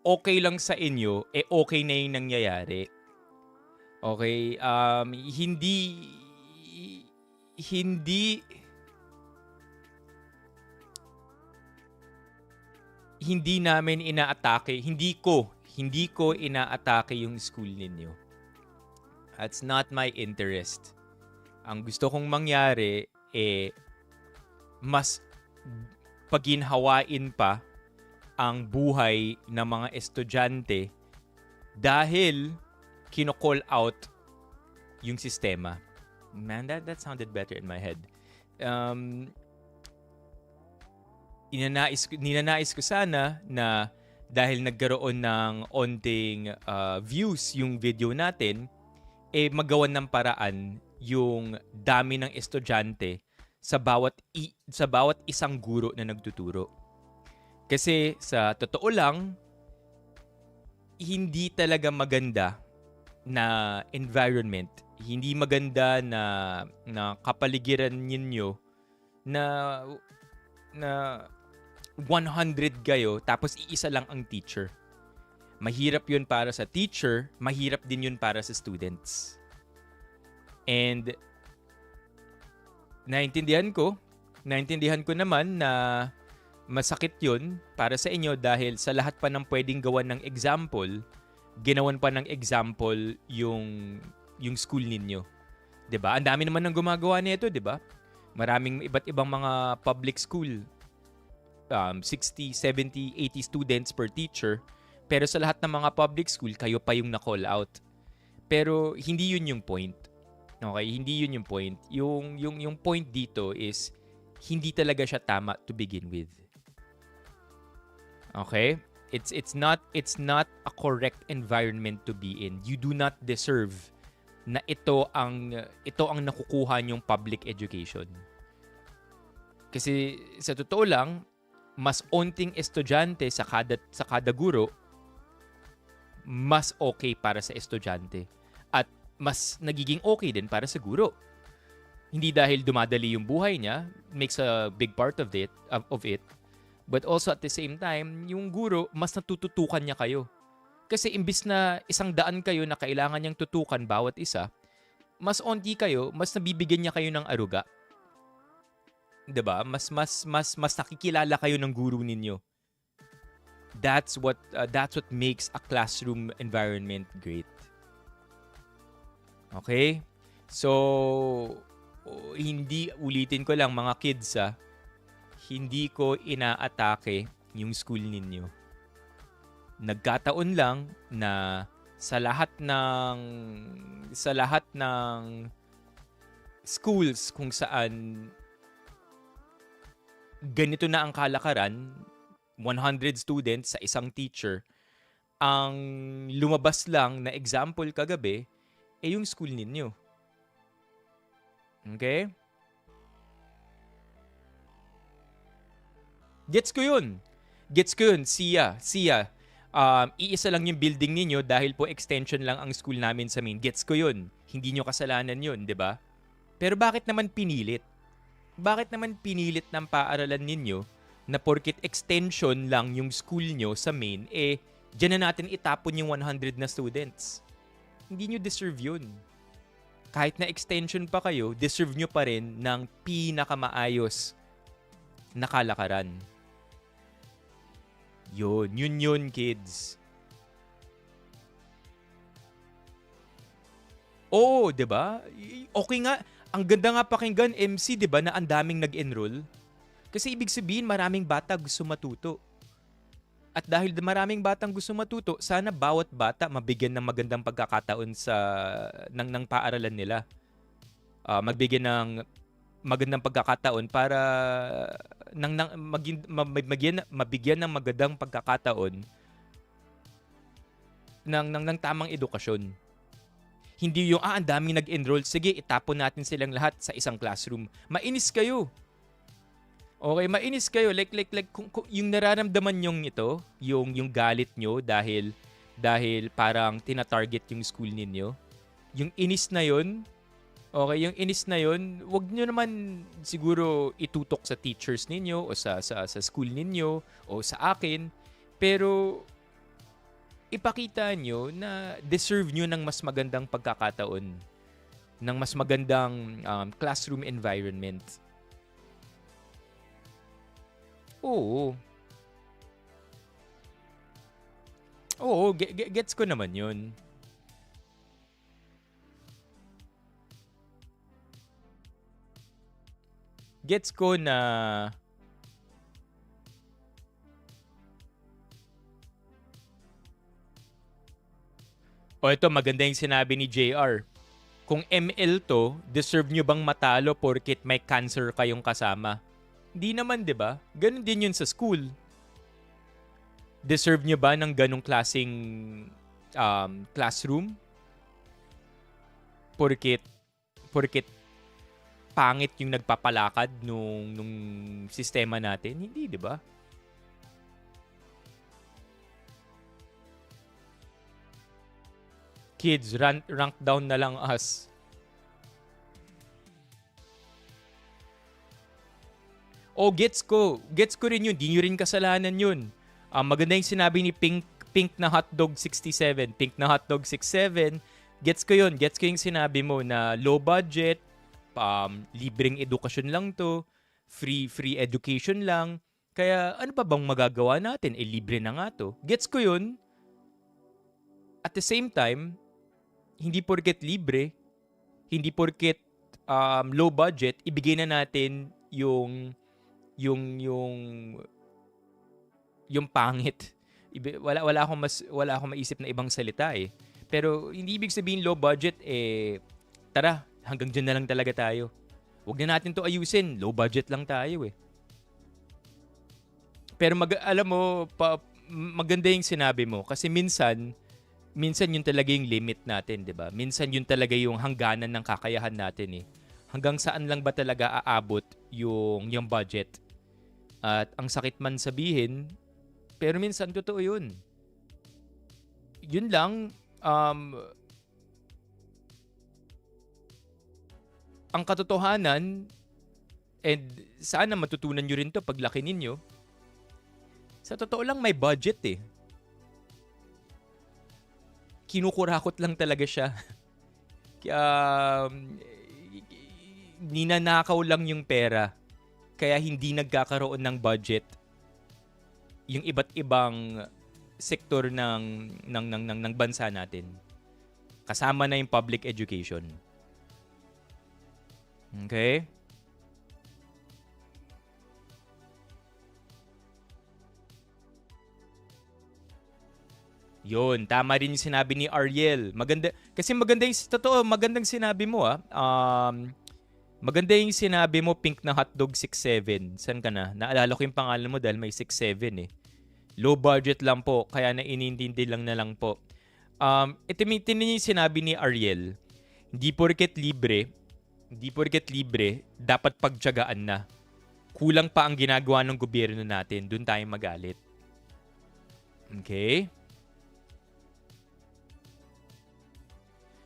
okay lang sa inyo, okay na yung nangyayari. Okay, hindi namin inaatake, hindi ko inaatake yung school ninyo. That's not my interest. Ang gusto kong mangyari mas paginhawain pa ang buhay ng mga estudyante dahil kino-call out yung sistema. Man, that sounded better in my head. Ninanais ko sana na dahil nagkaroon ng onting views yung video natin, magawan ng paraan yung dami ng estudyante sa bawat isang guro na nagtuturo. Kasi sa totoo lang, hindi talaga maganda na environment, hindi maganda na kapaligiran ninyo na 100 kayo tapos iisa lang ang teacher. Mahirap yun para sa teacher, mahirap din yun para sa students. And naintindihan ko naman na masakit yun para sa inyo dahil sa lahat pa ng pwedeng gawan ng example, ginawan pa ng example yung school ninyo. 'Di ba? Ang dami naman ng gumagawa nito, 'di ba? Maraming iba't ibang mga public school. 60, 70, 80 students per teacher. Pero sa lahat ng mga public school, kayo pa yung na-call out. Pero hindi yun yung point. Okay? Hindi yun yung point. Yung point dito is hindi talaga siya tama to begin with. Okay? It's not a correct environment to be in. You do not deserve na ito ang nakukuha niyong public education. Kasi sa totoo lang, mas onting estudyante sa kada guro, mas okay para sa estudyante. At mas nagiging okay din para sa guro. Hindi dahil dumadali yung buhay niya, makes a big part of it, but also at the same time, yung guro, mas natututukan niya kayo. Kasi imbis na 100 kayo na kailangan niyang tutukan bawat isa, mas onti kayo, mas nabibigyan niya kayo ng aruga. 'Di ba? Mas nakikilala kayo ng guru ninyo. That's what makes a classroom environment great. Okay? So, ulitin ko lang mga kids, hindi ko inaatake yung school ninyo. Nagkataon lang na sa lahat ng schools kung saan ganito na ang kalakaran, 100 students sa isang teacher, ang lumabas lang na example kagabi yung school ninyo. Okay? Gets ko yun. Siya. Iisa lang yung building ninyo dahil po extension lang ang school namin sa main. Gets ko yun. Hindi nyo kasalanan yun, di ba? Pero bakit naman pinilit? Bakit naman pinilit ng paaralan ninyo na porkit extension lang yung school nyo sa main, dyan na natin itapon yung 100 na students? Hindi nyo deserve yun. Kahit na extension pa kayo, deserve nyo pa rin ng pinakamaayos na kalakaran. Yun, kids. Oo, 'di ba? Okay nga. Ang ganda nga pakinggan, MC, 'di ba, na ang daming nag-enroll. Kasi ibig sabihin, maraming bata gusto matuto. At dahil maraming batang gusto matuto, sana bawat bata mabigyan ng magandang pagkakataon ng paaralan nila. Magbigyan ng magandang pagkakataon para mabigyan ng magandang pagkakataon ng tamang edukasyon. Hindi yung ang daming nag-enroll, sige itapon natin silang lahat sa isang classroom. Mainis kayo. Okay, mainis kayo. Like kung yung nararamdaman nyong ito, yung galit nyo dahil parang tina-target yung school ninyo. Yung inis na yun, okay, yung inis na yun, wag nyo naman siguro itutok sa teachers ninyo o sa school ninyo o sa akin. Pero ipakita nyo na deserve nyo ng mas magandang pagkakataon, ng mas magandang classroom environment. Oo. Gets ko naman yun. Gets ko na ito maganda yung sinabi ni JR. Kung ML to, deserve nyo bang matalo porkit may cancer kayong kasama? Hindi naman, 'di ba? Ganun din yun sa school. Deserve nyo ba ng ganong klaseng classroom? Porkit pangit yung nagpapalakad nung sistema natin? Hindi, 'di ba? Kids, rank down na lang us. Gets ko. Gets ko rin yun. Di nyo rin kasalanan yun. Maganda yung sinabi ni Pink na Hotdog 67. Pink na Hotdog 67. Gets ko yun. Gets ko yung sinabi mo na low budget, libreng edukasyon lang to, free education lang. Kaya ano pa bang magagawa natin? Libre na nga to. Gets ko yun. At the same time, hindi porket libre, hindi porket low budget, ibigay na natin yung pangit. Wala akong maisip na ibang salita eh. Pero hindi ibig sabihin low budget tara, hanggang diyan na lang talaga tayo. Huwag na natin 'to ayusin, low budget lang tayo eh. Pero alam mo, maganda yung sinabi mo kasi minsan yun talaga yung limit natin, 'di ba? Minsan yun talaga yung hangganan ng kakayahan natin eh. Hanggang saan lang ba talaga aabot yung budget? At ang sakit man sabihin, pero minsan totoo yun. Yun lang, ang katotohanan, and sana matutunan nyo rin to paglaki ninyo, sa totoo lang may budget eh. Kinukurakot lang talaga siya. Ninanakaw lang yung pera. Kaya hindi nagkakaroon ng budget yung iba't ibang sektor ng bansa natin. Kasama na yung public education. Okay? Yun, tama rin yung sinabi ni Ariel. Maganda, kasi maganda yung, totoo, magandang sinabi mo maganda yung sinabi mo, pink na hotdog 6'7". San ka na? Naalala ko yung pangalan mo dahil may 6'7" eh. Low budget lang po, kaya na inintindi lang na lang po. Ito yung sinabi ni Ariel, hindi porket libre, dapat pagtiyagaan na. Kulang pa ang ginagawa ng gobyerno natin, dun tayo magalit. Okay?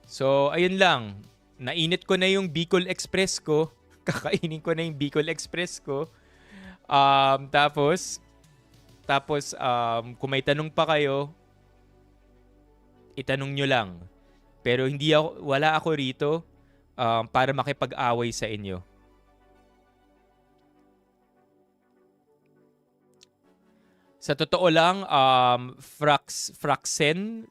So, ayun lang. Nainit ko na yung Bicol Express ko. Kakainin ko na yung Bicol Express ko. Tapos, kung may tanong pa kayo, itanong nyo lang. Pero wala ako rito para makipag-away sa inyo. Sa totoo lang, Fraxensen,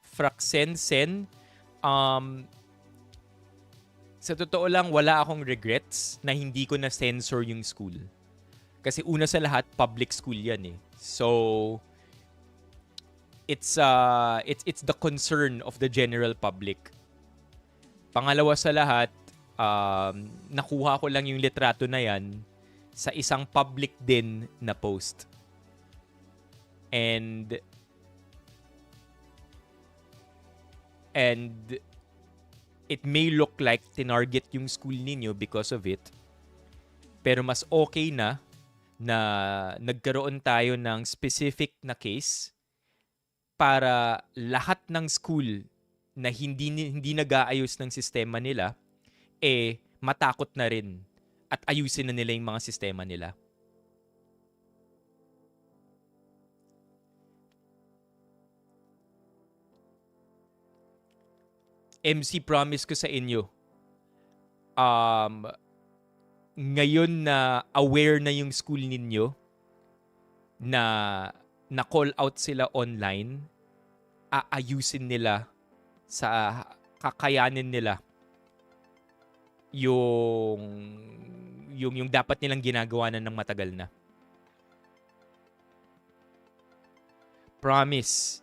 sa totoo lang, wala akong regrets na hindi ko na-censor yung school. Kasi una sa lahat, public school yan eh. So, it's the concern of the general public. Pangalawa sa lahat, nakuha ko lang yung litrato na yan sa isang public din na post. And it may look like tinarget yung school ninyo because of it. Pero mas okay na nagkaroon tayo ng specific na case para lahat ng school na hindi nag-aayos ng sistema nila, matakot na rin at ayusin na nila yung mga sistema nila. MC, promise ko sa inyo, ngayon na aware na yung school ninyo na call out sila online, aayusin nila sa kakayanin nila yung dapat nilang ginagawa na ng matagal na. Promise.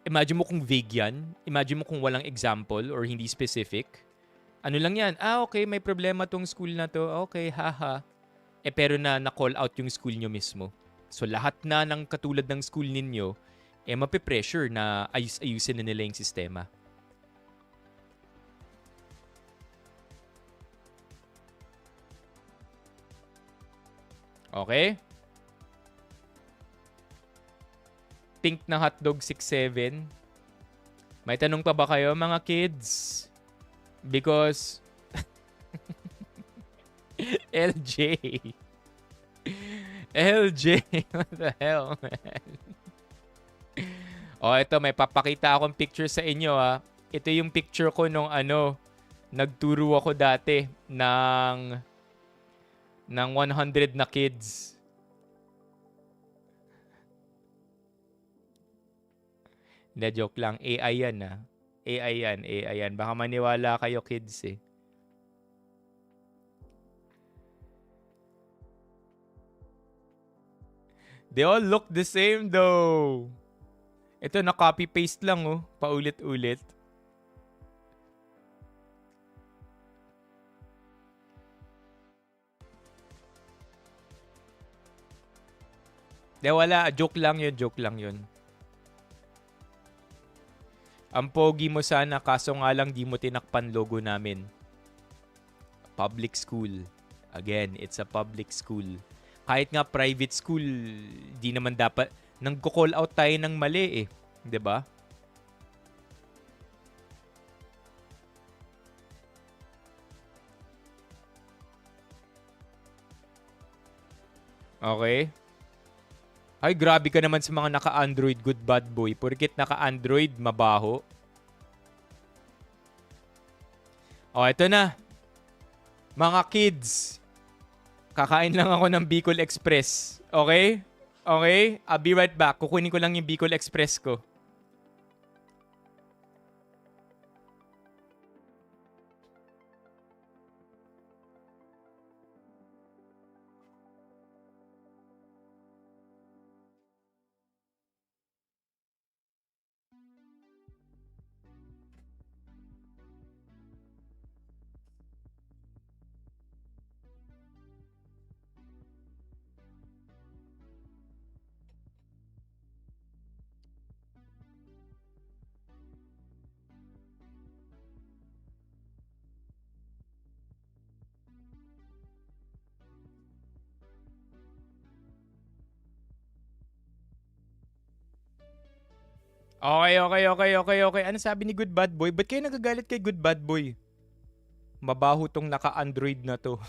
Imagine mo kung vague yan. Imagine mo kung walang example or hindi specific. Ano lang yan? Okay, may problema tong school na to. Okay, haha. Pero na-call out yung school nyo mismo. So, lahat na ng katulad ng school ninyo, mapipressure na ayusin na nila yung sistema. Okay? Pink na hotdog 6'7". May tanong pa ba kayo mga kids? Because LJ. What the hell, man? Ito may papakita akong picture sa inyo ha. Ito yung picture ko nung nagturo ako dati ng 100 na kids. Hindi, joke lang. AI yan AI yan. Baka maniwala kayo kids eh. They all look the same though. Ito na copy-paste lang paulit-ulit. Di wala, joke lang yun. Ang pogi mo sana, kaso nga lang di mo tinakpan logo namin. Public school. Again, it's a public school. Kahit nga private school, di naman dapat, nang-call out tayo ng mali eh. Diba? Okay? Ay, grabe ka naman sa mga naka-Android, good bad boy. Porkit naka-Android, mabaho. Ito na. Mga kids, kakain lang ako ng Bicol Express. Okay? Okay? I'll be right back. Kukunin ko lang yung Bicol Express ko. Okay. Ano sabi ni Good Bad Boy? Ba't kayo nagagalit kay Good Bad Boy? Mabaho tong naka-Android na to.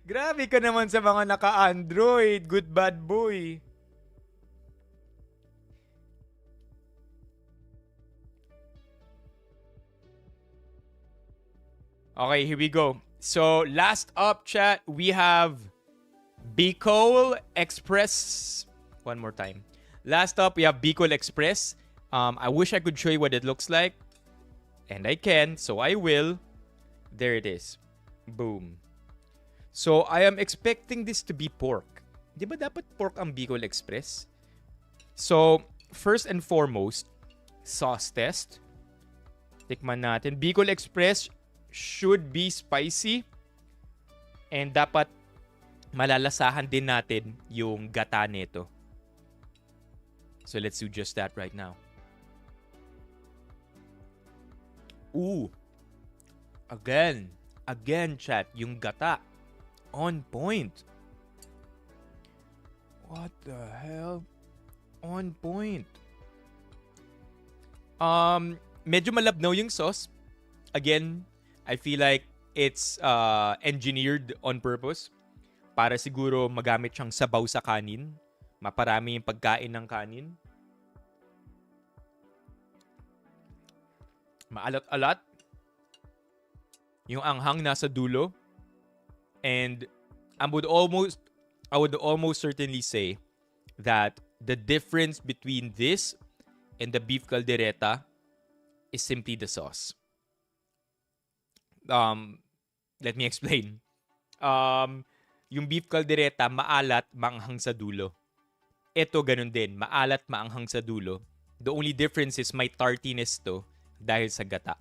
Grabe ka naman sa mga naka-Android, Good Bad Boy. Okay, here we go. So, last up, chat, we have Bicol Express. One more time. Last up, we have Bicol Express. I wish I could show you what it looks like. And I can, so I will. There it is. Boom. So, I am expecting this to be pork. Di ba dapat pork ang Bicol Express? So, first and foremost, sauce test. Tikman natin. Bicol Express should be spicy. And dapat malalasahan din natin yung gata nito. So, let's do just that right now. Ooh. Again, chat, yung gata. On point. What the hell? On point. Medyo malabnaw yung sauce. Again, I feel like it's engineered on purpose para siguro magamit siyang sabaw sa kanin. Maparami yung pagkain ng kanin. Maalat-alat. Yung anghang nasa dulo. And I would almost certainly say that the difference between this and the beef caldereta is simply the sauce. Let me explain. Yung beef caldereta, maalat, maanghang sa dulo. Ito ganun din, maalat, maanghang sa dulo. The only difference is may tartiness to dahil sa gata.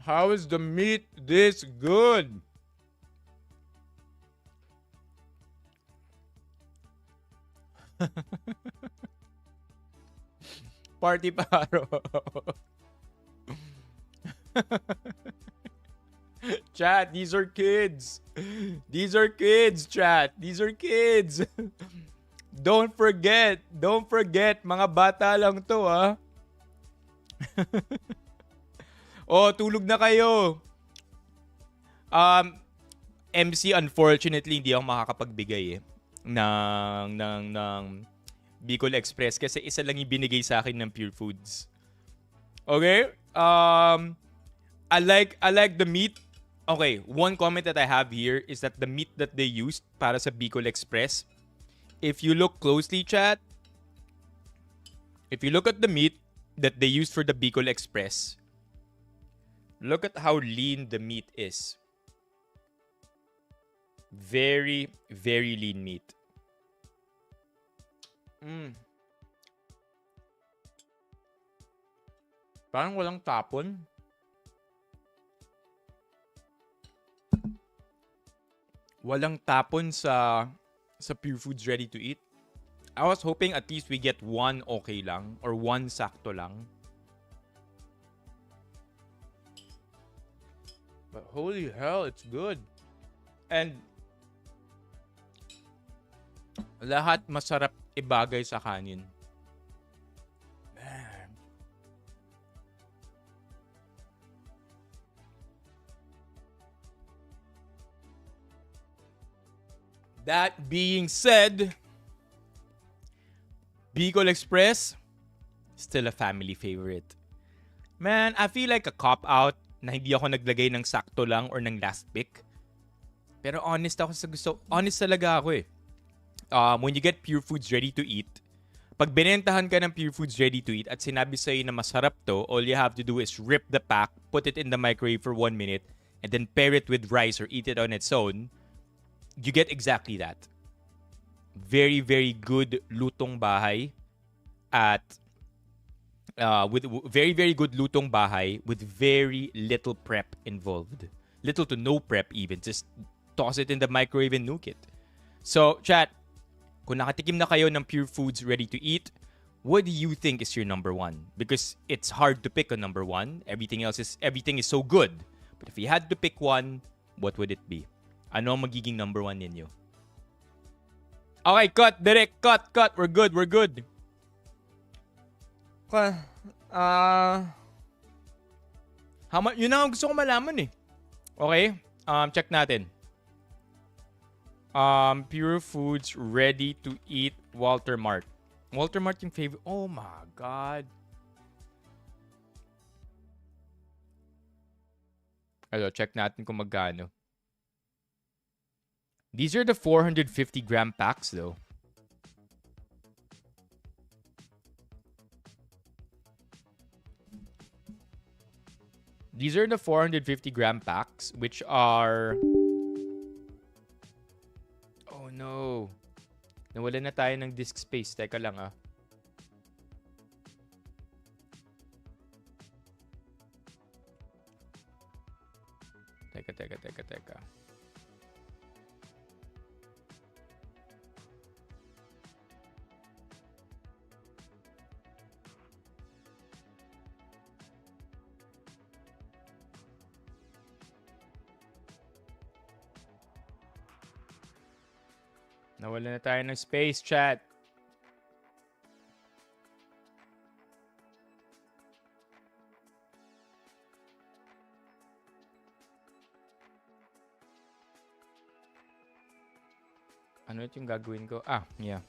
How is the meat this good? Party paro. Chat, these are kids. These are kids, chat. These are kids. Don't forget, mga bata lang to, ha. Oh, tulog na kayo. MC, unfortunately, hindi ako makakapagbigay ng Bicol Express kasi isa lang yung binigay sa akin ng Purefoods. Okay? I like the meat. Okay, one comment that I have here is that the meat that they used para sa Bicol Express, if you look closely, chat, if you look at the meat that they used for the Bicol Express, look at how lean the meat is. Very, very lean meat. Parang walang tapon. Walang tapon sa Purefoods ready to eat. I was hoping at least we get one okay lang or one sakto lang. But holy hell, it's good. And lahat masarap ibagay sa kanin. Man. That being said, Bicol Express, still a family favorite. Man, I feel like a cop-out na hindi ako naglagay ng sakto lang or ng last pick. Pero honest ako sa gusto. Honest talaga ako eh. When you get Purefoods ready to eat, pag binentahan ka ng Purefoods ready to eat at sinabi sa'yo na masarap to, all you have to do is rip the pack, put it in the microwave for 1 minute, and then pair it with rice or eat it on its own, you get exactly that. Very, very good lutong bahay at with very, very good lutong bahay with very little prep involved. Little to no prep even. Just toss it in the microwave and nuke it. So, chat, kung nakatikim na kayo ng Purefoods ready to eat, what do you think is your number one? Because it's hard to pick a number one. Everything is so good. But if you had to pick one, what would it be? Ano ang magiging number one ninyo? Okay, cut. Direct. Cut. We're good. How much? Yun ang gusto ko malaman eh. Okay. Check natin. Purefoods ready to eat Walter Mart. Walter Mart yung favorite. Oh my God. Alo, check natin kung magkano. These are the 450-gram packs though. These are the 450-gram packs, which are... Oh no. Nawala na tayo ng disk space. Teka lang ah. Teka. Nawala na tayo ng space, chat. Ano yung gagawin ko? Yeah.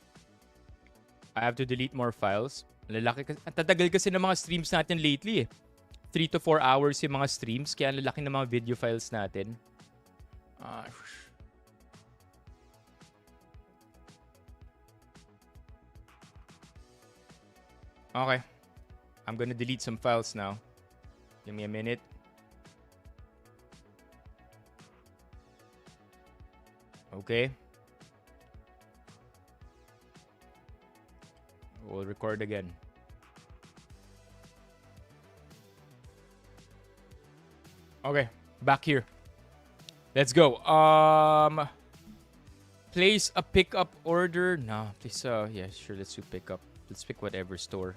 I have to delete more files. Lalaki kasi, ang tatagal kasi ng mga streams natin lately eh. 3 to 4 hours yung mga streams, kaya ang lalaki ng mga video files natin. Okay. I'm gonna delete some files now. Give me a minute. Okay. We'll record again. Okay, back here. Let's go. Place a pickup order. No, please. Yeah, sure. Let's do pickup. Let's pick whatever store.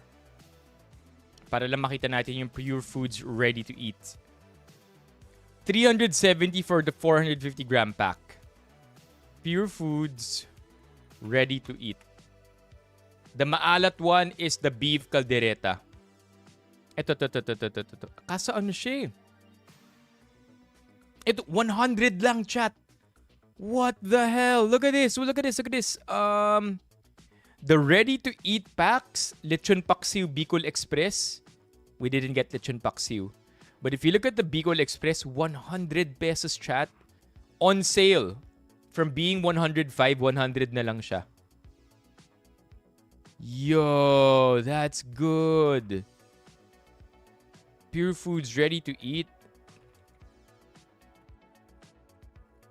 Para lang makita natin yung Purefoods ready to eat. 370 for the 450-gram pack. Purefoods ready to eat. The maalat one is the beef caldereta. Ito. Kaso ano siya? Ito, 100 lang, chat. What the hell? Look at this. The ready-to-eat packs, Lechon Paksiw Bicol Express. We didn't get Lechon Paksiw. But if you look at the Bicol Express, 100 pesos, chat. On sale. From being 105, 100 na lang siya. Yo, that's good. Purefoods ready to eat.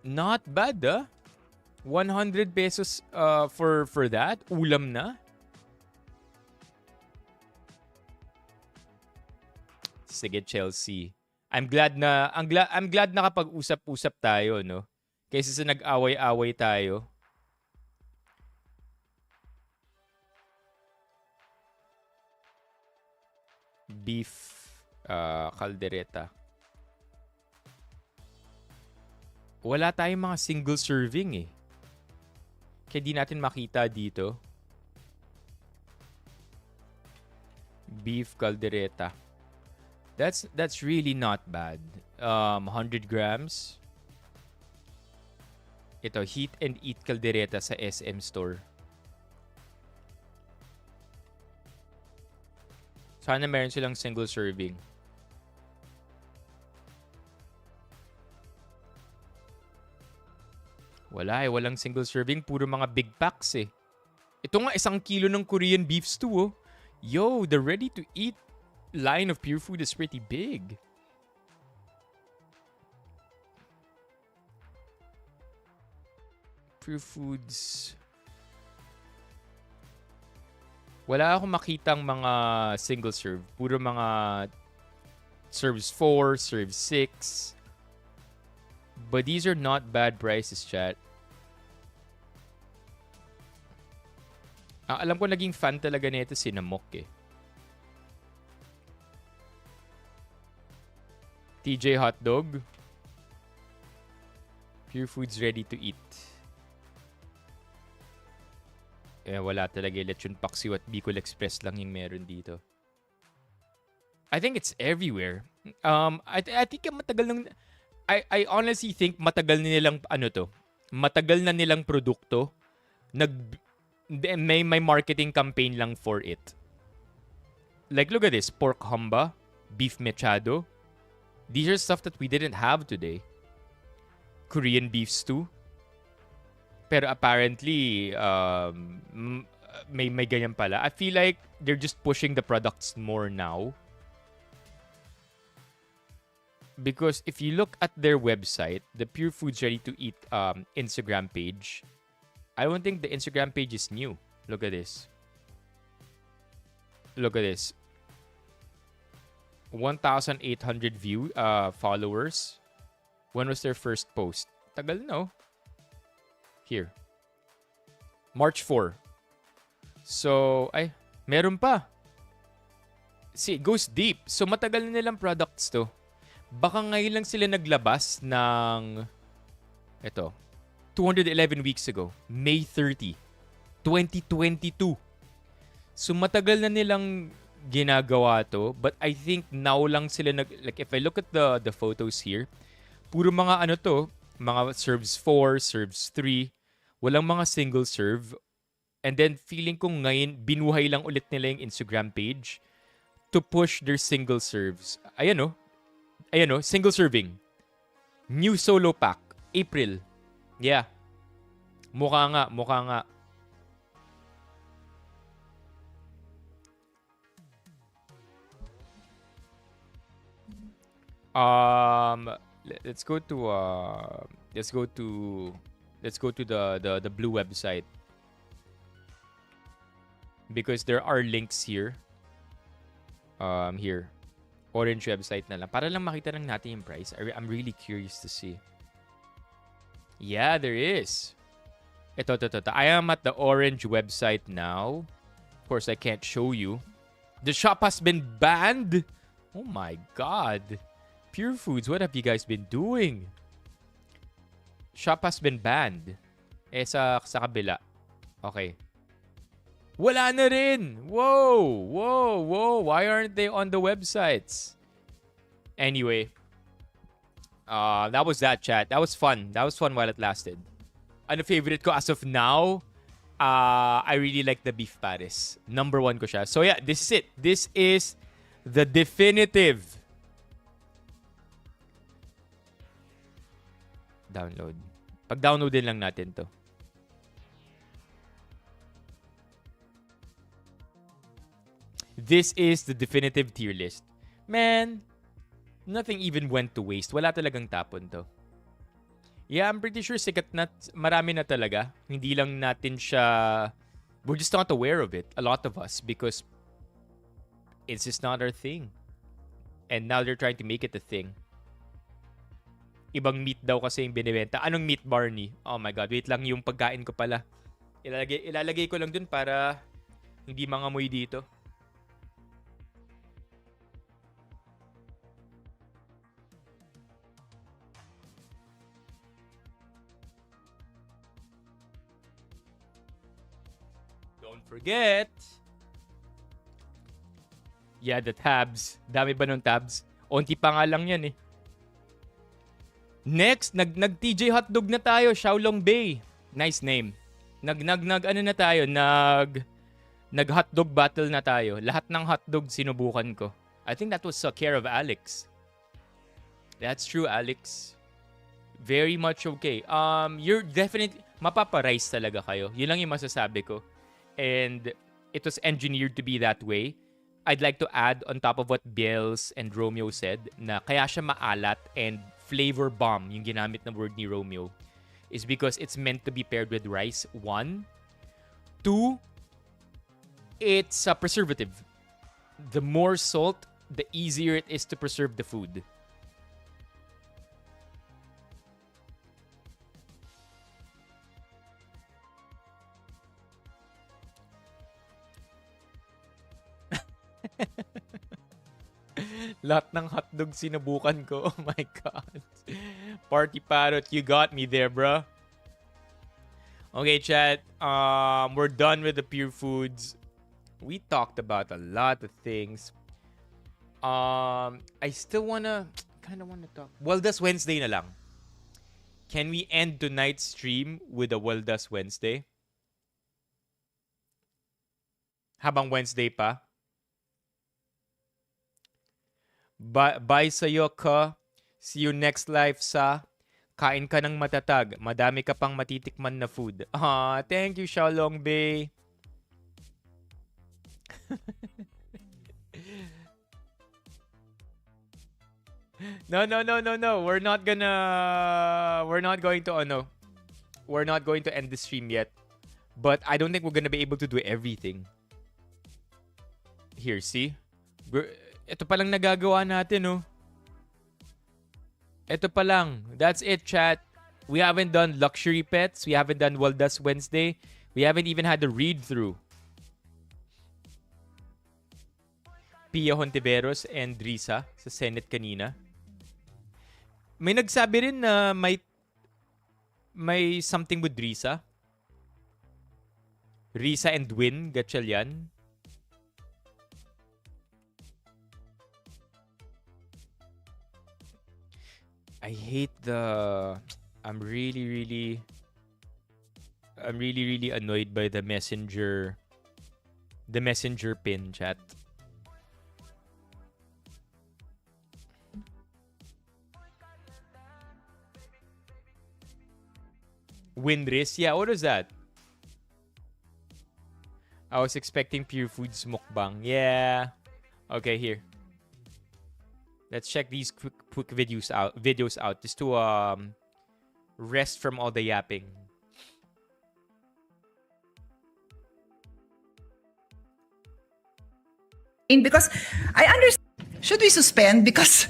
Not bad, 100 pesos for that. Ulam na. Sige, Chelsea. I'm glad na kapag-usap-usap tayo, no? Kaysa sa nag-away-away tayo. Beef caldereta. Wala tayong mga single serving eh. Kaya di natin makita dito. Beef caldereta. That's really not bad. 100 grams. Ito, heat and eat caldereta sa SM store. Sana meron silang single serving. Wala walang single serving. Puro mga big packs eh. Ito nga, 1 kilo ng Korean beef stew. Yo, the ready-to-eat line of Purefood is pretty big. Purefoods. Wala akong makitang mga single serve. Puro mga serves 4, serves 6. But these are not bad prices, chat. Alam ko naging fan talaga nito si Namok eh. TJ Hotdog. Purefoods ready to eat. Wala talaga. Lechon Paksiw at Bicol Express lang yung meron dito. I think it's everywhere. I think matagal nang... I honestly think matagal na nilang matagal na nilang produkto. May marketing campaign lang for it. Like, look at this. Pork humba, beef mechado. These are stuff that we didn't have today. Korean beef stew. Pero apparently, may ganyan pala. I feel like they're just pushing the products more now. Because if you look at their website, the Purefoods Ready to Eat Instagram page, I don't think the Instagram page is new. Look at this. Look at this. 1,800 followers. When was their first post? Tagal no. Here. March 4. So, meron pa. See, it goes deep. So, matagal na nilang products to. Baka ngayon lang sila naglabas ng 211 weeks ago. May 30. 2022. So, matagal na nilang ginagawa to. But I think now lang sila like, if I look at the photos here, puro mga mga serves 4, serves 3. Walang mga single serve. And then, feeling ko ngayon, binuhay lang ulit nila yung Instagram page to push their single serves. Ayan single serving. New solo pack. April. Yeah. Mukha nga. Let's go to the blue website. Because there are links here. Here. Orange website na lang. Para lang makita lang natin yung price. I'm really curious to see. Yeah, there is. Ito. I am at the orange website now. Of course, I can't show you. The shop has been banned. Oh my God. Purefoods, what have you guys been doing? Shop has been banned. Sa kabila. Okay. Wala na rin. Whoa. Why aren't they on the websites? Anyway. That was that, chat. That was fun. That was fun while it lasted. Ano favorite ko as of now? I really like the beef Paris. Number 1 ko siya. So yeah, this is it. This is the definitive download. Pag-downloadin lang natin to. This is the definitive tier list. Man, nothing even went to waste. Wala talagang tapon to. Yeah, I'm pretty sure sikat na, marami na talaga. Hindi lang natin siya, we're just not aware of it. A lot of us, because it's just not our thing. And now they're trying to make it a thing. Ibang meat daw kasi yung binibenta. Anong meat, Barney? Oh my God, wait lang, yung pagkain ko pala. Ilalagay ko lang dun para hindi mangamoy dito. Don't forget. Yeah, the tabs. Dami ba nung tabs? Onti pa nga lang yan eh. Next, nag-TJ Hotdog na tayo. Xiaolong Bay. Nice name. Nag-hotdog battle na tayo. Lahat ng hotdog sinubukan ko. I think that was care of Alex. That's true, Alex. Very much okay. You're definitely, mapaparice talaga kayo. Yun lang yung masasabi ko. And it was engineered to be that way. I'd like to add on top of what Biels and Romeo said na kaya siya maalat and flavor bomb, yung ginamit na word ni Romeo, is because it's meant to be paired with rice. 1. 2, it's a preservative. The more salt, the easier it is to preserve the food. Lahat ng hotdog sinubukan ko. Oh my God. Party Parrot, you got me there, bro. Okay, chat. We're done with the Purefoods. We talked about a lot of things. I still kind of wanna talk. Waldas Wednesday na lang. Can we end tonight's stream with a Waldas Wednesday? Habang Wednesday pa. Bye sa'yo ka. See you next life sa kain ka ng matatag. Madami ka pang matitikman na food. Thank you, Xiaolong Bei. No. We're not going to end the stream yet. But I don't think we're gonna be able to do everything. Here, see? Ito pa lang nagagawa natin, oh. Ito pa lang. That's it, chat. We haven't done Luxury Pets. We haven't done Waldas Wednesday. We haven't even had the read-through. Pia Hontiveros and Risa sa Senate kanina. May nagsabi rin na may something with Risa. Risa and Win Gatchalian. I hate I'm really annoyed by the messenger pin, chat. Windris? Yeah, what is that? I was expecting Purefoods mukbang. Yeah. Okay, here. Let's check these quick videos out just to rest from all the yapping. Because I understand. Should we suspend? Because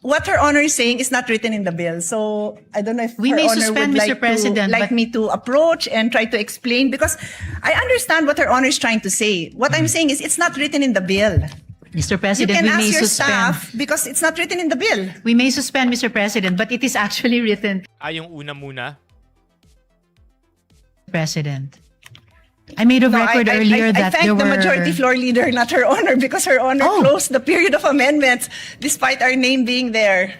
what Her Honor is saying is not written in the bill. So I don't know if we Her may Honor suspend, would Mr. President, like me to approach and try to explain. Because I understand what Her Honor is trying to say. What I'm saying is it's not written in the bill. Mr. President, you can we may ask your suspend. staff because it's not written in the bill. We may suspend, Mr. President, but it is actually written. Yung una muna. President. I made a record earlier that I thank the majority floor leader, not Her Honor, because Her Honor closed the period of amendments despite our name being there.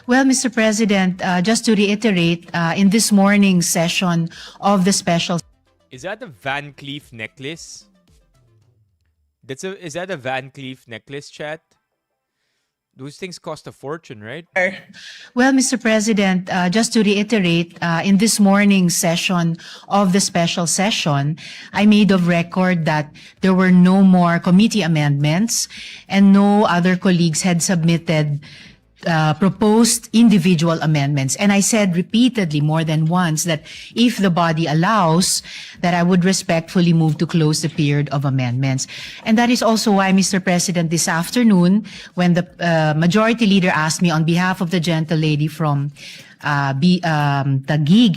Well, Mr. President, just to reiterate, in this morning's session of the special... Is that a Van Cleef necklace? Is that a Van Cleef necklace, chat? Those things cost a fortune, right? Well, Mr. President, just to reiterate, in this morning's session of the special session, I made of record that there were no more committee amendments and no other colleagues had submitted proposed individual amendments. And I said repeatedly more than once that if the body allows, that I would respectfully move to close the period of amendments. And that is also why, Mr. President, this afternoon, when the majority leader asked me on behalf of the gentle lady from Taguig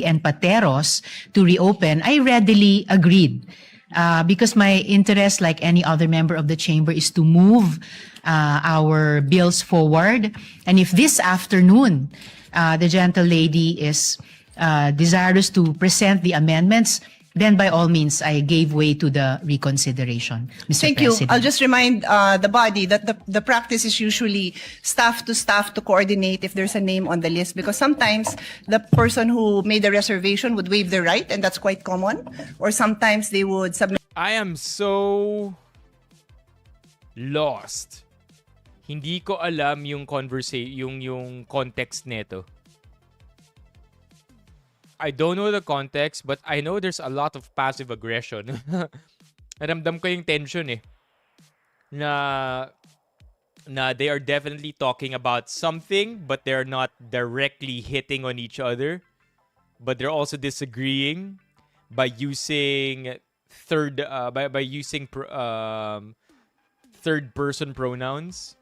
and Pateros to reopen, I readily agreed. Because my interest, like any other member of the chamber, is to move our bills forward. And if this afternoon the gentle lady is desirous to present the amendments, then by all means, I gave way to the reconsideration, Mr. Thank President. you. I'll just remind the body that the practice is usually staff to coordinate if there's a name on the list, because sometimes the person who made the reservation would waive their right, and that's quite common, or sometimes they would submit. I am so lost. Hindi ko alam yung yung context nito. I don't know the context, but I know there's a lot of passive aggression. Naramdam ko yung tension eh. Na they are definitely talking about something, but they're not directly hitting on each other. But they're also disagreeing by using third person pronouns.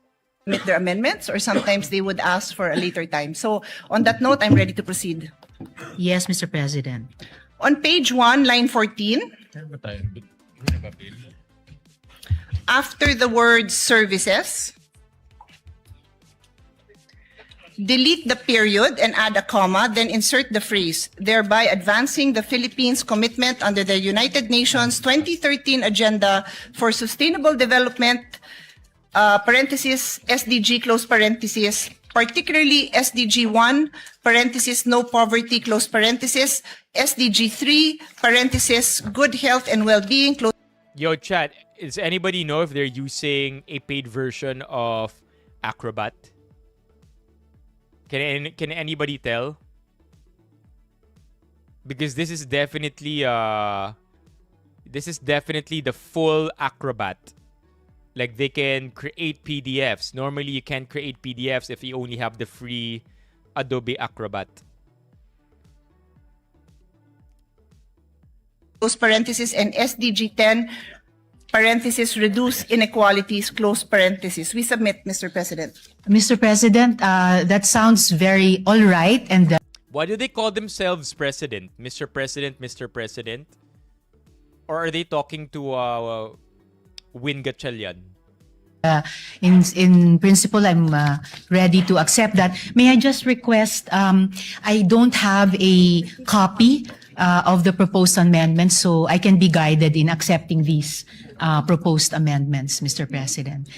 Submit their amendments, or sometimes they would ask for a later time. So on that note, I'm ready to proceed. Yes, Mr. President. On page 1, line 14, after the word services, delete the period and add a comma, then insert the phrase, thereby advancing the Philippines' commitment under the United Nations 2013 Agenda for Sustainable Development, parenthesis, SDG, close parenthesis, particularly SDG 1, parenthesis, no poverty, close parenthesis, SDG 3, parenthesis, good health and well-being, close. Yo, chat, does anybody know if they're using a paid version of Acrobat? Can anybody tell? Because this is definitely the full Acrobat. Like, they can create PDFs. Normally, you can't create PDFs if you only have the free Adobe Acrobat. Close parenthesis, and SDG 10, parenthesis, reduce inequalities, close parenthesis. We submit, Mr. President. Mr. President, that sounds very all right. And Why do they call themselves President? Mr. President, Mr. President? Or are they talking to Win Gatchalian? in principle, I'm ready to accept that. May I just request, I don't have a copy of the proposed amendments, so I can be guided in accepting these proposed amendments, Mr. President.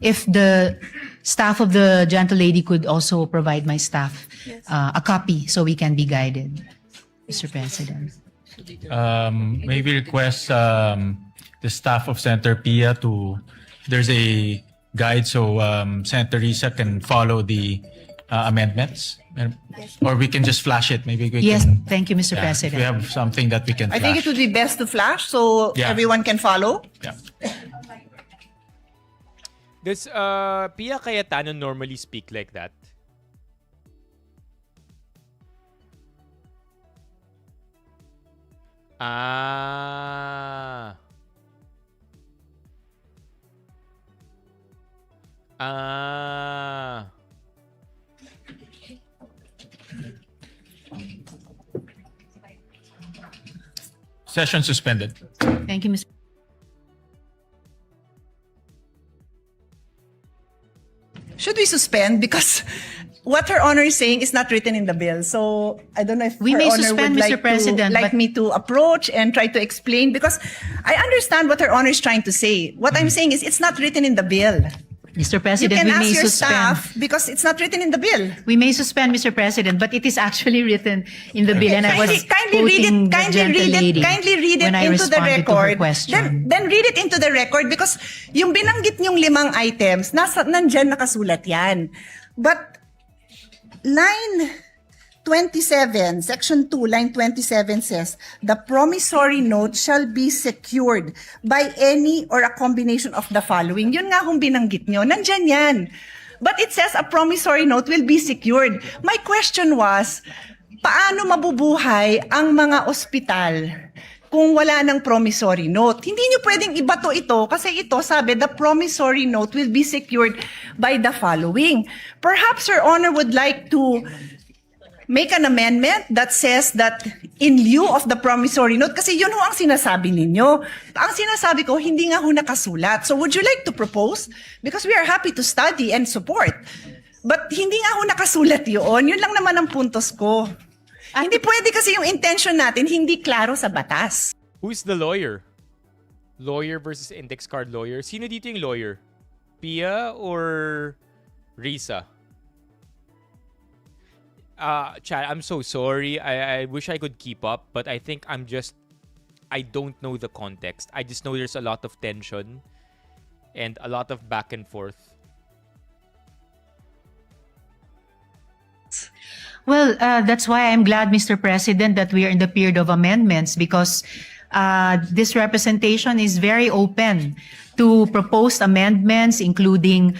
If the staff of the gentle lady could also provide my staff a copy so we can be guided, Mr. President. Maybe request the staff of Senator Pia to, there's a guide so Senator Risa can follow the amendments. Or we can just flash it. Maybe we Yes, can. thank you, Mr. If President. we have something that we can I flash. think it would be best to flash so Yeah. everyone can follow. Yeah. Does Pia Cayetano normally speak like that? Ah. Ah. Session suspended. Thank you, Mr. Should we suspend? Because what Her Honor is saying is not written in the bill. So I don't know if We Her may Honor suspend, would Mr. like, President, like but- me to approach and try to explain. Because I understand what Her Honor is trying to say. What I'm saying is it's not written in the bill. Mr. You President, can we ask may your suspend. staff because it's not written in the bill. We may suspend, Mr. President, but it is actually written in the bill, and I was Kindly read quoting it. the gentle lady Kindly read it when I into the responded to her record. question. Then read it into the record because yung binanggit niyong 5 items, nandyan nakasulat yan. But line 27, section 2, line 27 says, the promissory note shall be secured by any or a combination of the following. Yun nga kung binanggit nyo, nandyan yan. But it says a promissory note will be secured. My question was, paano mabubuhay ang mga ospital kung wala ng promissory note? Hindi nyo pwedeng ibato ito kasi ito sabi, the promissory note will be secured by the following. Perhaps Your Honor would like to make an amendment that says that in lieu of the promissory note, kasi yun ho ang sinasabi ninyo. Ang sinasabi ko, hindi nga ho nakasulat. So would you like to propose? Because we are happy to study and support. But hindi nga ho nakasulat yun. Yun lang naman ang puntos ko. Hindi pwede kasi yung intention natin hindi klaro sa batas. Who's the lawyer? Lawyer versus index card lawyer. Sino dito yung lawyer? Pia or Risa? Chad, I'm so sorry. I wish I could keep up, but I think I don't know the context. I just know there's a lot of tension and a lot of back and forth. Well, that's why I'm glad, Mr. President, that we are in the period of amendments because this representation is very open to proposed amendments, including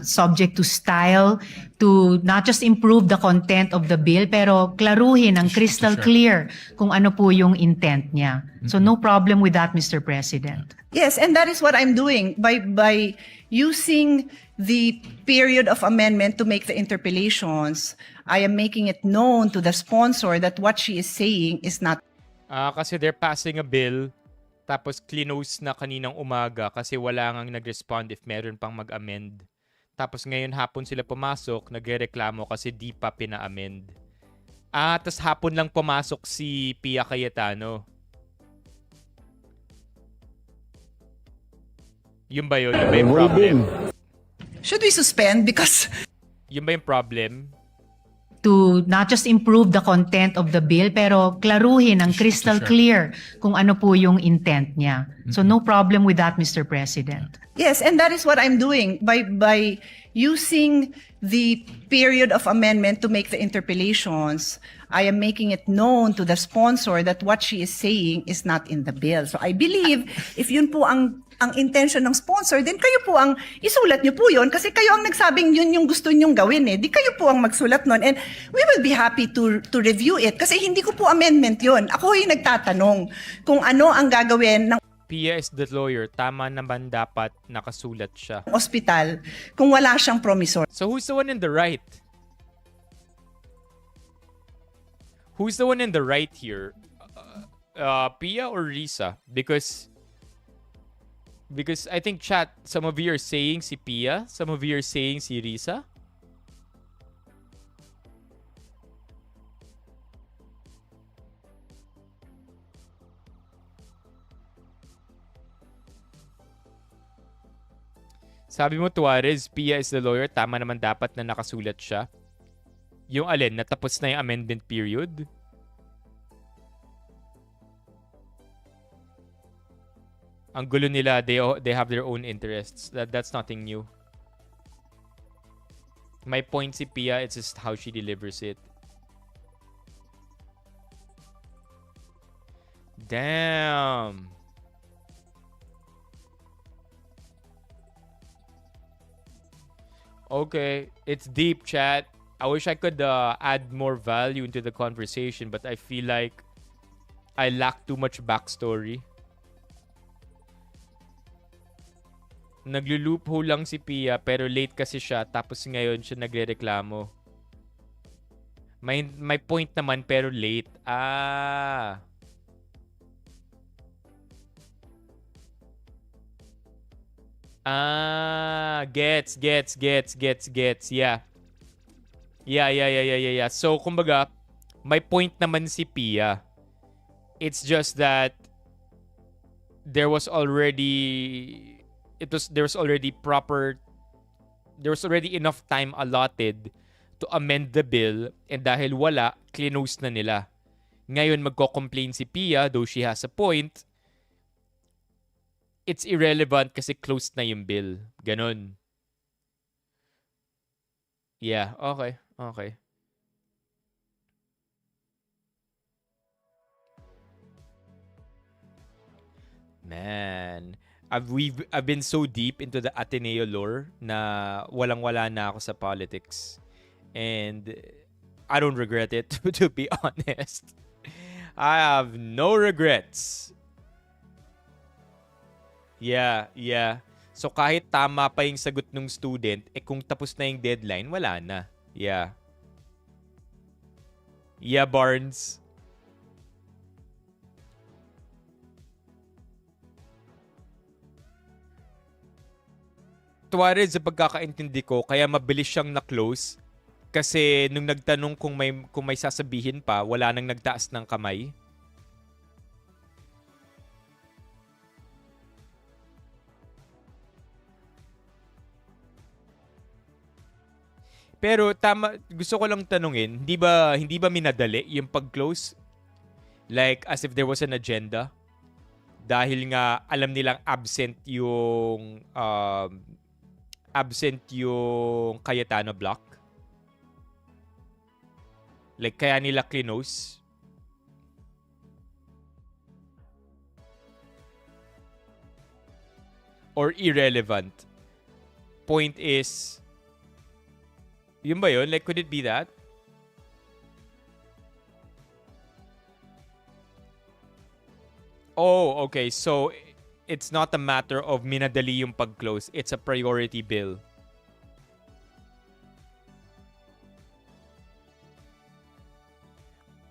subject to style, to not just improve the content of the bill, pero klaruhin ang crystal clear kung ano po yung intent niya. So no problem with that, Mr. President. Yes, and that is what I'm doing by using the period of amendment to make the interpellations. I am making it known to the sponsor that what she is saying is not. Kasi they're passing a bill, tapos clinose na kaninang umaga kasi wala ngang nag-respond if meron pang mag-amend. Tapos ngayon hapon sila pumasok, nagrereklamo kasi di pa pina-amend. Tas hapon lang pumasok si Pia Cayetano. Yun ba yun? Yun ba yung problem? Should we suspend? Because Yun ba yung problem? To not just improve the content of the bill, pero klaruhin ng crystal clear kung ano po yung intent niya. So no problem with that, Mr. President. yes, and that is what I'm doing by using the period of amendment to make the interpellations. I am making it known to the sponsor that what she is saying is not in the bill. So I believe if yun po ang intention ng sponsor, then kayo po ang isulat niyo po yun kasi kayo ang nagsabing yun yung gusto niyong gawin eh. Di kayo po ang magsulat nun and we will be happy to review it kasi hindi ko po amendment yun. Ako yung nagtatanong kung ano ang gagawin ng Pia is the lawyer. Tama naman dapat nakasulat siya. ospital kung wala siyang promisor. So who's the one in the right? Who's the one in the right here? Pia or Risa? Because I think chat, some of you are saying si Pia, some of you are saying si Risa. Sabi mo, Tuarez, Pia is the lawyer. Tama naman dapat na nakasulat siya. Yung alin, natapos na yung amendment period. Ang gulo nila, they have their own interests. That's nothing new. My point si Pia, it's just how she delivers it. Damn. Okay, it's deep, chat. I wish I could add more value into the conversation, but I feel like I lack too much backstory. Naglo-loophole lang si Pia pero late kasi siya tapos ngayon siya nagrereklamo. May point naman pero late. Gets. Yeah. Yeah. So, kumbaga, may point naman si Pia. It's just that there was already enough time allotted to amend the bill and dahil wala, clinose na nila. Ngayon magko-complain si Pia, though she has a point, it's irrelevant kasi closed na yung bill. Ganon. Yeah, okay. Man, I've been so deep into the Ateneo lore na walang-wala na ako sa politics. And I don't regret it, to be honest. I have no regrets. Yeah. So kahit tama pa yung sagot ng student, kung tapos na yung deadline, wala na. Yeah. Yeah, Barnes. Tuwarez, sa pagkakaintindi ko, kaya mabilis siyang na-close kasi nung nagtanong kung may sasabihin pa, wala nang nagtaas ng kamay. Pero tama, gusto ko lang tanungin, hindi ba minadali yung pag-close? Like as if there was an agenda? Dahil nga alam nilang absent yung Cayetano block? Like kaya nila clinose? Or irrelevant? Point is, yun ba yun? Like, could it be that? Oh, okay. So, it's not a matter of minadali yung pag-close. It's a priority bill.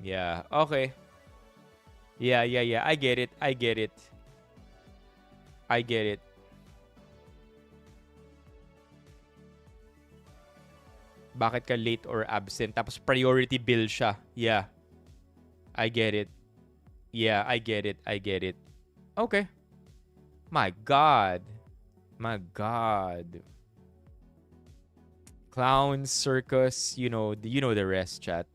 Yeah, okay. Yeah. I get it. Bakit ka late or absent? Tapos priority bill siya. Yeah. I get it. Yeah, I get it. I get it. Okay. My God. My God. Clown, circus, you know the rest, chat.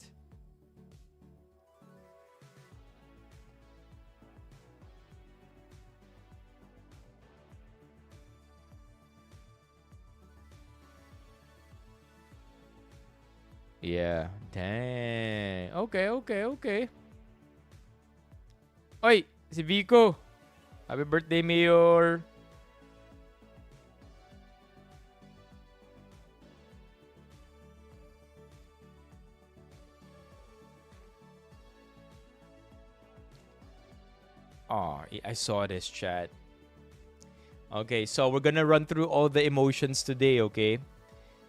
Yeah. Dang. Okay, okay, okay. Oy, si Vico. Happy birthday, Mayor. Oh, I saw this, chat. Okay, so we're gonna run through all the emotions today, okay?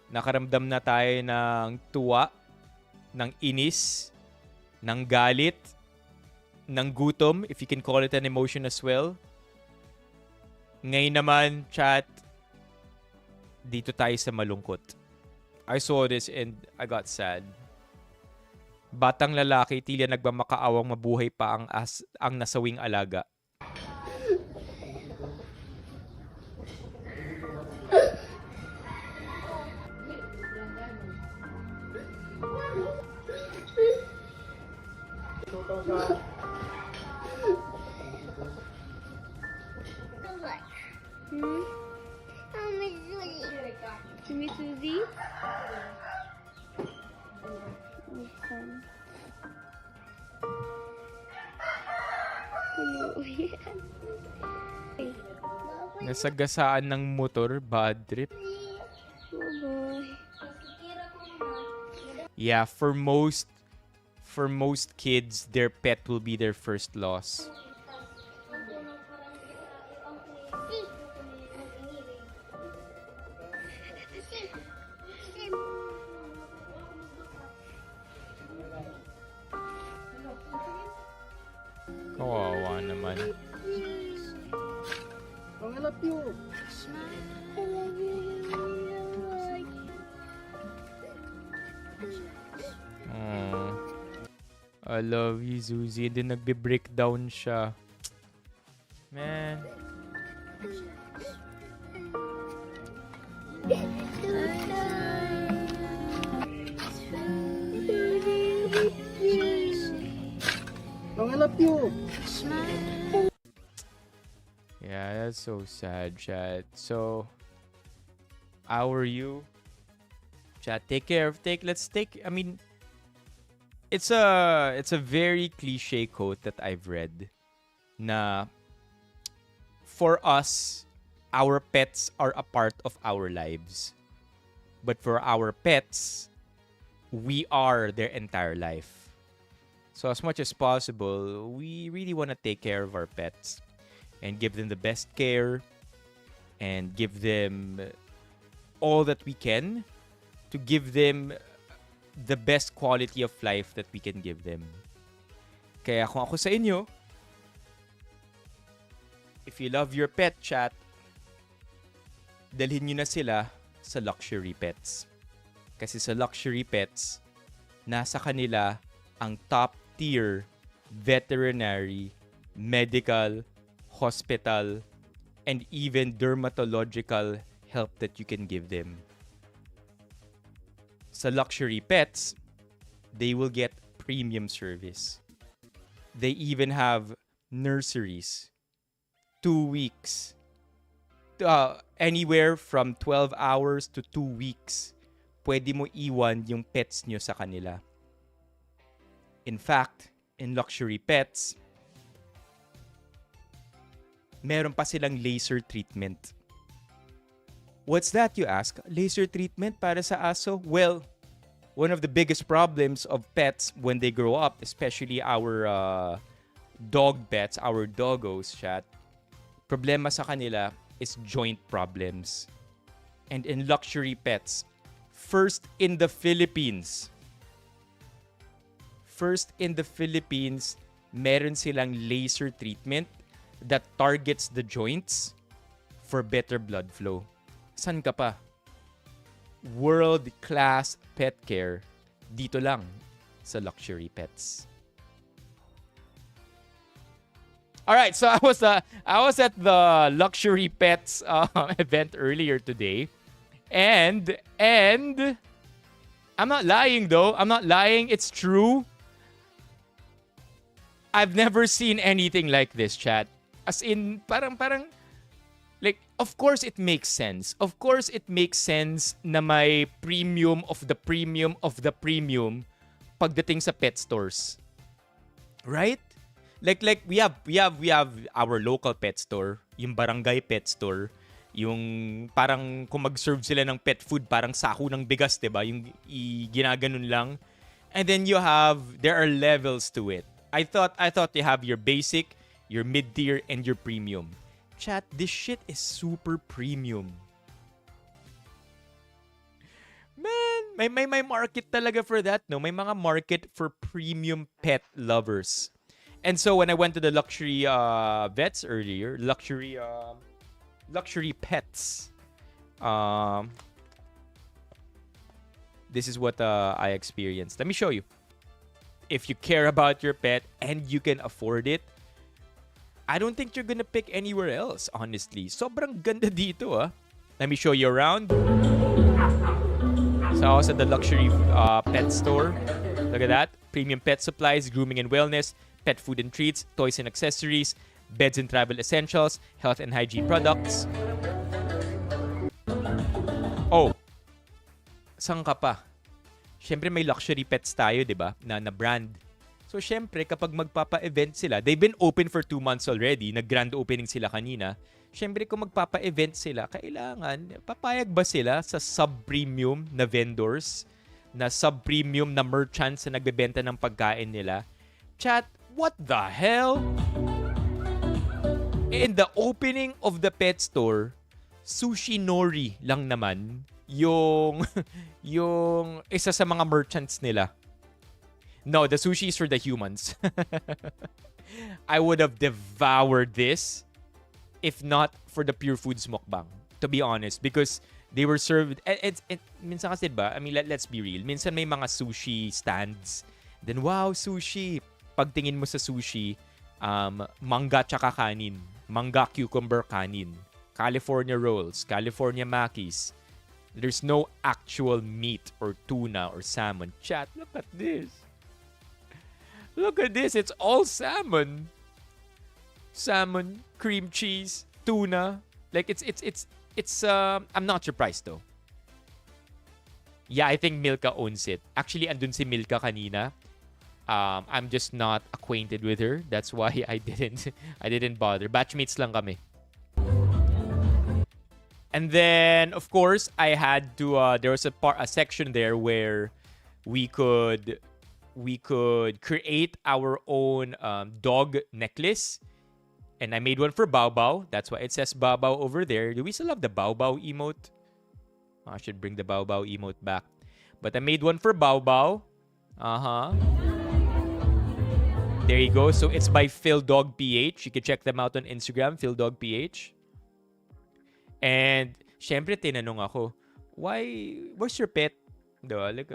Nakaramdam na tayo ng tuwa, ng inis, ng galit, ng gutom, if you can call it an emotion as well. Ngayon naman, chat, dito tayo sa malungkot. I saw this and I got sad. Batang lalaki, tila nagmamakaawang mabuhay pa ang nasawing alaga. Miss Suzy? Nasagasaan ng motor, bad trip. Yeah, for most kids, their pet will be their first loss. Kawawa naman. I love you. Oh. I love you, Suzy. And then nagbe-breakdown siya. Man. I love you. Yeah, that's so sad, chat. So, how are you? Chat, I mean, it's a very cliche quote that I've read na for us, our pets are a part of our lives. But for our pets, we are their entire life. So as much as possible, we really want to take care of our pets and give them the best care and give them all that we can to give them the best quality of life that we can give them. Kaya kung ako sa inyo, if you love your pet, chat, dalhin nyo na sila sa Luxury Pets. Kasi sa Luxury Pets, nasa kanila ang top-tier veterinary, medical, hospital, and even dermatological help that you can give them. Sa Luxury Pets, they will get premium service. They even have nurseries. 2 weeks. Anywhere from 12 hours to 2 weeks. Pwede mo iwan yung pets nyo sa kanila. In fact, in Luxury Pets, meron pa silang laser treatment. What's that, you ask? Laser treatment para sa aso? Well, one of the biggest problems of pets when they grow up, especially our dog pets, our doggos, chat, problema sa kanila is joint problems. And in Luxury Pets, first in the Philippines, meron silang laser treatment that targets the joints for better blood flow. San ka pa? world-class pet care dito lang sa Luxury Pets. All right, so I was at the Luxury Pets event earlier today, and I'm not lying though. I'm not lying. It's true. I've never seen anything like this, chat. As in, parang like, of course it makes sense. Of course it makes sense na may premium of the premium of the premium pagdating sa pet stores. Right? Like we have our local pet store, yung barangay pet store, yung parang kung mag-serve sila ng pet food, parang sako ng bigas, 'di ba? Yung ginaganon lang. And then there are levels to it. I thought you have your basic, your mid-tier, and your premium. Chat, this shit is super premium. Man, may market talaga for that, no? May mga market for premium pet lovers. And so when I went to the luxury vets earlier, luxury pets, this is what I experienced. Let me show you. If you care about your pet and you can afford it, I don't think you're gonna pick anywhere else, honestly. Sobrang ganda dito, ah. Let me show you around. So I was at the luxury pet store. Look at that. Premium pet supplies, grooming and wellness, pet food and treats, toys and accessories, beds and travel essentials, health and hygiene products. Oh, saan ka pa? Siyempre may luxury pets tayo, di ba? Na brand. So, syempre, kapag magpapa-event sila, they've been open for 2 months already. Nag-grand opening sila kanina. Syempre, kung magpapa-event sila, kailangan, papayag ba sila sa sub-premium na vendors, na sub-premium na merchants na nagbebenta ng pagkain nila? Chat, what the hell? In the opening of the pet store, Sushi Nori lang naman yung isa sa mga merchants nila. No, the sushi is for the humans. I would have devoured this if not for the Purefoods mukbang, to be honest, because they were served. Minsan kasi ba, I mean, let's be real. Minsan may mga sushi stands. Then, wow, sushi. Pagtingin mo sa sushi, manga tsaka kanin. Manga, cucumber, kanin. California rolls, California makis. There's no actual meat or tuna or salmon. Chat, look at this. Look at this. It's all salmon. Salmon, cream cheese, tuna. Like it's I'm not surprised though. Yeah, I think Milka owns it. Actually, andun si Milka kanina. I'm just not acquainted with her. That's why I didn't bother. Batchmates lang kami. And then, of course, I had to. There was a section there where we could create our own dog necklace, and I made one for Bao Bao. That's why it says Bao Bao over there. Do we still have the Bao Bao emote? I should bring the Bao Bao emote back. But I made one for Bao Bao. There you go. So it's by PhilDogPH. You can check them out on Instagram, PhilDogPH. And, syempre, tinanong ako, where's your pet? Diba? Like,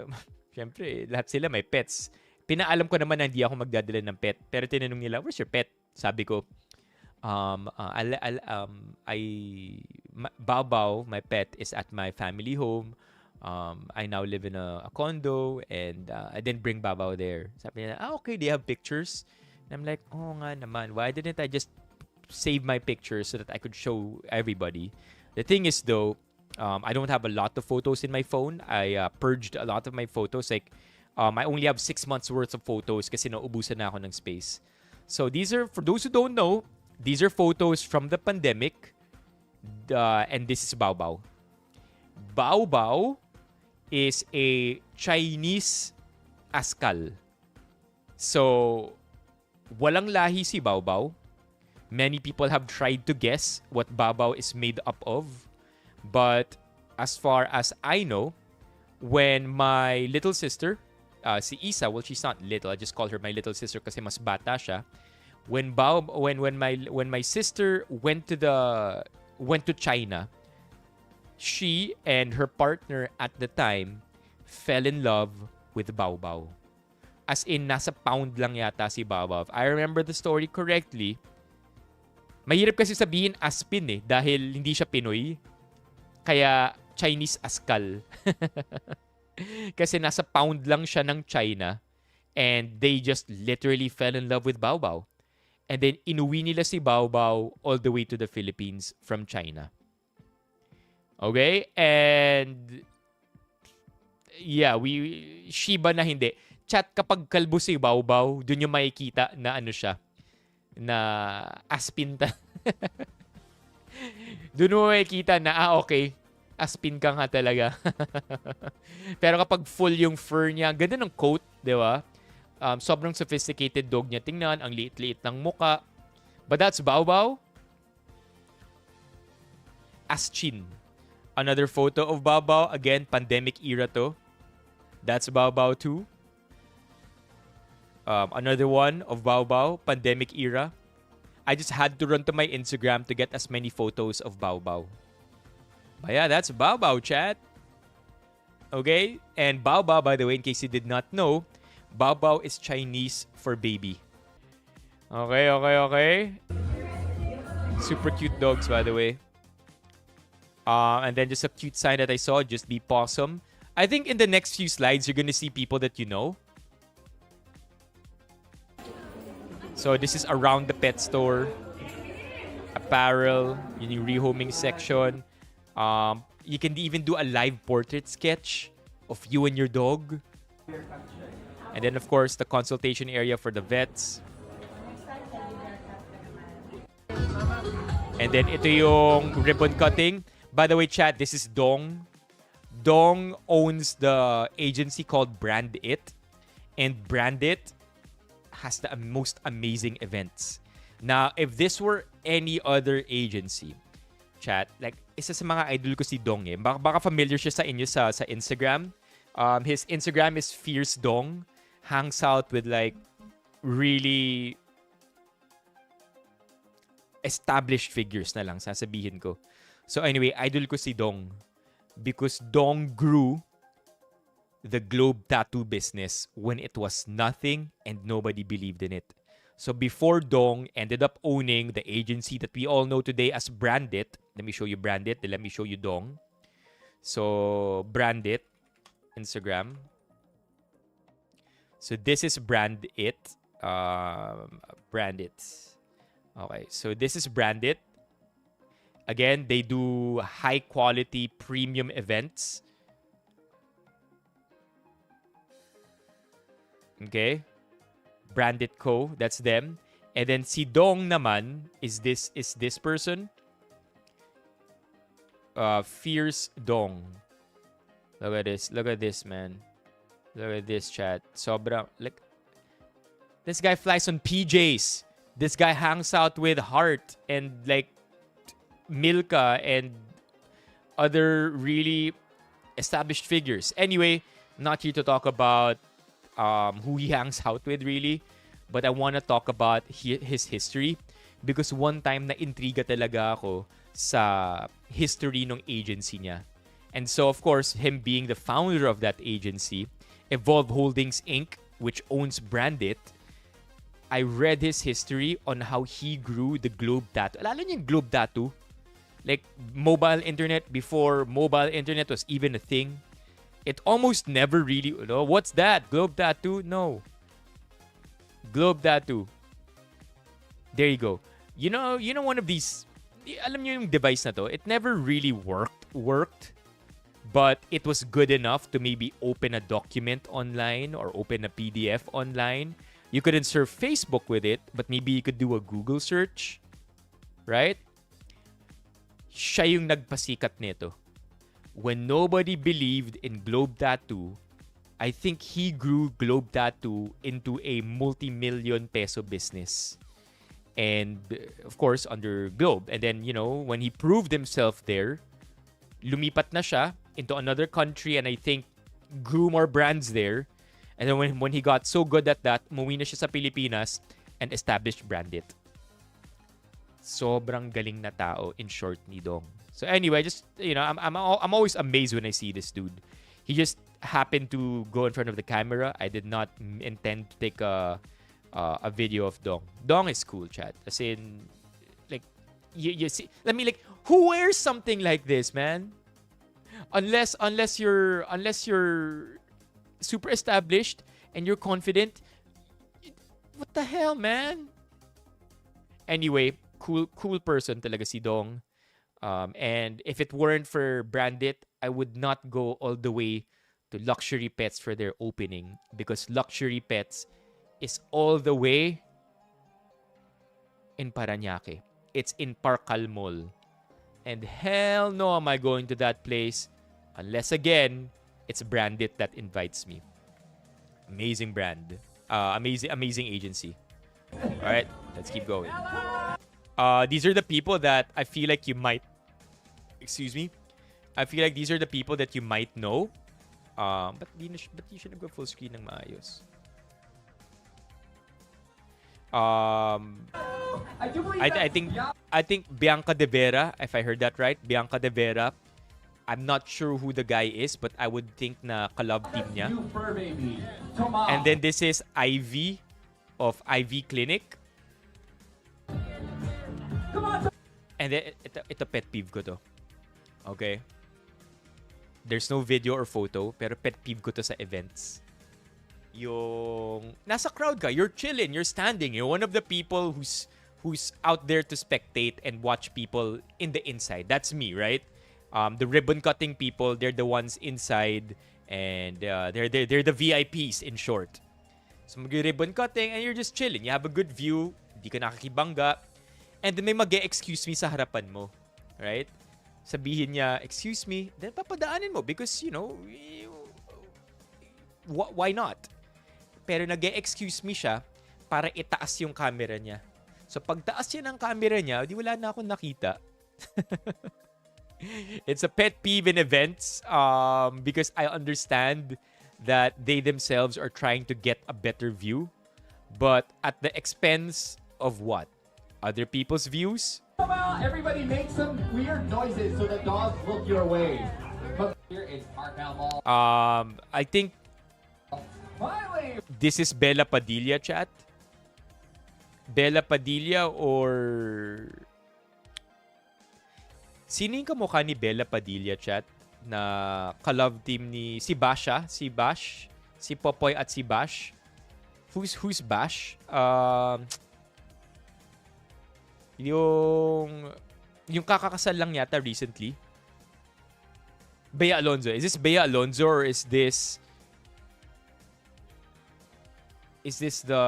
syempre, lahat sila may pets. Pinaalam ko naman na hindi ako magdadala ng pet. Pero tinanong nila, where's your pet? Sabi ko, Bao Bao, my pet, is at my family home. I now live in a condo and I didn't bring Bao Bao there. Sabi nila, okay, do you have pictures? And I'm like, oh nga naman, why didn't I just save my pictures so that I could show everybody? The thing is though, I don't have a lot of photos in my phone. I purged a lot of my photos. Like, I only have 6 months worth of photos kasi naubusan na ako ng space. So these are, for those who don't know, these are photos from the pandemic. And this is Bao Bao. Bao Bao is a Chinese askal. So, walang lahi si Bao Bao. Many people have tried to guess what Bao Bao is made up of. But as far as I know, when my little sister, si Isa, well, she's not little. I just call her my little sister kasi mas bata siya. When my sister went to China, she and her partner at the time fell in love with Bao Bao. As in, nasa pound lang yata si Bao Bao. If I remember the story correctly, mahirap kasi sabihin Aspin dahil hindi siya Pinoy. Kaya Chinese Askal. Kasi nasa pound lang siya ng China and they just literally fell in love with Bao Bao. And then inuwi nila si Bao Bao all the way to the Philippines from China. Okay? And yeah, Shiba na hindi. Chat, kapag kalbo si Bao Bao, dun yung makikita na ano siya, na aspinta. Dun mo makikita na, okay, aspin ka nga talaga. Pero kapag full yung fur niya, ganda ng coat, di ba? Sobrang sophisticated dog niya. Tingnan, ang liit-liit ng muka. But that's Bao Bao. Aschin. Another photo of Bao Bao. Again, pandemic era to. That's Bao Bao too. Another one of Bao Bao, pandemic era. I just had to run to my Instagram to get as many photos of Bao Bao. But yeah, that's Bao Bao, chat. Okay? And Bao Bao, by the way, in case you did not know, Bao Bao is Chinese for baby. Okay. Super cute dogs, by the way. And then just a cute sign that I saw, just be possum. I think in the next few slides, you're gonna see people that you know. So this is around the pet store. Apparel, yung rehoming section. You can even do a live portrait sketch of you and your dog. And then of course, the consultation area for the vets. And then ito yung ribbon cutting. By the way, chat, this is Dong. Dong owns the agency called Brand It. And Brand It has the most amazing events. Now, if this were any other agency, chat, like, isa sa mga idol ko si Dong eh. Baka familiar siya sa inyo sa Instagram. His Instagram is Fierce Dong. Hangs out with like really established figures na lang, sasabihin ko. So anyway, idol ko si Dong. Because Dong grew the globe tattoo business when it was nothing and nobody believed in it. So before Dong ended up owning the agency that we all know today as Brand It, let me show you Brand It, then let me show you Dong. So Brand It, Instagram. So this is Brand It. Brand It. Okay, so this is Brand It. Again, they do high quality premium events. Okay? Branded Co. That's them. And then si Dong naman is this person. Fierce Dong. Look at this. Look at this, man. Look at this, chat. Sobra. Like, this guy flies on PJs. This guy hangs out with Heart and like Milka and other really established figures. Anyway, not here to talk about who he hangs out with really, but I want to talk about his history because one time na intriga talaga ako sa history ng agency niya. And so of course, him being the founder of that agency, Evolve Holdings Inc., which owns Brand It, I read his history on how he grew the globe tattoo. Alala niyo yung globe tattoo? Like mobile internet before mobile internet was even a thing. It almost never really, what's that? Globe tattoo? No. Globe tattoo. There you go. You know one of these, alam niyo yung device na to, it never really worked, but it was good enough to maybe open a document online or open a PDF online. You couldn't surf Facebook with it, but maybe you could do a Google search, right? Siya yung nagpasikat nito. When nobody believed in Globe Tattoo, I think he grew Globe Tattoo into a multi-million peso business. And of course, under Globe. And then, when he proved himself there, lumipat na siya into another country and I think grew more brands there. And then when he got so good at that, umuwi na siya sa Pilipinas and established Brand It. Sobrang galing na tao, in short, ni Dong. So anyway, just I'm always amazed when I see this dude. He just happened to go in front of the camera. I did not intend to take a video of Dong. Dong is cool, chat. As in, like, you see, who wears something like this, man? Unless you're super established and you're confident. What the hell, man? Anyway, cool person talaga si Dong. And if it weren't for Brandit, I would not go all the way to Luxury Pets for their opening, because Luxury Pets is all the way in Parañaque. It's in Parcal Mall. And hell no am I going to that place unless, again, it's Brandit that invites me. Amazing brand. Amazing agency. All right, let's keep going. These are the people that I feel like you might... Excuse me? I feel like these are the people that you might know. But you should go full screen ng maayos. I think Bianca De Vera, if I heard that right, Bianca De Vera. I'm not sure who the guy is, but I would think na ka-love team niya. And then this is Ivy of Ivy Clinic. And then ito pet peeve ko to. Okay? There's no video or photo, pero pet peeve ko to sa events. Yung nasa crowd ka, you're chilling, you're standing, you're one of the people who's out there to spectate and watch people in the inside. That's me, right? The ribbon cutting people, they're the ones inside, and they're the VIPs in short. So mag-ribbon cutting and you're just chilling. You have a good view, hindi ka nakakibangga, and then may mag-excuse me sa harapan mo, right? Sabihin niya, excuse me, then papadaanin mo because, why not? Pero nag-excuse me siya para itaas yung camera niya. So pagtaas niya ng camera niya, di wala na akong nakita. It's a pet peeve in events because I understand that they themselves are trying to get a better view, but at the expense of what? Other people's views? Everybody make some weird noises so the dogs look your way. But here is Parcal Mall. I think Finally, this is Bella Padilla, chat. Bella Padilla or... Sino yung kamukha ni Bella Padilla, chat? Na ka-love team ni... Si Basha? Si Bash? Si Popoy at si Bash? Who's Bash? Yung kakakasal lang yata recently. Bea Alonzo. Is this Bea Alonzo or is this... Is this the...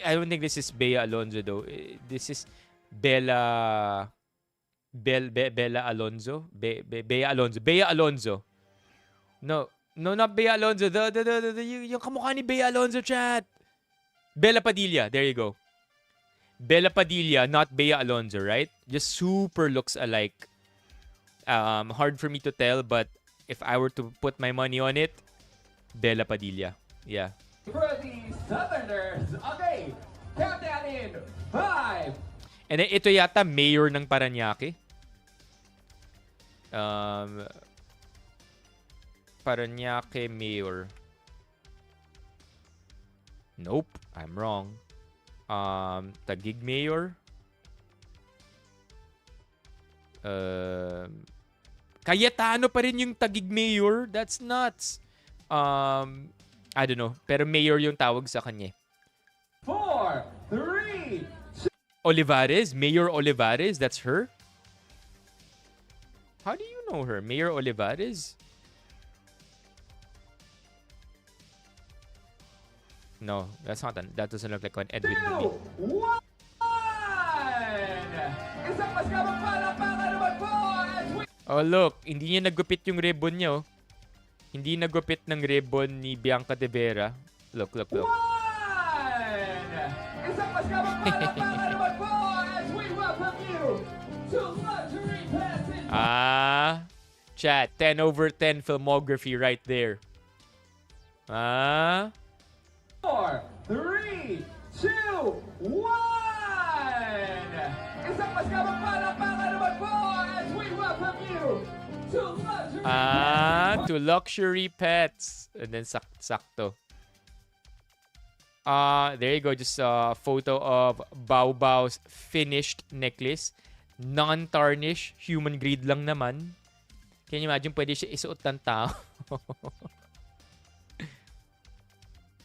I don't think this is Bea Alonzo though. This is Bella Alonzo. Bea Alonzo. Bea Alonzo. No, not Bea Alonzo. Yung kamukha ni Bea Alonzo, chat. Bella Padilla. There you go. Bella Padilla, not Bea Alonzo, right? Just super looks alike. Hard for me to tell, but if I were to put my money on it, Bella Padilla. Yeah. for the Southerners. Okay, countdown in 5. And then ito yata mayor ng Parañaque. Parañaque mayor. Nope, I'm wrong. Taguig mayor. Cayetano pa rin yung Taguig mayor. That's nuts. I don't know. Pero mayor yung tawag sa kanya. 4, 3, Olivares? Mayor Olivares? That's her? How do you know her? Mayor Olivares? No, that's not. That doesn't look like an Edwin to me. 2, 1. Isang mas kapagpalakpakan naman po as we... Oh, look. Hindi niya nagupit yung ribbon niya, oh. Hindi nagupit ng ribbon ni Bianca De Vera. Look, look, look. 1. Isang mas kapagpalakpakan naman po as we welcome you to Luxury Pets. Chat. 10 over 10 filmography right there. 4, 3, 2, 1. Let's have a palakpakan naman po as we welcome you to Luxuri. To Luxury Pets. And then sakto. There you go. Just a photo of Bao Bao's finished necklace. Non-tarnish. Human grade lang naman. Can you imagine pwede siya isuot ng tao?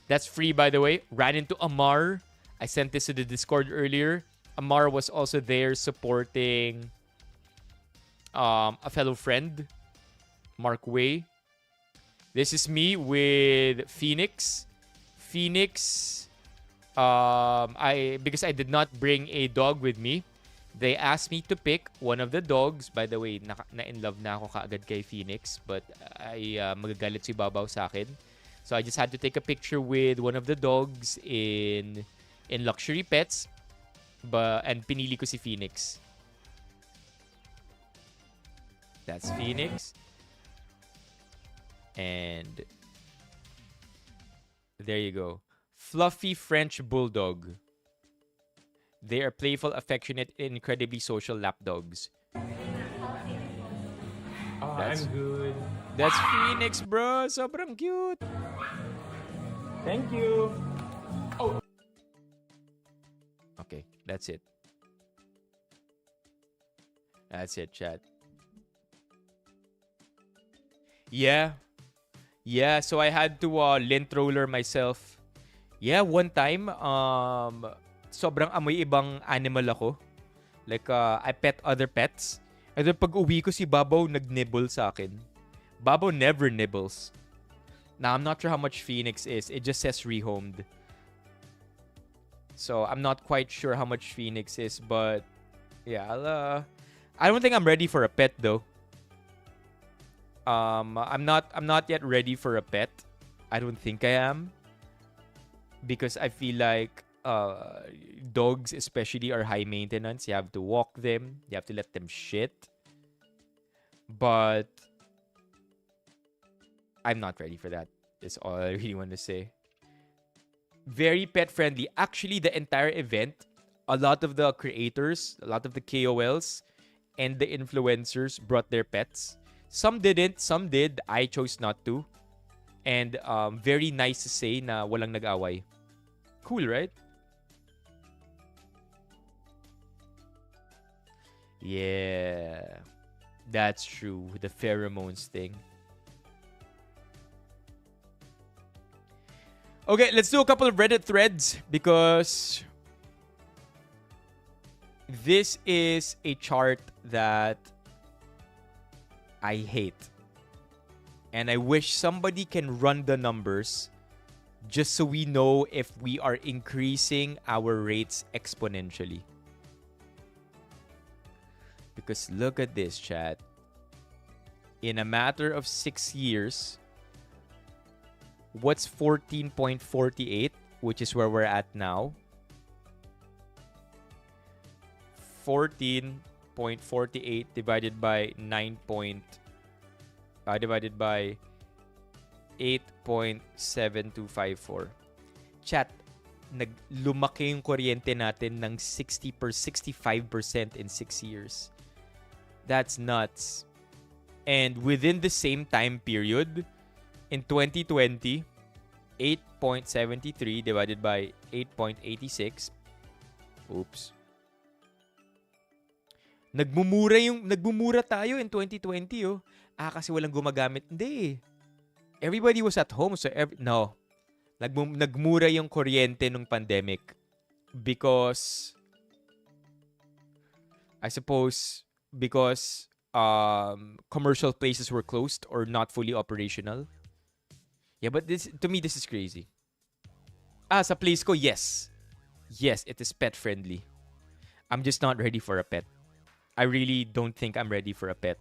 That's free, by the way. Ran into Amar. I sent this to the Discord earlier. Amar was also there supporting a fellow friend, Mark Way. This is me with Phoenix. Because I did not bring a dog with me, they asked me to pick one of the dogs. By the way, na-in love na ako kaagad kay Phoenix, but magagalit si Babaw sa akin. So I just had to take a picture with one of the dogs in Luxury Pets, and pinili ko si Phoenix. That's Phoenix. And there you go. Fluffy French Bulldog. They are playful, affectionate, and incredibly social lapdogs. I'm good. That's Phoenix, bro. Sobrang cute. Thank you. Okay, that's it. That's it, chat. Yeah, so I had to lint roller myself. Yeah, one time, sobrang amoy ibang animal ako. Like, I pet other pets. And then pag uwi ko, si Babaw nag-nibble sa akin. Babaw never nibbles. Now, I'm not sure how much Phoenix is. It just says rehomed. So, I'm not quite sure how much Phoenix is. But, yeah, I don't think I'm ready for a pet, though. I'm not yet ready for a pet. I don't think I am. Because I feel like dogs especially are high maintenance. You have to walk them. You have to let them shit. But I'm not ready for that. That's all I really want to say. Very pet friendly. Actually, the entire event, a lot of the creators, a lot of the KOLs, and the influencers brought their pets. Some didn't, some did. I chose not to. And very nice to say na walang nag-away. Cool, right? Yeah. That's true. The pheromones thing. Okay, let's do a couple of Reddit threads because this is a chart that I hate. And I wish somebody can run the numbers just so we know if we are increasing our rates exponentially. Because look at this, chat. In a matter of 6 years, what's 14.48, which is where we're at now? 14.48 divided by 8.7254. Chat, lumaki yung kuryente natin ng 65% in 6 years. That's nuts. And within the same time period, in 2020, 8.73 divided by 8.86. Oops. Nagmumura tayo in 2020, oh. Kasi walang gumagamit. Hindi. Everybody was at home, so no. Nagmura yung kuryente nung pandemic because I suppose because commercial places were closed or not fully operational. Yeah, but to me this is crazy. Sa place ko, yes. Yes, it is pet friendly. I'm just not ready for a pet. I really don't think I'm ready for a pet.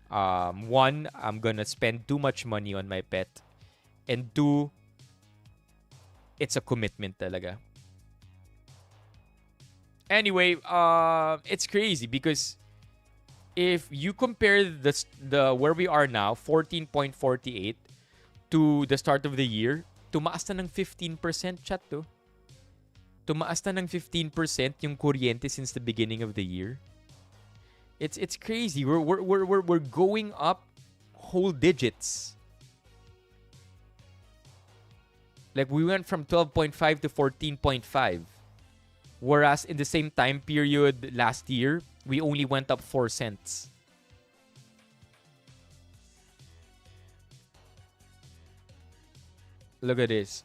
One, I'm gonna spend too much money on my pet. And two, it's a commitment talaga. Anyway, it's crazy because if you compare the where we are now, 14.48, to the start of the year, tumaas na ng 15% chat to. tumaas na ng 15% yung kuryente since the beginning of the year. It's crazy. We're going up whole digits. Like we went from 12.5 to 14.5. Whereas in the same time period last year, we only went up 4 cents. Look at this.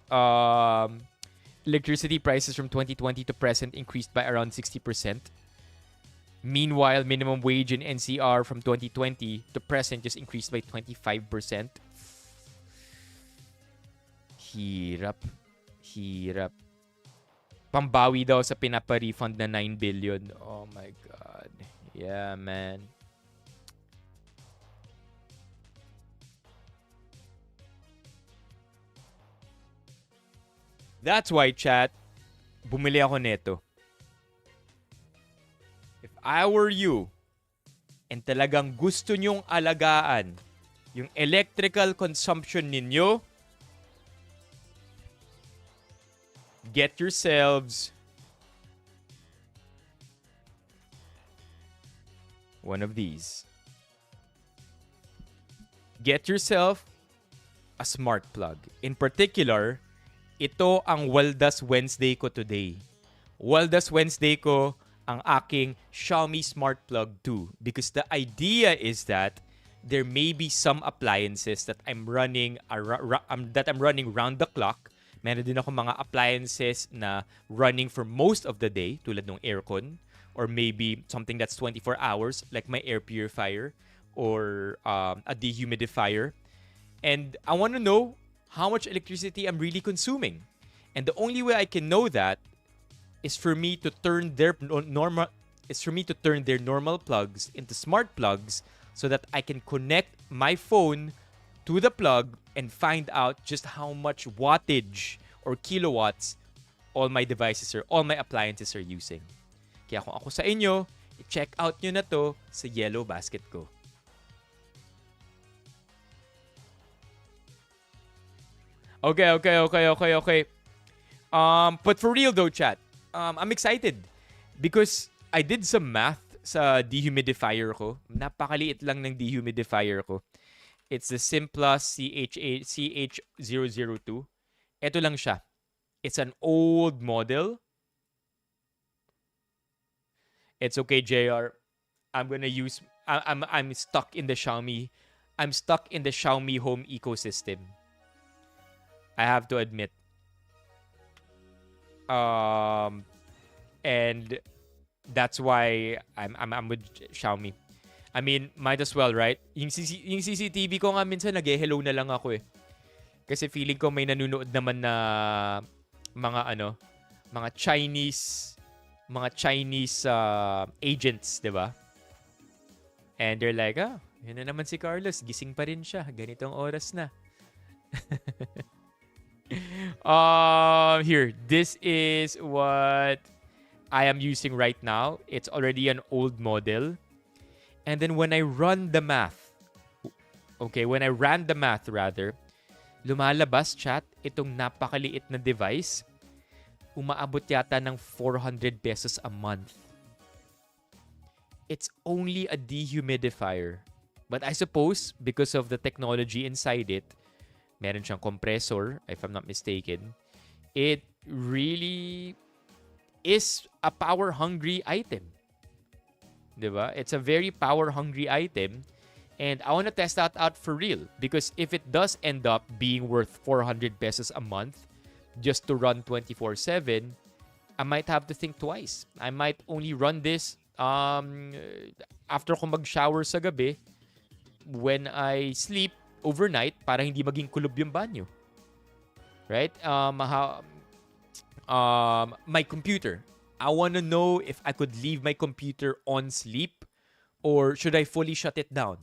Electricity prices from 2020 to present increased by around 60%. Meanwhile, minimum wage in NCR from 2020 to present just increased by 25%. Hirap. Pambawi daw sa pinapa-refund na 9 billion. Oh my God. Yeah, man. That's why, chat, bumili ako neto. If I were you, and talagang gusto nyong alagaan yung electrical consumption ninyo, get yourselves one of these. Get yourself a smart plug. In particular, ito ang Waldas Wednesday ko today. Waldas Wednesday ko ang aking Xiaomi Smart Plug 2 because the idea is that there may be some appliances that I'm running round the clock. Meron din ako mga appliances na running for most of the day tulad ng aircon or maybe something that's 24 hours like my air purifier or a dehumidifier. And I want to know how much electricity I'm really consuming. And the only way I can know that is for me to turn their normal plugs into smart plugs so that I can connect my phone to the plug and find out just how much wattage or kilowatts all my devices or all my appliances are using. Kaya kung ako sa inyo, i-check out nyo na to sa yellow basket ko. Okay. But for real though, chat, I'm excited because I did some math sa dehumidifier ko. Napakaliit lang ng dehumidifier ko. It's the Simplus CH002. Ito lang siya. It's an old model. It's okay, JR. I'm stuck in the Xiaomi. I'm stuck in the Xiaomi home ecosystem. I have to admit. And that's why I'm with Xiaomi. I mean, might as well, right? Yung CCTV ko nga minsan nag-hello na lang ako eh. Kasi feeling ko may nanonood naman na mga Chinese agents, 'di ba? And they're like, yun na naman si Carlos, gising pa rin siya, ganitong oras na. Here, this is what I am using right now. It's already an old model. And then when I ran the math, lumalabas, chat, itong napakaliit na device, umaabot yata ng 400 pesos a month. It's only a dehumidifier. But I suppose, because of the technology inside it, meron siyang compressor, if I'm not mistaken, it really is a power-hungry item. Diba? It's a very power-hungry item. And I want to test that out for real. Because if it does end up being worth 400 pesos a month just to run 24/7, I might have to think twice. I might only run this after ko mag-shower sa gabi when I sleep overnight para hindi maging kulob yung banyo. Right? My computer. I want to know if I could leave my computer on sleep or should I fully shut it down?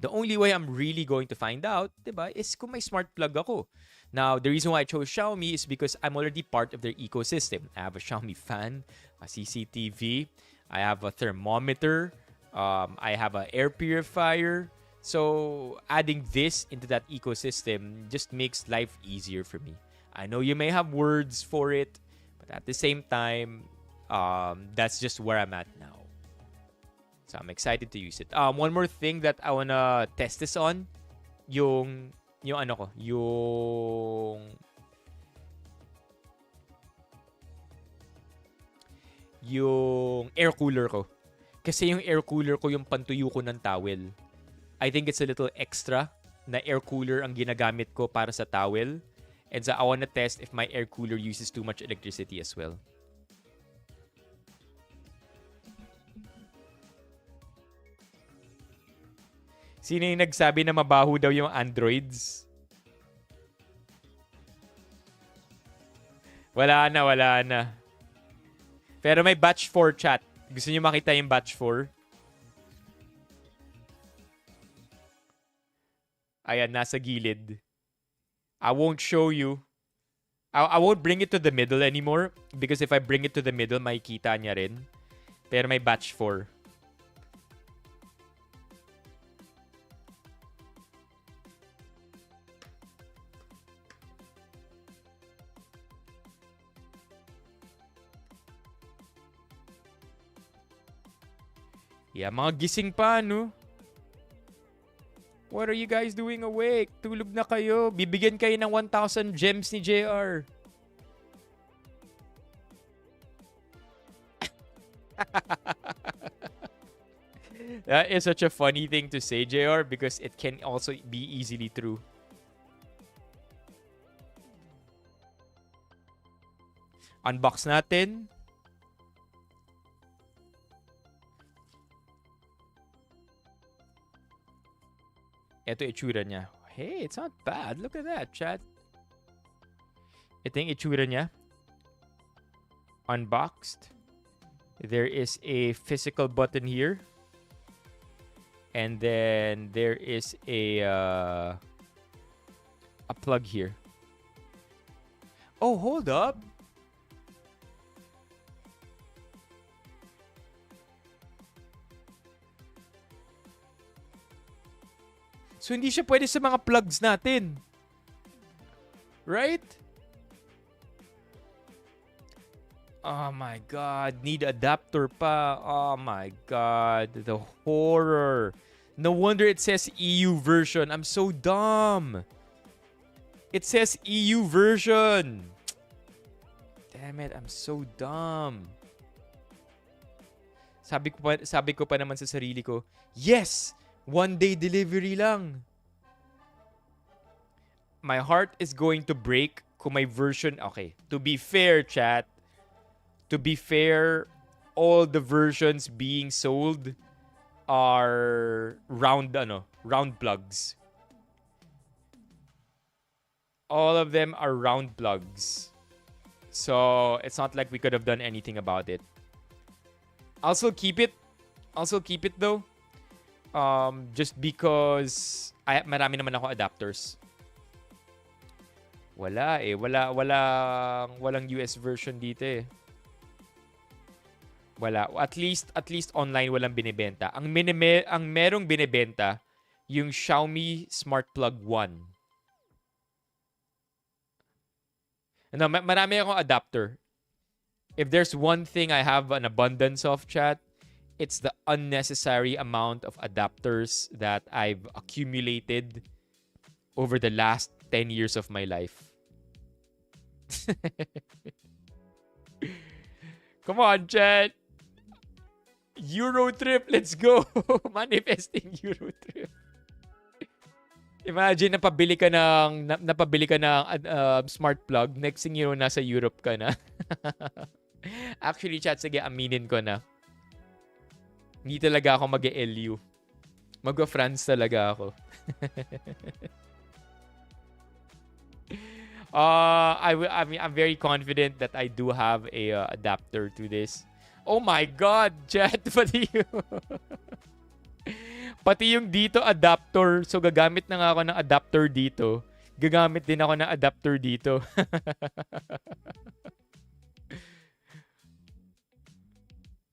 The only way I'm really going to find out, diba, is kung may smart plug ako. Now, the reason why I chose Xiaomi is because I'm already part of their ecosystem. I have a Xiaomi fan, a CCTV, I have a thermometer, I have an air purifier. So, adding this into that ecosystem just makes life easier for me. I know you may have words for it, But at the same time, that's just where I'm at now. So I'm excited to use it. One more thing that I wanna test this on, yung ano ko, yung air cooler ko. Kasi yung air cooler ko yung pantuyo ko ng towel. I think it's a little extra na air cooler ang ginagamit ko para sa towel. And so I wanna test if my air cooler uses too much electricity as well. Sino yung nagsabi na mabaho daw yung Androids? Wala na. Pero may batch 4 chat. Gusto niyo makita yung batch 4? Ayan, nasa gilid. I won't show you. I won't bring it to the middle anymore because if I bring it to the middle, makikita niya rin. Pero may batch 4. Yeah, mga gising pa, no? What are you guys doing awake? Tulog na kayo. Bibigyan kayo ng 1,000 gems ni JR. That is such a funny thing to say, JR, because it can also be easily true. Unbox natin. Ito itsura niya. Hey, it's not bad. Look at that, chat. Ito yung itsura niya. Unboxed. There is a physical button here. And then there is a plug here. Oh, hold up. So, hindi siya pwede sa mga plugs natin. Right? Oh my God. Need adapter pa. Oh my God. The horror. No wonder it says EU version. I'm so dumb. It says EU version. Damn it. I'm so dumb. Sabi ko pa naman sa sarili ko, yes! 1-day delivery lang. My heart is going to break kung may version. Okay, to be fair, chat. To be fair, all the versions being sold are round plugs. All of them are round plugs. So, it's not like we could have done anything about it. I'll still keep it though. Just because marami naman ako adapters. Wala eh. Walang US version dito eh. Wala. At least online walang binebenta. Ang merong binebenta, yung Xiaomi Smart Plug 1. No, marami akong adapter. If there's one thing I have an abundance of, chat, it's the unnecessary amount of adapters that I've accumulated over the last 10 years of my life. Come on, chat. Euro trip, let's go. Manifesting Euro trip. Imagine napabili ka ng smart plug, next thing you know, nasa Europe ka na. Actually, chat, sige, aminin ko na. Hindi talaga ako mag-LU. Mag-France talaga ako. I'm very confident that I do have a adapter to this. Oh my God, chat, pati yung dito adapter. So gagamit na nga ako ng adapter dito. Gagamit din ako ng adapter dito.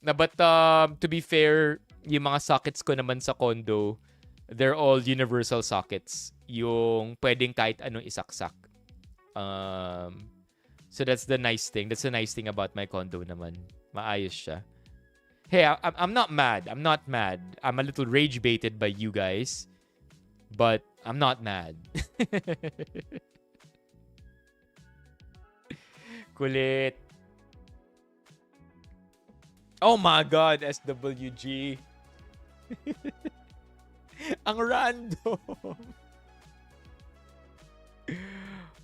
But to be fair, yung mga sockets ko naman sa condo, they're all universal sockets. Yung pwedeng kahit anong isaksak. So that's the nice thing. That's the nice thing about my condo naman. Maayos siya. Hey, I'm not mad. I'm not mad. I'm a little rage baited by you guys. But I'm not mad. Kulit. Oh my God, SWG. Ang random.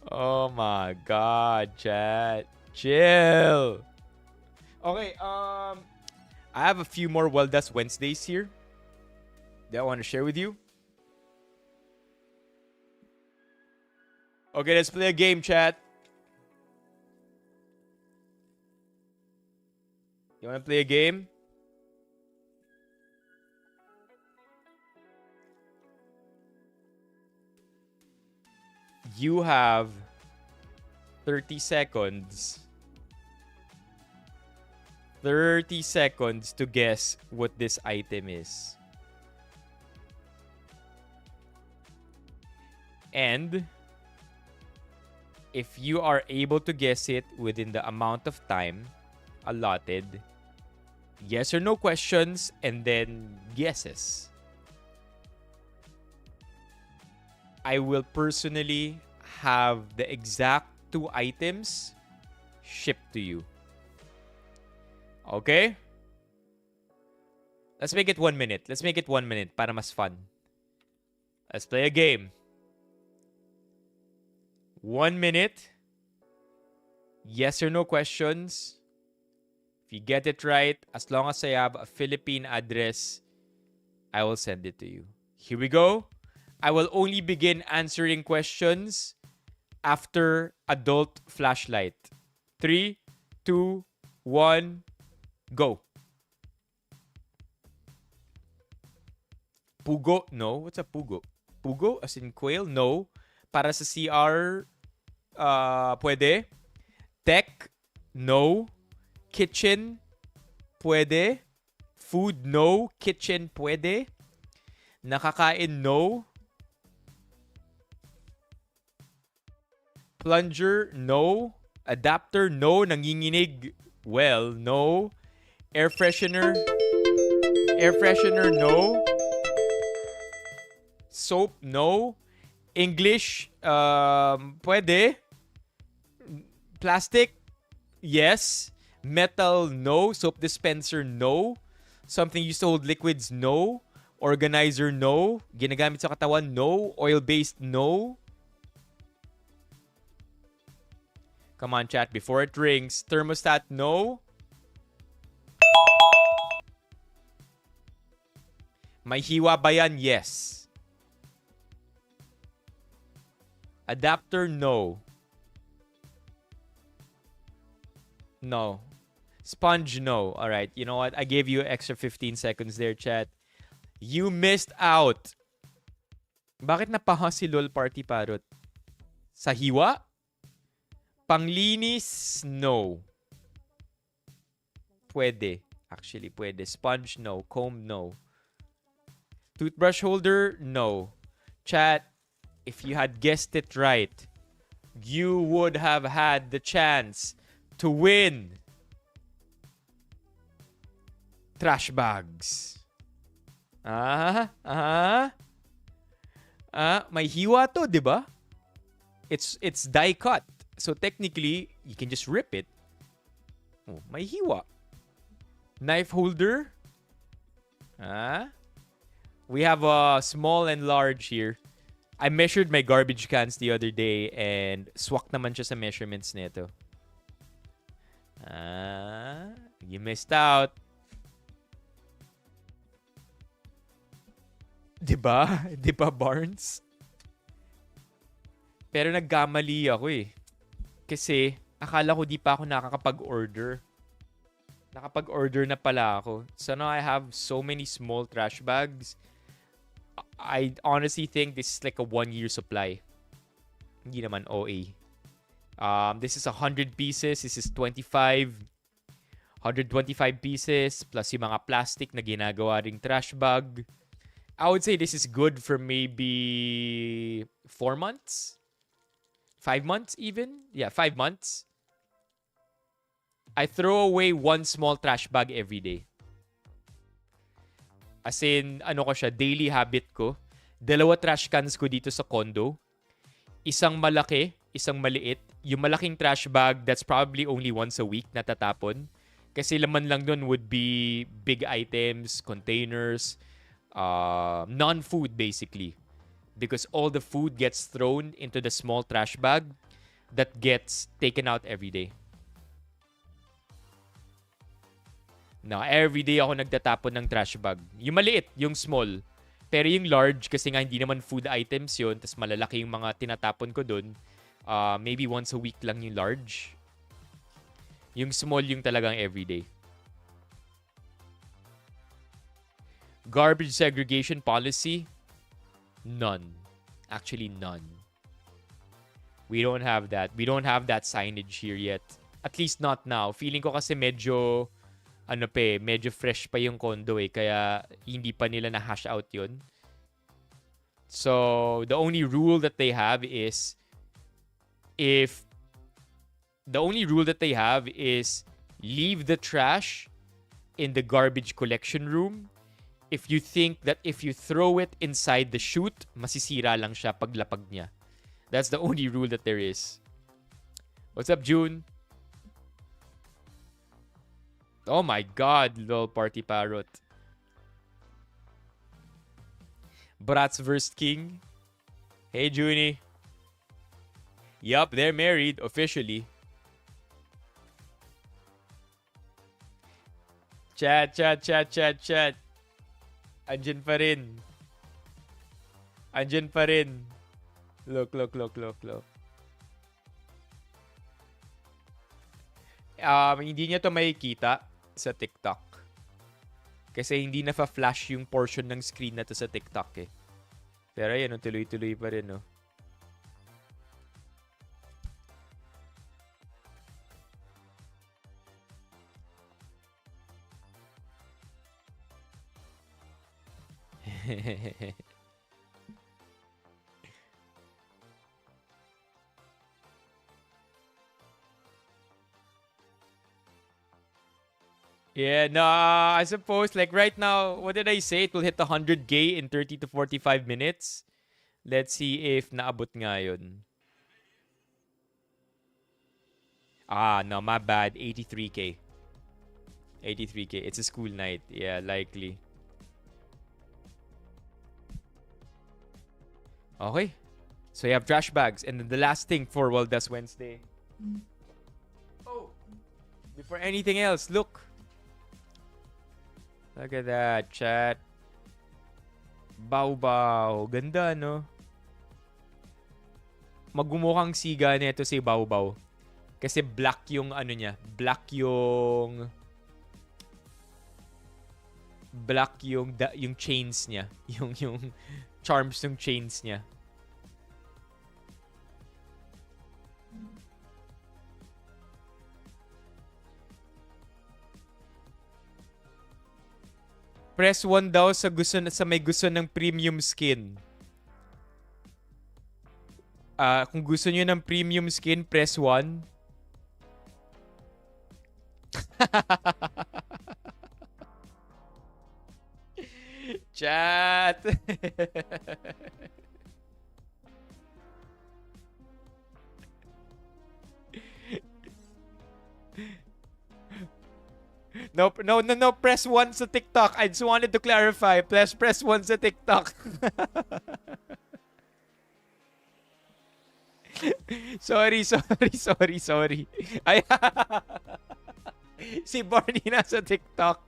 Oh my God, chat. Chill. Okay, I have a few more Waldas Wednesdays here that I want to share with you. Okay, let's play a game, chat. You want to play a game? You have 30 seconds. 30 seconds to guess what this item is. And if you are able to guess it within the amount of time allotted, yes or no questions, and then guesses, I will personally have the exact 2 items shipped to you. Okay? Let's make it 1 minute. Let's make it 1 minute para mas fun. Let's play a game. 1 minute. Yes or no questions. If you get it right, as long as I have a Philippine address, I will send it to you. Here we go. I will only begin answering questions after adult flashlight. 3, 2, 1, go. Pugo? No. What's a pugo? Pugo? As in quail? No. Para sa CR, pwede. Tech? No. Kitchen? Pwede. Food? No. Kitchen? Pwede. Nakakain? No. Plunger? No. Adapter? No. Nanginginig? Well, no. Air freshener? Air freshener? No. Soap? No. English? Pwede. Plastic? Yes. Metal? No. Soap dispenser? No. Something used to hold liquids? No. Organizer? No. Ginagamit sa katawan? No. Oil-based? No. Come on, chat. Before it rings. Thermostat? No. May hiwa ba yan? Yes. Adapter? No. No. Sponge? No. Alright, you know what? I gave you extra 15 seconds there, chat. You missed out. Bakit napaha si LOL Party Parrot? Sa hiwa? Panglinis? No. Pwede. Actually, pwede. Sponge? No. Comb? No. Toothbrush holder? No. Chat, if you had guessed it right, you would have had the chance to win trash bags. May hiwa to, di ba? It's die cut. So technically, you can just rip it. Oh, may hiwa. Knife holder. We have a small and large here. I measured my garbage cans the other day and swak naman siya sa measurements nito. You missed out. Diba? Diba, Barnes? Pero nagkamali ako eh. Kasi akala ko di pa ako nakakapag-order. Nakapag-order na pala ako. So now I have so many small trash bags. I honestly think this is like a 1-year supply. Hindi naman OA. This is 100 pieces. This is 25. 125 pieces. Plus yung mga plastic na ginagawa ring trash bag. I would say this is good for maybe 4 months. 5 months even? Yeah, 5 months. I throw away one small trash bag every day. As in, ano ko siya, daily habit ko. 2 trash cans ko dito sa condo. Isang malaki, isang maliit. Yung malaking trash bag, that's probably only once a week natatapon. Kasi laman lang dun would be big items, containers, non-food basically. Because all the food gets thrown into the small trash bag that gets taken out every day. Now, every day ako nagtatapon ng trash bag. Yung maliit, yung small. Pero yung large, kasi nga hindi naman food items yun, tas malalaki yung mga tinatapon ko dun, maybe once a week lang yung large. Yung small yung talagang everyday. Garbage segregation policy? None. Actually, none. We don't have that. We don't have that signage here yet. At least not now. Feeling ko kasi medyo medyo fresh pa yung condo kaya hindi pa nila na-hash out yun. So, the only rule that they have is leave the trash in the garbage collection room. If you think that if you throw it inside the chute, masisira lang siya paglapag niya. That's the only rule that there is. What's up, June? Oh my God, lol, party parrot. Bratz vs. King. Hey, Junie. Yup, they're married officially. Chat. Andyan pa rin. Look. Hindi niya to makikita sa TikTok. Kasi hindi na-flash yung portion ng screen na to sa TikTok Pero ayan, tuloy-tuloy pa rin, no? Yeah, no, I suppose, like right now, what did I say? It will hit 100K in 30 to 45 minutes. Let's see if naabot nga yun. No, my bad. 83K. 83K. It's a school night. Yeah, likely. Okay. So you have trash bags. And then the last thing for Waldas Wednesday. Oh, before anything else, look. Look at that, chat. Baw-baw. Ganda, no? Magmumukhang siga nito si Baw-baw. Kasi black yung ano niya. Black yung chains niya. Yung charms ng chains niya. Press 1 daw sa may gusto ng premium skin. Kung gusto niyo ng premium skin, press 1. Chat. No, press 1 sa TikTok. I just wanted to clarify. Press 1 sa TikTok. Sorry. Ay, si Barney nasa TikTok.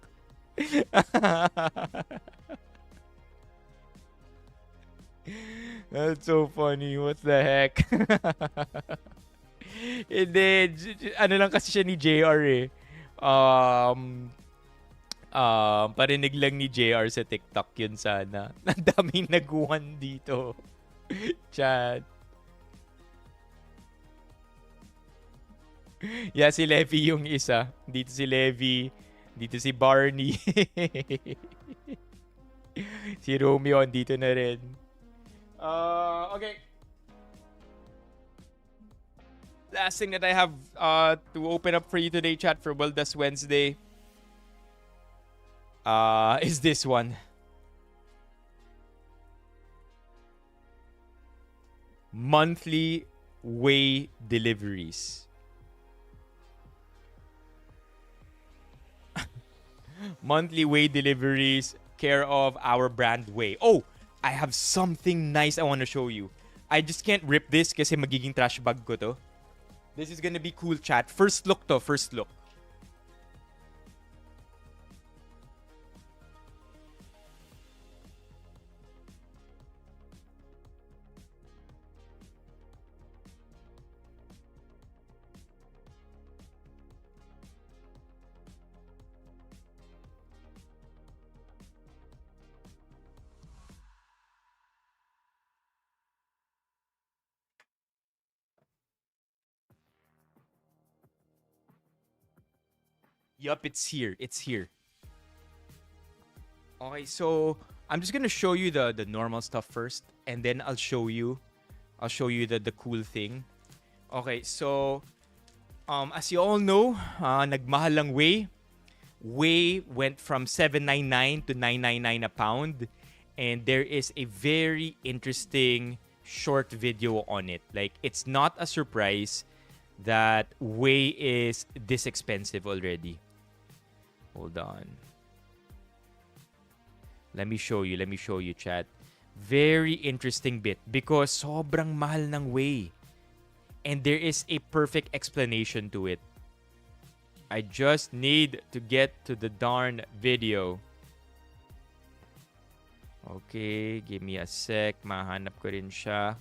That's so funny. What the heck? Hindi, ano lang kasi siya ni JR parinig lang ni JR sa TikTok yun sana. Ang daming naguhan dito. Chat. Yeah, si Levi yung isa. Dito si Levi. Dito si Barney. Si Romeo dito na rin. Okay. last thing that I have to open up for you today, chat, for Waldas Wednesday is this one. Monthly whey deliveries. Monthly whey deliveries care of our brand Whey. Oh, I have something nice I want to show you. I just can't rip this kasi magiging trash bag ko to. This is gonna be cool, chat. First look to, first look. Yup, it's here. It's here. Okay, so I'm just gonna show you the normal stuff first, and then I'll show you the cool thing. Okay, so as you all know, nagmahal lang whey. Whey went from $7.99 to $9.99 a pound, and there is a very interesting short video on it. Like, it's not a surprise that whey is this expensive already. Hold on. Let me show you, chat. Very interesting bit because sobrang mahal ng whey. And there is a perfect explanation to it. I just need to get to the darn video. Okay, give me a sec. Mahanap ko rin siya.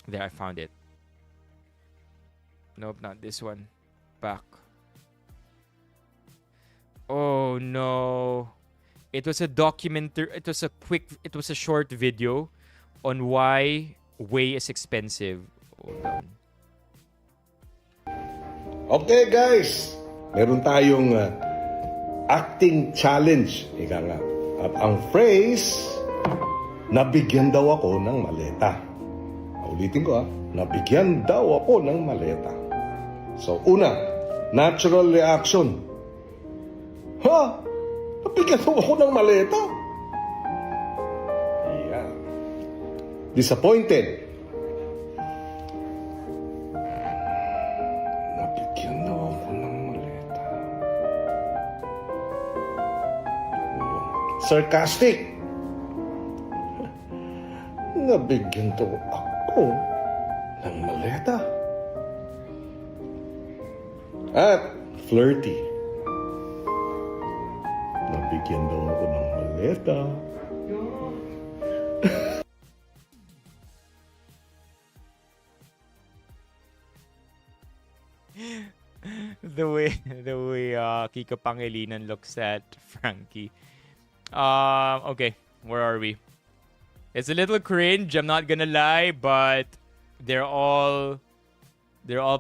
There, I found it. Nope, not this one. Back. Oh no. It was a documentary. It was a short video on why whey is expensive. Hold on. Okay guys, meron tayong acting challenge. Ika nga. At ang phrase, nabigyan daw ako ng maleta. Ulitin ko nabigyan daw ako ng maleta. So una, natural reaction. Ha? Nabigyan daw ako ng maleta? Yeah. Disappointed. Nabigyan daw ako ng maleta. Sarcastic. Nabigyan daw ako ng maleta. At flirty. Nabigyan daw ako ng maleta. the way Kiko Pangilinan looks at Frankie. Okay, where are we? It's a little cringe, I'm not gonna lie, but they're all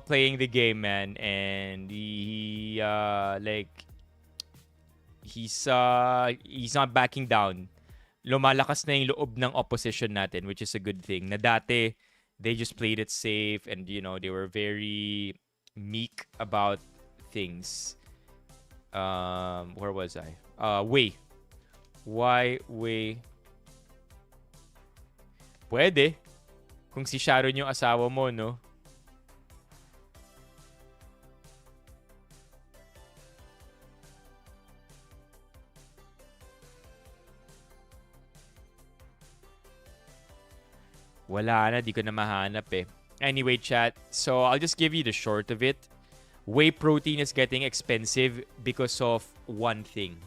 playing the game, man, and he's not backing down. Lumalakas na yung loob ng opposition natin, which is a good thing. Na dati, they just played it safe, and they were very meek about things. Where was I? Whey. Why whey? Pwede. Kung si Sharon yung asawa mo, no? Wala na, di ko na mahanap eh. Anyway, chat, so I'll just give you the short of it. Whey protein is getting expensive because of one thing.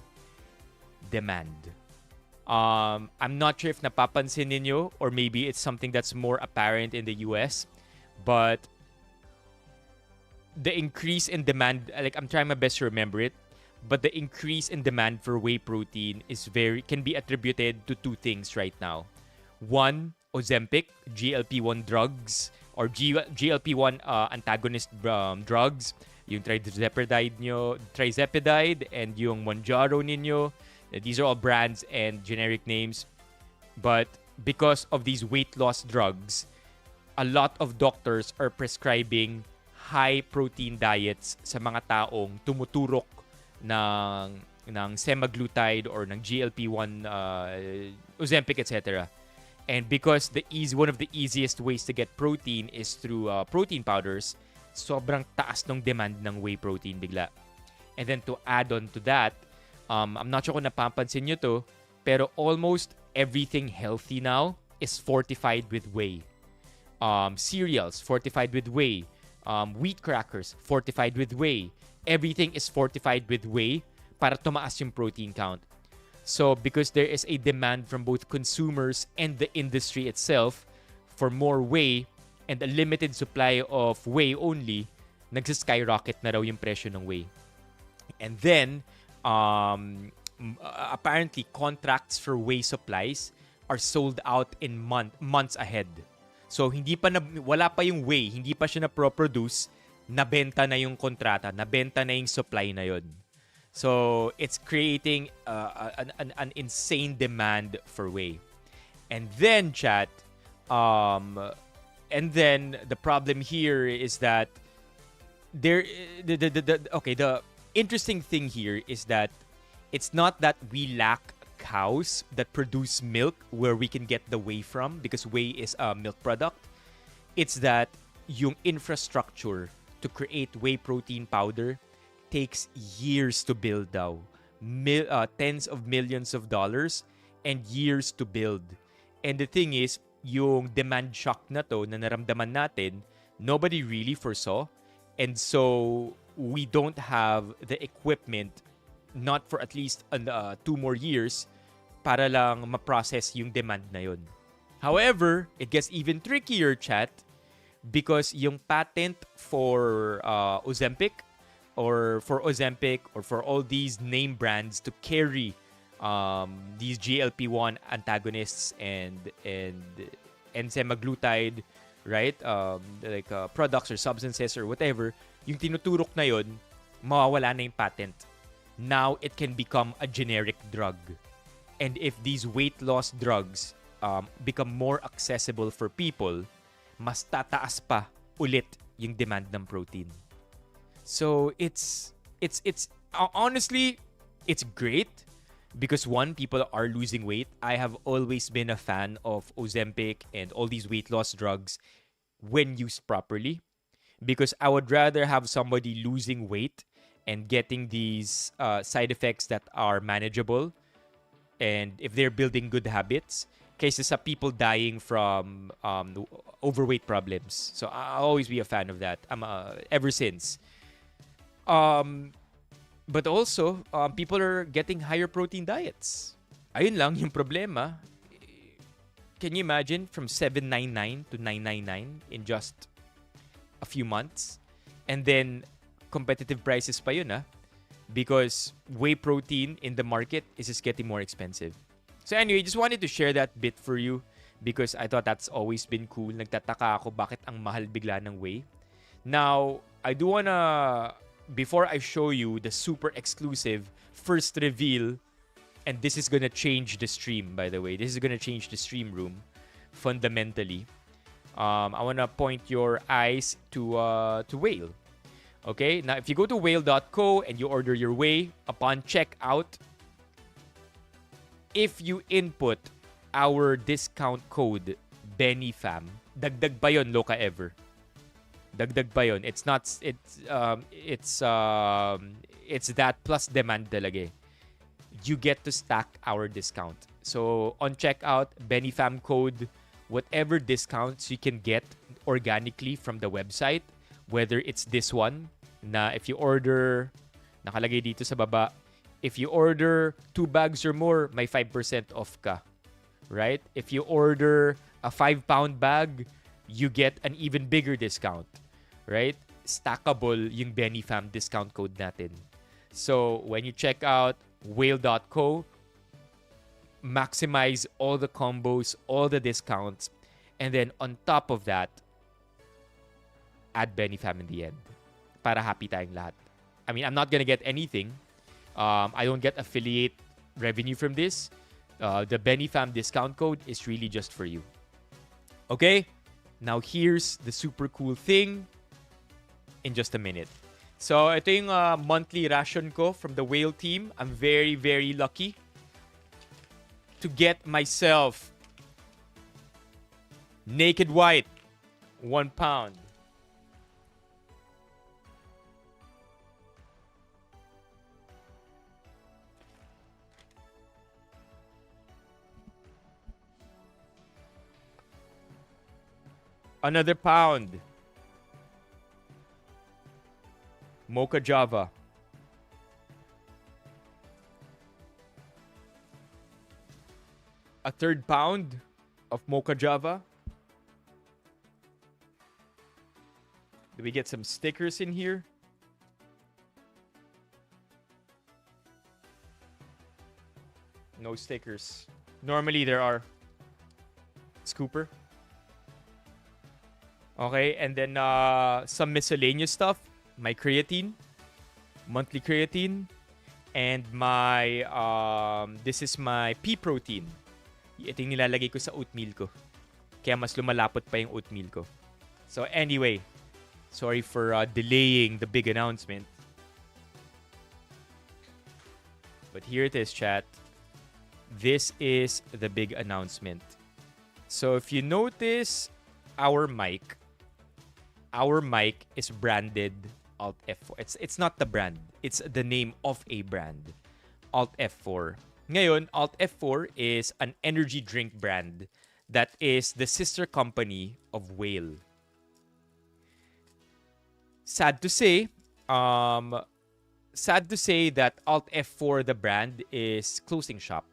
Demand. I'm not sure if napapansin ninyo, or maybe it's something that's more apparent in the US, but the increase in demand, like, I'm trying my best to remember it, but the increase in demand for whey protein can be attributed to two things right now. One, Ozempic, GLP-1 drugs, or GLP-1 antagonist drugs, yung trizepidide and yung Mounjaro ninyo, These are all brands and generic names. But because of these weight loss drugs, a lot of doctors are prescribing high protein diets sa mga taong tumuturok ng semaglutide or ng GLP-1, Ozempic, etc. And because one of the easiest ways to get protein is through protein powders, sobrang taas ng demand ng whey protein bigla. And then to add on to that, I'm not sure kung napapansin nyo to, pero almost everything healthy now is fortified with whey. Cereals, fortified with whey. Wheat crackers, fortified with whey. Everything is fortified with whey para tumaas yung protein count. So because there is a demand from both consumers and the industry itself for more whey and a limited supply of whey only, nagsiskyrocket na raw yung presyo ng whey. And then, apparently, contracts for whey supplies are sold out in months ahead. So, wala pa yung whey, hindi pa siya na-produce, nabenta na yung kontrata, nabenta na yung supply na yun. So, it's creating an insane demand for whey. And then, chat, and then the problem here is that the interesting thing here is that it's not that we lack cows that produce milk where we can get the whey from, because whey is a milk product. It's that yung infrastructure to create whey protein powder takes years to build daw. Tens of millions of dollars and years to build. And the thing is, yung demand shock na to na naramdaman natin, nobody really foresaw. And so, we don't have the equipment, not for at least 2 more years, para lang ma-process yung demand na yun. However, it gets even trickier, chat, because yung patent for Ozempic or for all these name brands to carry these GLP-1 antagonists and semaglutide, right? Products or substances or whatever, yung tinuturok na yun, mawawala na yung patent. Now, it can become a generic drug. And if these weight loss drugs become more accessible for people, mas tataas pa ulit yung demand ng protein. So, it's honestly, it's great because one, people are losing weight. I have always been a fan of Ozempic and all these weight loss drugs when used properly, because I would rather have somebody losing weight and getting these side effects that are manageable, and if they're building good habits, kaysa sa people dying from overweight problems. So I'll always be a fan of that. Ever since. But also, people are getting higher protein diets. Ayun lang yung problema. Can you imagine from $7.99 to $9.99 in just a few months? And then, competitive prices pa yun, because whey protein in the market is just getting more expensive. So anyway, just wanted to share that bit for you because I thought that's always been cool. Nagtataka ako bakit ang mahal bigla ng whey. Now, I do wanna, before I show you the super exclusive first reveal, and this is gonna change the stream, by the way. This is gonna change the stream room fundamentally. I wanna point your eyes to Whale. Okay, now if you go to whale.co and you order your whey, upon checkout, if you input our discount code BENIFAM, dagdag pa yun, Loka Ever. Dagdag pa yun. It's that plus demand talaga. You get to stack our discount. So on checkout, BENIFAM code, whatever discounts you can get organically from the website, whether it's this one, na if you order, nakalagay dito sa baba, if you order 2 bags or more, may 5% off ka. Right? If you order a 5-pound bag, you get an even bigger discount. Right? Stackable yung BENIFAM discount code natin. So, when you check out whale.co, maximize all the combos, all the discounts, and then on top of that, add BENIFAM in the end. Para happy tayong lahat. I mean, I'm not gonna get anything. I don't get affiliate revenue from this, the Benifam discount code is really just for you. Okay? Now here's the super cool thing in just a minute. So ito yung monthly ration ko from the whale team. I'm very, very lucky to get myself Naked White, 1 pound. Another pound. Mocha Java. A third pound of Mocha Java. Do we get some stickers in here? No stickers. Normally there are. Scooper. Okay, and then some miscellaneous stuff. My creatine, monthly creatine, and my this is my pea protein. Ito yung nilalagay ko sa oatmeal ko. Kaya mas lumalapot pa yung oatmeal ko. So anyway, sorry for delaying the big announcement. But here it is, chat. This is the big announcement. So if you notice our mic is branded Alt F4. It's not the brand. It's the name of a brand. Alt F4. Ngayon, Alt F4 is an energy drink brand that is the sister company of Whale. Sad to say that Alt F4, the brand, is closing shop.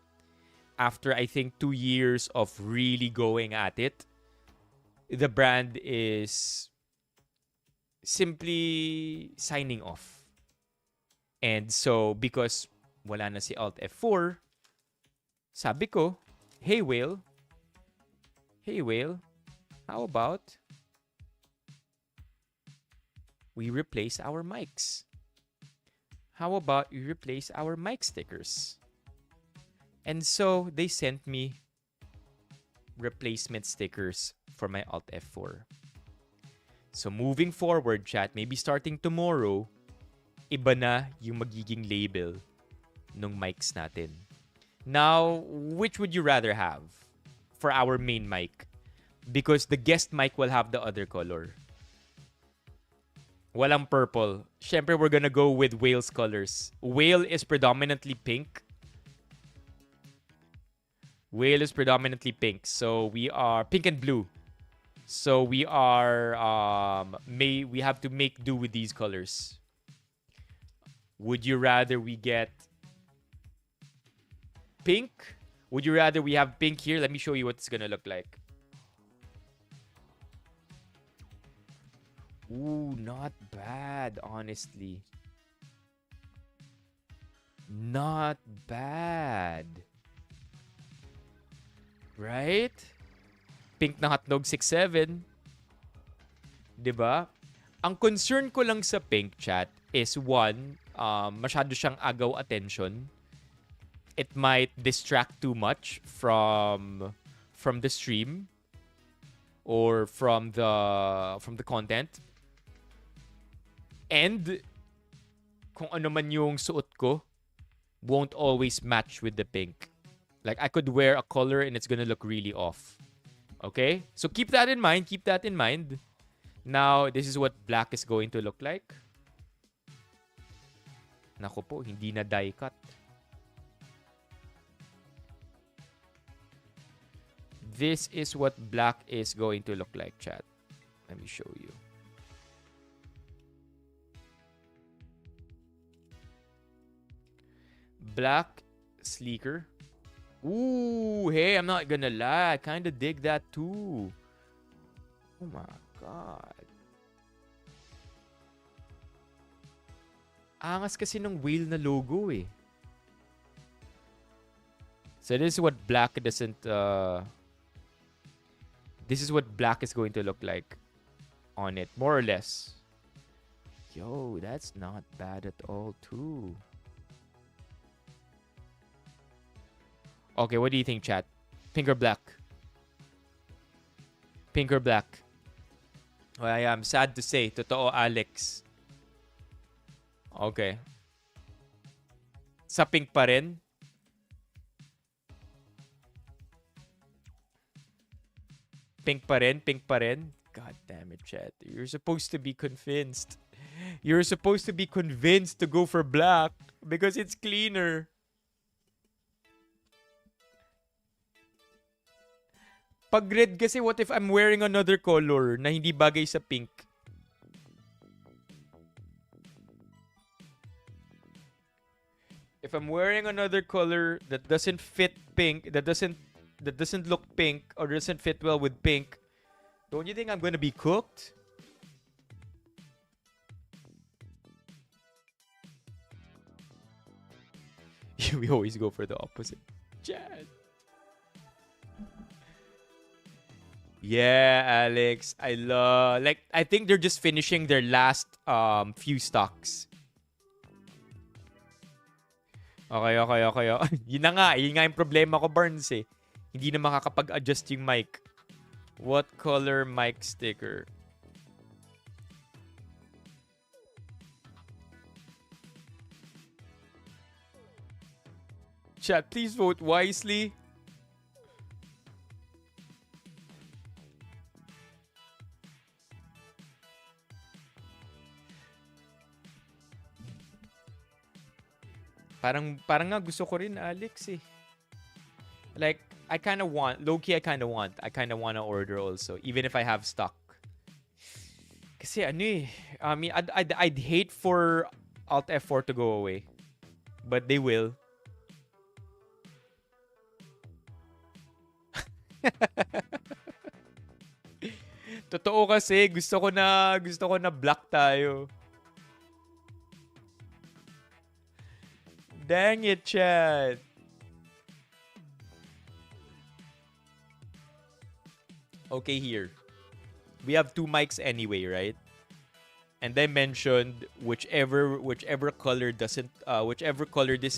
After, I think, 2 years of really going at it, the brand is simply signing off. And so, because wala na si Alt F4, sabi ko, hey Whale, how about we replace our mics? How about we replace our mic stickers? And so, they sent me replacement stickers for my Alt F4. So moving forward, chat, maybe starting tomorrow, iba na yung magiging label ng mics natin. Now, which would you rather have for our main mic? Because the guest mic will have the other color. Walang purple. Syempre, we're gonna go with Whale's colors. Whale is predominantly pink. Whale is predominantly pink. So we are pink and blue. So we are we have to make do with these colors. Would you rather we get pink? Would you rather we have pink here? Let me show you what it's gonna look like. Ooh, not bad, honestly. Not bad. Right? Pink na hotdog 6'7". Diba? Ang concern ko lang sa pink, chat, is one, masyado siyang agaw attention. It might distract too much from the stream or from the content. And kung ano man yung suot ko won't always match with the pink. Like, I could wear a color and it's gonna look really off. Okay? So keep that in mind. Keep that in mind. Now, this is what black is going to look like. Naku po, hindi na die cut. This is what black is going to look like, chat. Let me show you. Black, sleeker. Ooh, hey, I'm not gonna lie. I kind of dig that too. Oh my God. Angas kasi ng whale na logo eh. So this is what black doesn't... This is what black is going to look like on it, more or less. Yo, that's not bad at all too. Okay, what do you think, chat? Pink or black? Pink or black? Well, I am sad to say. Totoo, Alex. Okay. Sa pink pa rin? Pink pa rin? Pink pa rin? God damn it, chat. You're supposed to be convinced. You're supposed to be convinced to go for black because it's cleaner. Pag red kasi, what if I'm wearing another color na hindi bagay sa pink? If I'm wearing another color that doesn't fit pink, that doesn't look pink or doesn't fit well with pink, don't you think I'm gonna be cooked? We always go for the opposite. Chad. Yeah, Alex. I think they're just finishing their last few stocks. Okay. Yun nga yung problema ko, Barnes eh. Hindi na makakapag-adjust yung mic. What color mic sticker? Chat, please vote wisely. Parang nga gusto ko rin, Alex eh. Like, I kind of want to order also, even if I have stock. Kasi ano eh, I mean, I'd hate for Alt F4 to go away. But they will. Totoo kasi, gusto ko na black tayo. Dang it, Chad. Okay, here. We have two mics anyway, right? And I mentioned whichever color this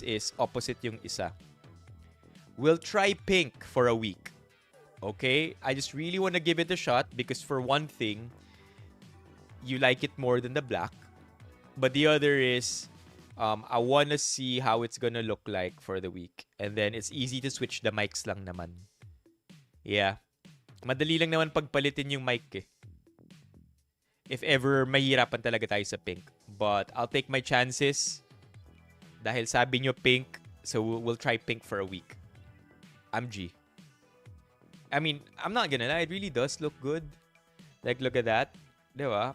is, opposite yung isa. We'll try pink for a week. Okay? I just really want to give it a shot because for one thing, you like it more than the black. But the other is, I want to see how it's gonna look like for the week. And then it's easy to switch the mics lang naman. Yeah. Madali lang naman pagpalitin yung mic eh. If ever mahirapan talaga tayo sa pink. But I'll take my chances. Dahil sabi nyo pink, so we'll try pink for a week. I'm G. I mean, I'm not gonna lie, it really does look good. Like, look at that. Diba?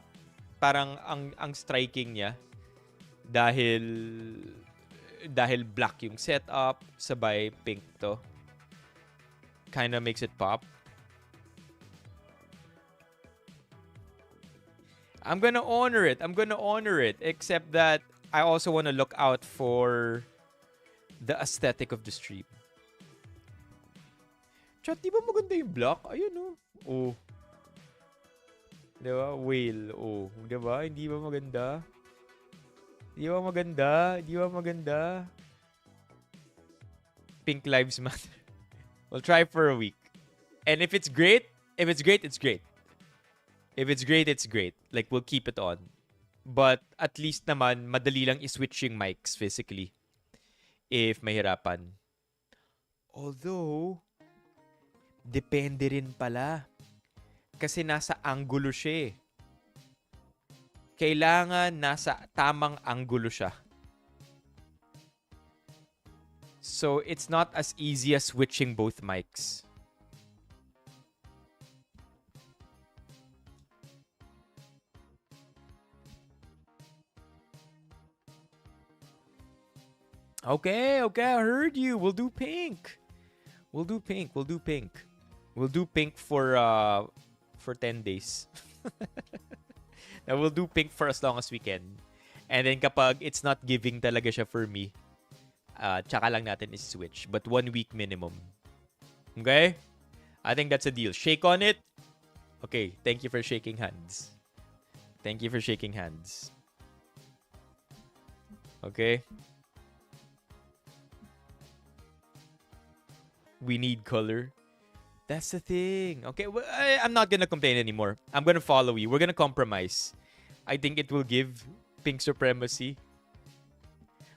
Parang ang striking niya. Dahil black yung setup, sabay pink to. Kinda makes it pop. I'm gonna honor it. Except that I also want to look out for the aesthetic of the stream. Chat, di ba maganda yung black? Ayun, oh. Oh. Di ba? Whale. Oh. Di ba? Hindi ba maganda? Di ba maganda? Pink Lives Matter. We'll try for a week. And if it's great, it's great. If it's great, it's great. Like, we'll keep it on. But at least naman, madali lang i-switch yung mics physically. If mahirapan. Although, depende rin pala. Kasi nasa angulo siya eh. Kailangan nasa tamang angulo siya. So, it's not as easy as switching both mics. Okay, I heard you. We'll do pink. We'll do pink for 10 days. Now we'll do pink for as long as we can. And then kapag it's not giving talaga siya for me, tsaka lang natin is-switch. But 1 week minimum. Okay? I think that's a deal. Shake on it. Okay, thank you for shaking hands. Okay? We need color. That's the thing. Okay, well, I'm not gonna complain anymore. I'm gonna follow you. We're gonna compromise. I think it will give pink supremacy.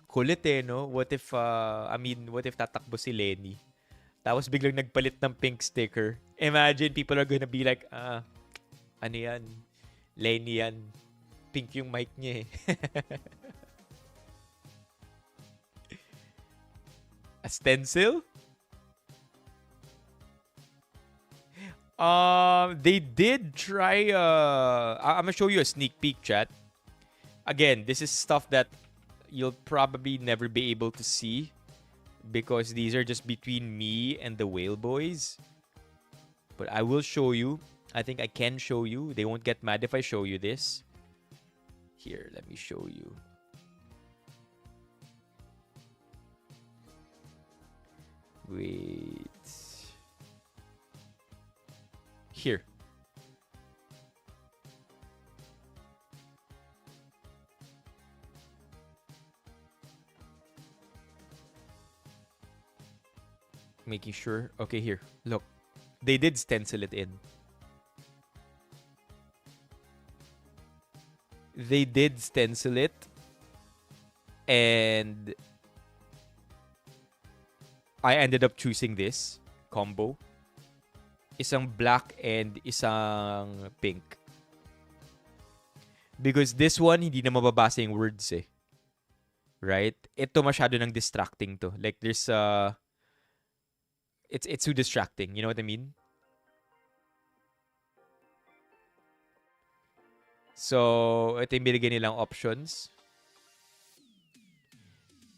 Kulit eh, no? What if, what if tatakbo si Lenny? Tapos biglang nagpalit ng pink sticker. Imagine, people are gonna be like, ano yan? Lenny yan. Pink yung mic niya eh. A stencil? They did try, I'm gonna show you a sneak peek, chat. Again, this is stuff that you'll probably never be able to see because these are just between me and the Whale Boys. But I will show you. I think I can show you. They won't get mad if I show you this. Here, let me show you. Wait. Here. Making sure. Okay, here. Look. They did stencil it in. They did stencil it. And I ended up choosing this combo. Isang black and isang pink. Because this one, hindi na mababasa yung words eh. Right? Ito masyado nang distracting to. Like there's it's too distracting. You know what I mean? So, ito yung binigay nilang options.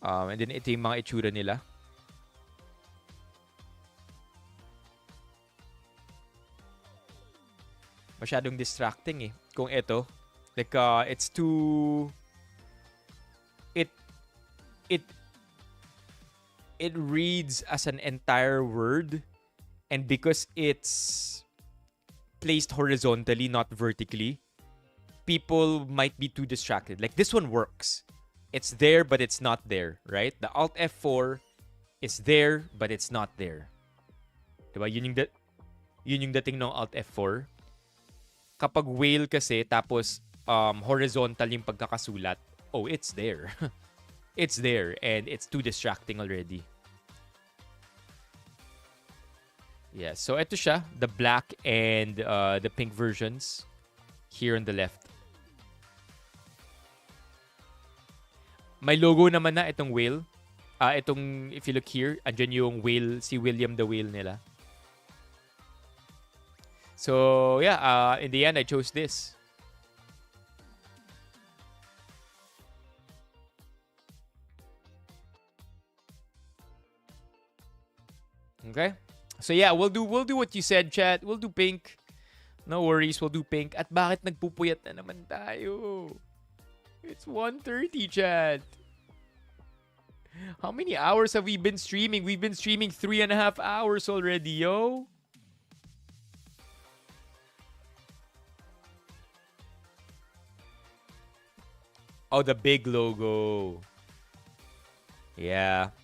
And then ito yung mga itsura nila. Masyadong distracting eh. Kung ito, like it's too it reads as an entire word, and because it's placed horizontally, not vertically, people might be too distracted. Like this one works. It's there but it's not there, right? The Alt F4 is there but it's not there. Diba? Yun yung dating ng Alt F4. Kapag whale kasi tapos horizontal yung pagkakasulat, oh, it's there. It's there and it's too distracting already. Yeah, so ito siya, the black and the pink versions here on the left. May logo naman na itong whale. Itong, if you look here, andyan yung whale, si William the Whale nila. So, yeah, in the end, I chose this. Okay? So, yeah, we'll do what you said, chat. We'll do pink. No worries, we'll do pink. At bakit nagpupuyat na naman tayo? It's 1:30, chat. How many hours have we been streaming? We've been streaming 3.5 hours already, yo. Oh, the big logo. Yeah.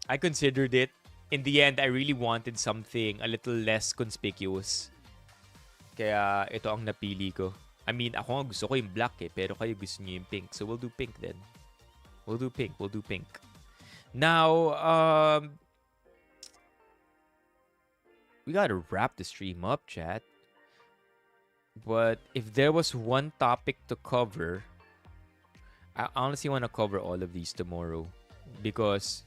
I considered it. In the end, I really wanted something a little less conspicuous. Kaya ito ang napili ko. I mean, ako nga gusto ko yung black eh, pero kayo gusto niyo yung pink. So we'll do pink then. We'll do pink. Now, we gotta wrap the stream up, chat. But if there was one topic to cover, I honestly want to cover all of these tomorrow. Because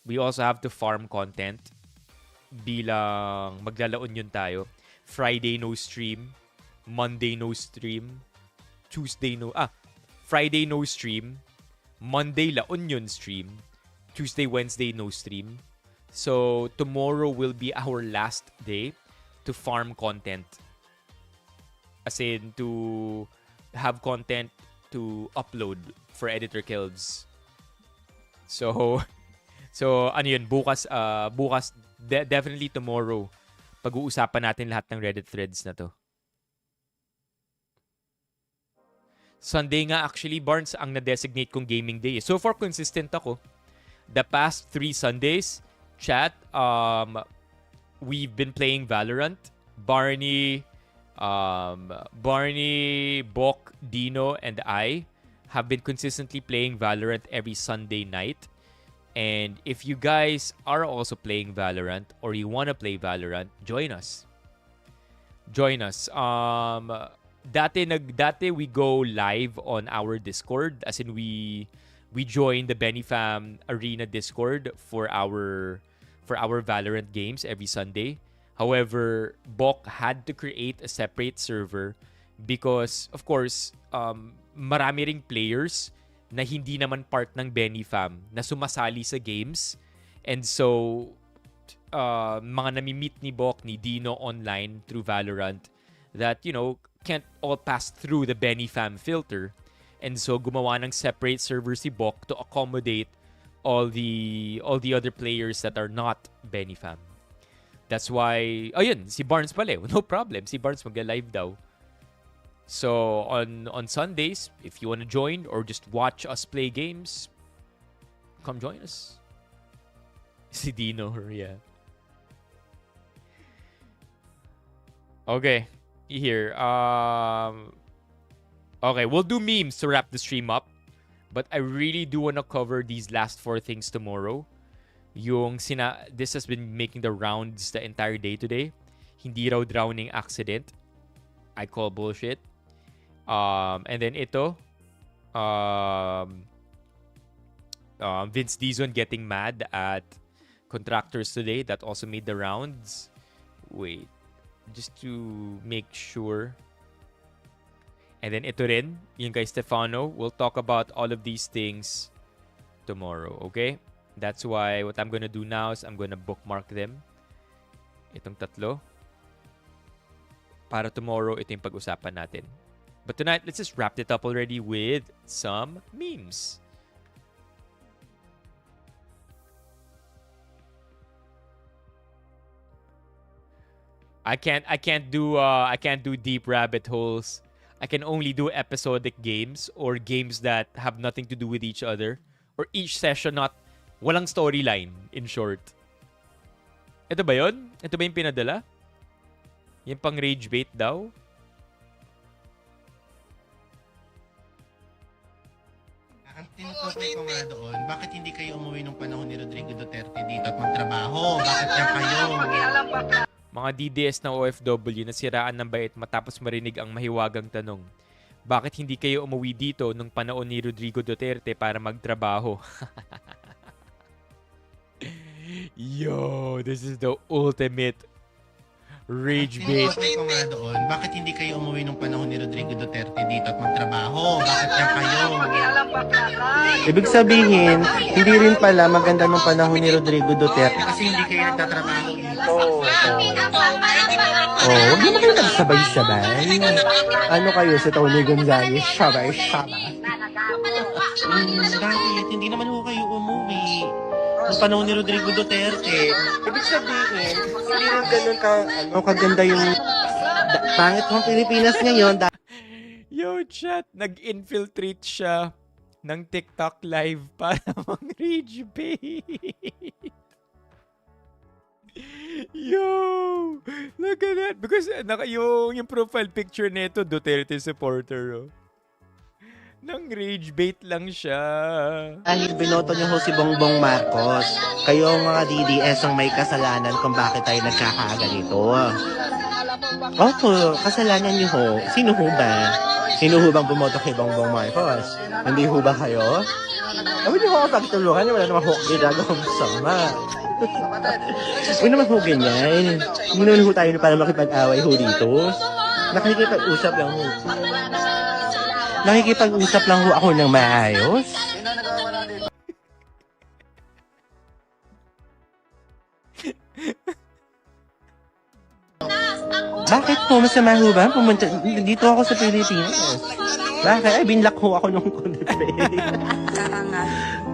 we also have to farm content. Bilang maglalaon yun tayo. Friday no stream. Monday no stream. Friday no stream. Monday La Union stream. Tuesday, Wednesday no stream. So tomorrow will be our last day to farm content. As in to have content to upload for Editor Kills. So ano yun, bukas definitely tomorrow pag-uusapan natin lahat ng Reddit threads na to. Sunday nga actually, Barnes, ang na-designate kong gaming day. So far, consistent ako. The past 3 Sundays, chat, we've been playing Valorant. Barney, Bok, Dino, and I have been consistently playing Valorant every Sunday night. And if you guys are also playing Valorant or you want to play Valorant, join us. Join us. Dati we go live on our Discord, as in we join the Benifam Arena Discord for our Valorant games every Sunday. However, Bok had to create a separate server because, of course, marami ring players na hindi naman part ng Benifam na sumasali sa games. And so, mga nami-meet ni Bok, ni Dino online through Valorant that, you know, can't all pass through the Benifam filter. And so, gumawa ng separate server si Bok to accommodate all the other players that are not Benifam. That's why, ayun, si Barnes pala eh. No problem. Si Barnes mag-live daw. So, on Sundays, if you want to join or just watch us play games, come join us. Si Dino, yeah. Okay, here. Okay, we'll do memes to wrap the stream up. But I really do want to cover these last 4 things tomorrow. This has been making the rounds the entire day today. Hindi raw drowning accident. I call bullshit. And then ito. Vince Dizon getting mad at contractors today. That also made the rounds. Wait. Just to make sure. And then ito rin. Yung kay Stefano. We'll talk about all of these things tomorrow. Okay? That's why what I'm gonna do now is I'm gonna bookmark them. Itong tatlo. Para tomorrow, ito yung pag-usapan natin. But tonight, let's just wrap it up already with some memes. I can't do deep rabbit holes. I can only do episodic games or games that have nothing to do with each other, or each session walang storyline, in short. Ito ba yun? Ito ba yung pinadala? Yung pang rage bait daw? Ang tinutukoy ko nga doon, bakit hindi kayo umuwi nung panahon ni Rodrigo Duterte dito at magtrabaho? Bakit yan kayo? Mga DDS na OFW na siraan ng bait matapos marinig ang mahiwagang tanong. Bakit hindi kayo umuwi dito nung panahon ni Rodrigo Duterte para magtrabaho? Yo, this is the ultimate rage bait. Tinutukoy ko nga doon, bakit hindi kayo umuwi nung panahon ni Rodrigo Duterte dito at magtrabaho? Bakit yan kayo? Ibig sabihin, hindi rin pala maganda nung panahon ni Rodrigo Duterte. Kasi hindi kayo nagtatrabaho dito. Huwag naman kayo nagsabay-sabay. Ano kayo si Tony Gonzales? Sabay-sabay. Bakit? Hindi naman ho kayo umuwi nung panahon ni Rodrigo Duterte. Ibig sabihin, hindi rin ganun kaganda yung pangit ng Pilipinas ngayon. Yo, chat, nag-infiltrate siya ng TikTok live para mang-rage bait. Yo! Look at that. Because yung profile picture nito, Duterte supporter. Oh. Nang rage bait lang siya. Dahil binoto niyo ho si Bongbong Marcos, kayo ang mga DDS ang may kasalanan kung bakit tayo nagkakaganito. Opo, kasalanan niyo ho. Sino ho ba? Sino ho bang bumoto kay Bongbong Marcos? Hindi ho ba kayo? Huwag niyo ho ako pagtulungan. Wala naman ho ginagawang sama. Huwag naman ho ganyan. Hindi naman ho tayo para makipag-away ho dito. Nakikipag-usap lang ho. Nakikipag-usap lang ho ako ng maayos. Bakit po? Masama ho ba? Pumunta, dito ako sa Pilipinas. Bakit? Ay, binlock ho ako nung konti.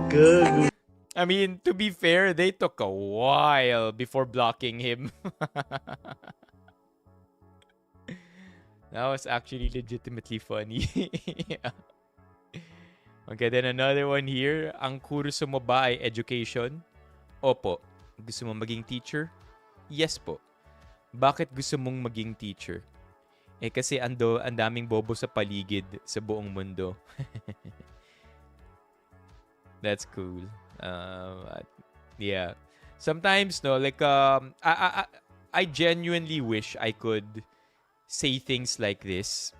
Good. I mean, to be fair, they took a while before blocking him. That was actually legitimately funny. Yeah. Okay, then another one here. Ang kurso mo ba ay education? Opo. Gusto mo maging teacher? Yes po. Bakit gusto mong maging teacher? Kasi ang daming bobo sa paligid sa buong mundo. That's cool. Yeah. Sometimes, no, like, I genuinely wish I could say things like this.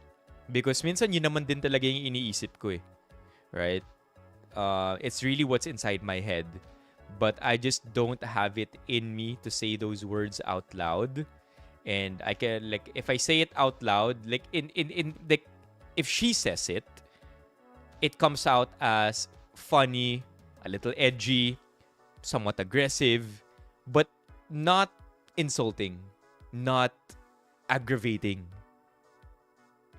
Because minsan yun naman din talaga yung iniisip ko eh. Right? It's really what's inside my head. But I just don't have it in me to say those words out loud. And I can, like, if I say it out loud, like, like, if she says it, it comes out as funny, a little edgy, somewhat aggressive, but not insulting, not aggravating.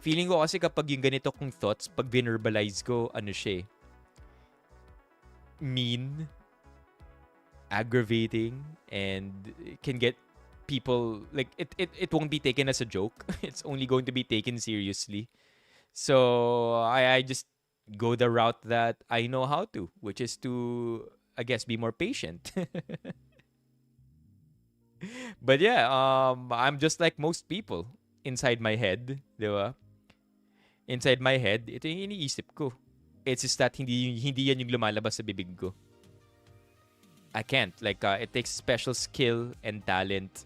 Feeling ko kasi kapag yung ganito kong thoughts, pag verbalize ko, ano siya eh, mean, aggravating, and can get people, like, it won't be taken as a joke. It's only going to be taken seriously. So I just go the route that I know how to, which is to, I guess, be more patient. But yeah, I'm just like most people inside my head, di ba? Inside my head, ito yung iniisip ko. It's just that hindi yan yung lumalabas sa bibig ko. I can't. Like, it takes special skill and talent.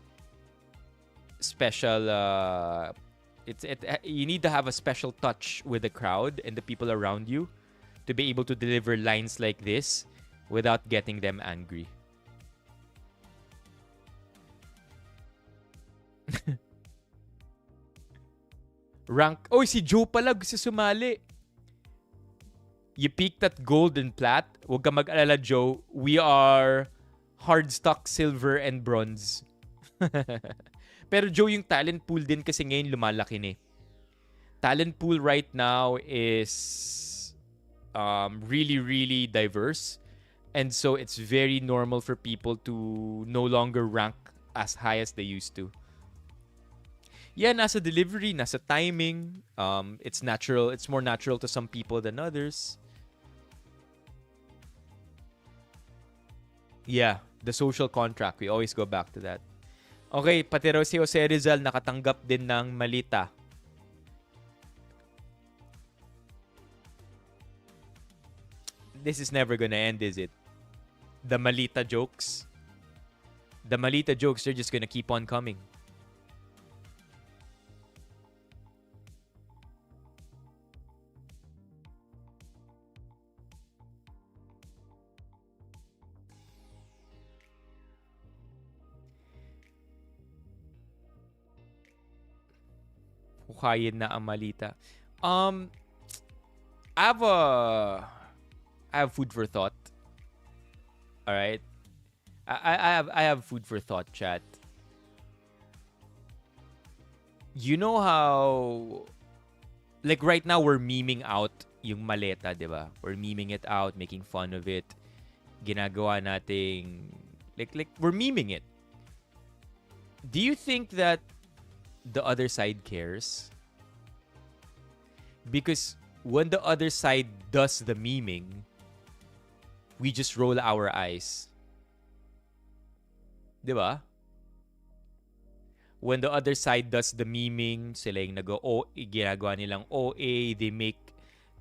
Special, you need to have a special touch with the crowd and the people around you to be able to deliver lines like this without getting them angry. Rank. Oh, si Joe pala gusto sumali. You peaked at gold and plat. Huwag ka mag-alala, Joe. We are hard stock silver and bronze. Pero Joe, yung talent pool din kasi ngayon lumalaki na eh. Talent pool right now is really, really diverse. And so it's very normal for people to no longer rank as high as they used to. Yeah, nasa delivery, nasa timing. It's natural. It's more natural to some people than others. Yeah, the social contract. We always go back to that. Okay, pati raw si Jose Rizal nakatanggap din ng malita. This is never gonna end, is it? The malita jokes. The malita jokes, they're just gonna keep on coming. Hukayin na ang malita. I have food for thought. All right. I have food for thought, chat. You know how, like, right now we're memeing out yung maleta, di ba? We're memeing it out, making fun of it. Ginagawa nating, like we're memeing it. Do you think that the other side cares? Because when the other side does the memeing, we just roll our eyes. Diba? When the other side does the memeing, sila yung ginagawa nilang OA, they make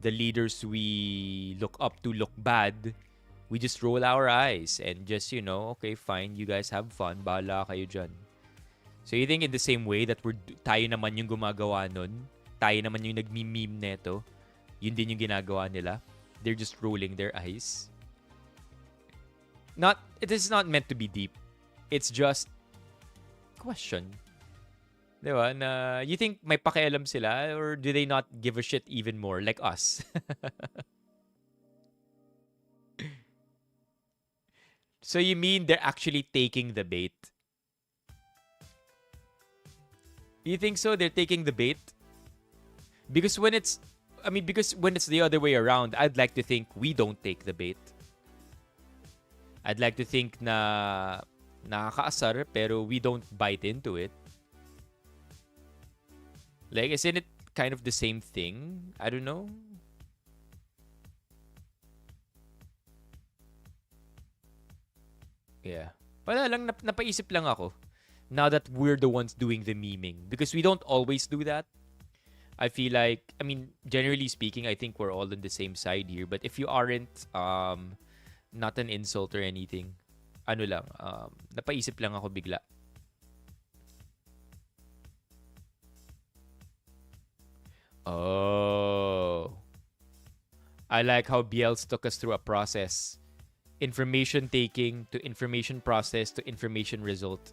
the leaders we look up to look bad, we just roll our eyes and just, okay, fine, you guys have fun, bahala kayo dyan. So you think in the same way that tayo naman yung gumagawa nun, tayo naman yung nagmi-meme neto, yun din yung ginagawa nila? They're just rolling their eyes. It is not meant to be deep. It's just question. Diba? Na, you think may pakialam sila or do they not give a shit even more like us? So you mean they're actually taking the bait? You think so? They're taking the bait? Because when it's the other way around, I'd like to think we don't take the bait. I'd like to think na nakakaasar pero we don't bite into it. Like, isn't it kind of the same thing? I don't know. Yeah. Wala lang, napaisip lang ako. Now that we're the ones doing the memeing. Because we don't always do that. I feel like, I mean, generally speaking, I think we're all on the same side here. But if you aren't, not an insult or anything, ano lang, napaisip lang ako bigla. Oh. I like how BLs took us through a process. Information taking to information process to information result.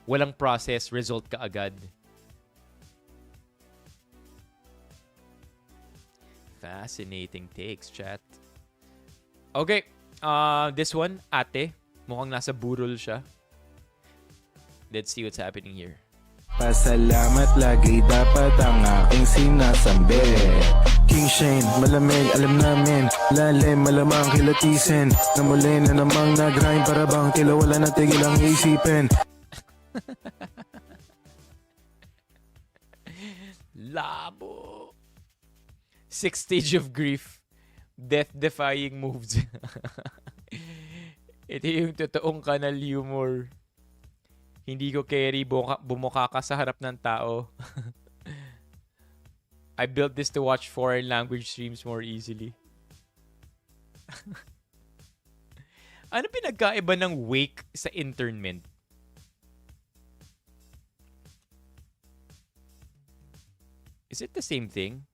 Walang process, result ka agad. Fascinating takes, chat. Okay. This one, ate. Mukhang nasa burol siya. Let's see what's happening here. Pasalamat lagi dapat ang aking sinasambi. King Shane, malamig, alam namin. Lalim, malamang kilatisin. Na muli na namang nag-grind para bang tila wala na tigil ang isipin. Labo. Sixth stage of grief. Death-defying moves. Ito yung totoong kanal humor. Hindi ko carry, bumuka ka sa harap ng tao. I built this to watch foreign language streams more easily. Ano pinagkaiba ng wake sa internment? Is it the same thing?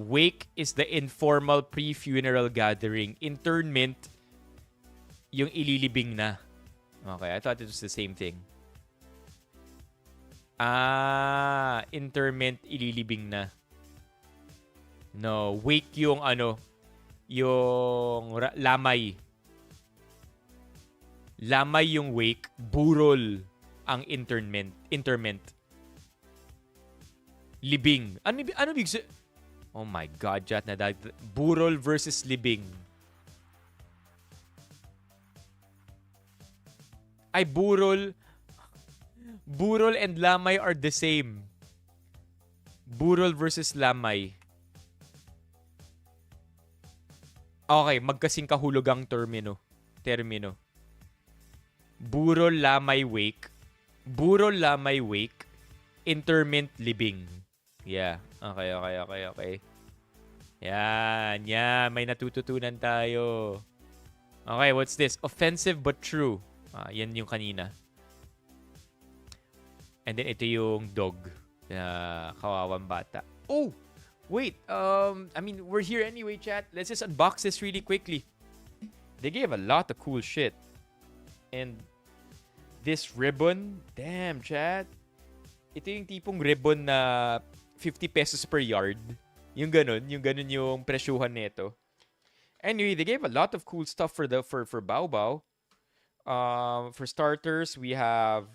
Wake is the informal pre-funeral gathering. Internment, yung ililibing na. Okay, I thought it was the same thing. Interment, ililibing na. No, wake yung ano, yung lamay. Lamay yung wake, burol ang interment. Libing. Ano big Oh my God, chat na dahil. Burol versus libing. Ay, burol and lamay are the same. Burol versus lamay. Okay, magkasing kahulugang termino. Burol, lamay, wake. Burol, lamay, wake. Interment, libing. Yeah. Okay. Yan. May natututunan tayo. Okay, what's this? Offensive but true. Yan yung kanina. And then ito yung dog. Kawawang bata. Oh! Wait. I mean, we're here anyway, chat. Let's just unbox this really quickly. They gave a lot of cool shit. And this ribbon, damn, chat. Ito yung tipong ribbon na 50 pesos per yard. Yung ganun yung presyuhan nito. Anyway, they gave a lot of cool stuff for Bao Bao. For starters, we have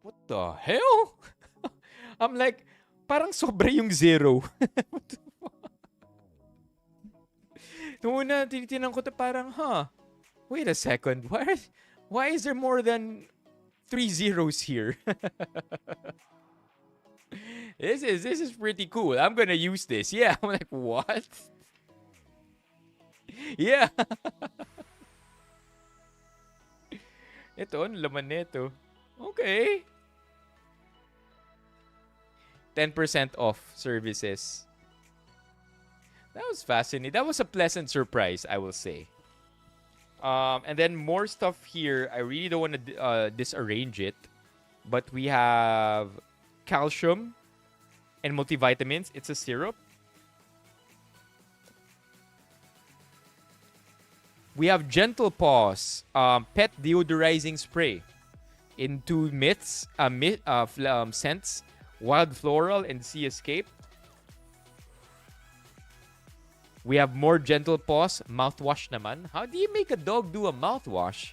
what the hell? I'm like, parang sobra yung zero. Noong una, tinitingnan ko to parang, wait a second. Why is there more than 3 zeros here? This is pretty cool. I'm gonna use this. Yeah, I'm like, what? Yeah. Ito, ano laman nito? Okay. 10% off services. That was fascinating. That was a pleasant surprise, I will say. And then more stuff here. I really don't want to disarrange it. But we have calcium and multivitamins. It's a syrup. We have Gentle Paws pet deodorizing spray in 2 scents, Wild Floral and Sea Escape. We have more Gentle Paws mouthwash naman. How do you make a dog do a mouthwash?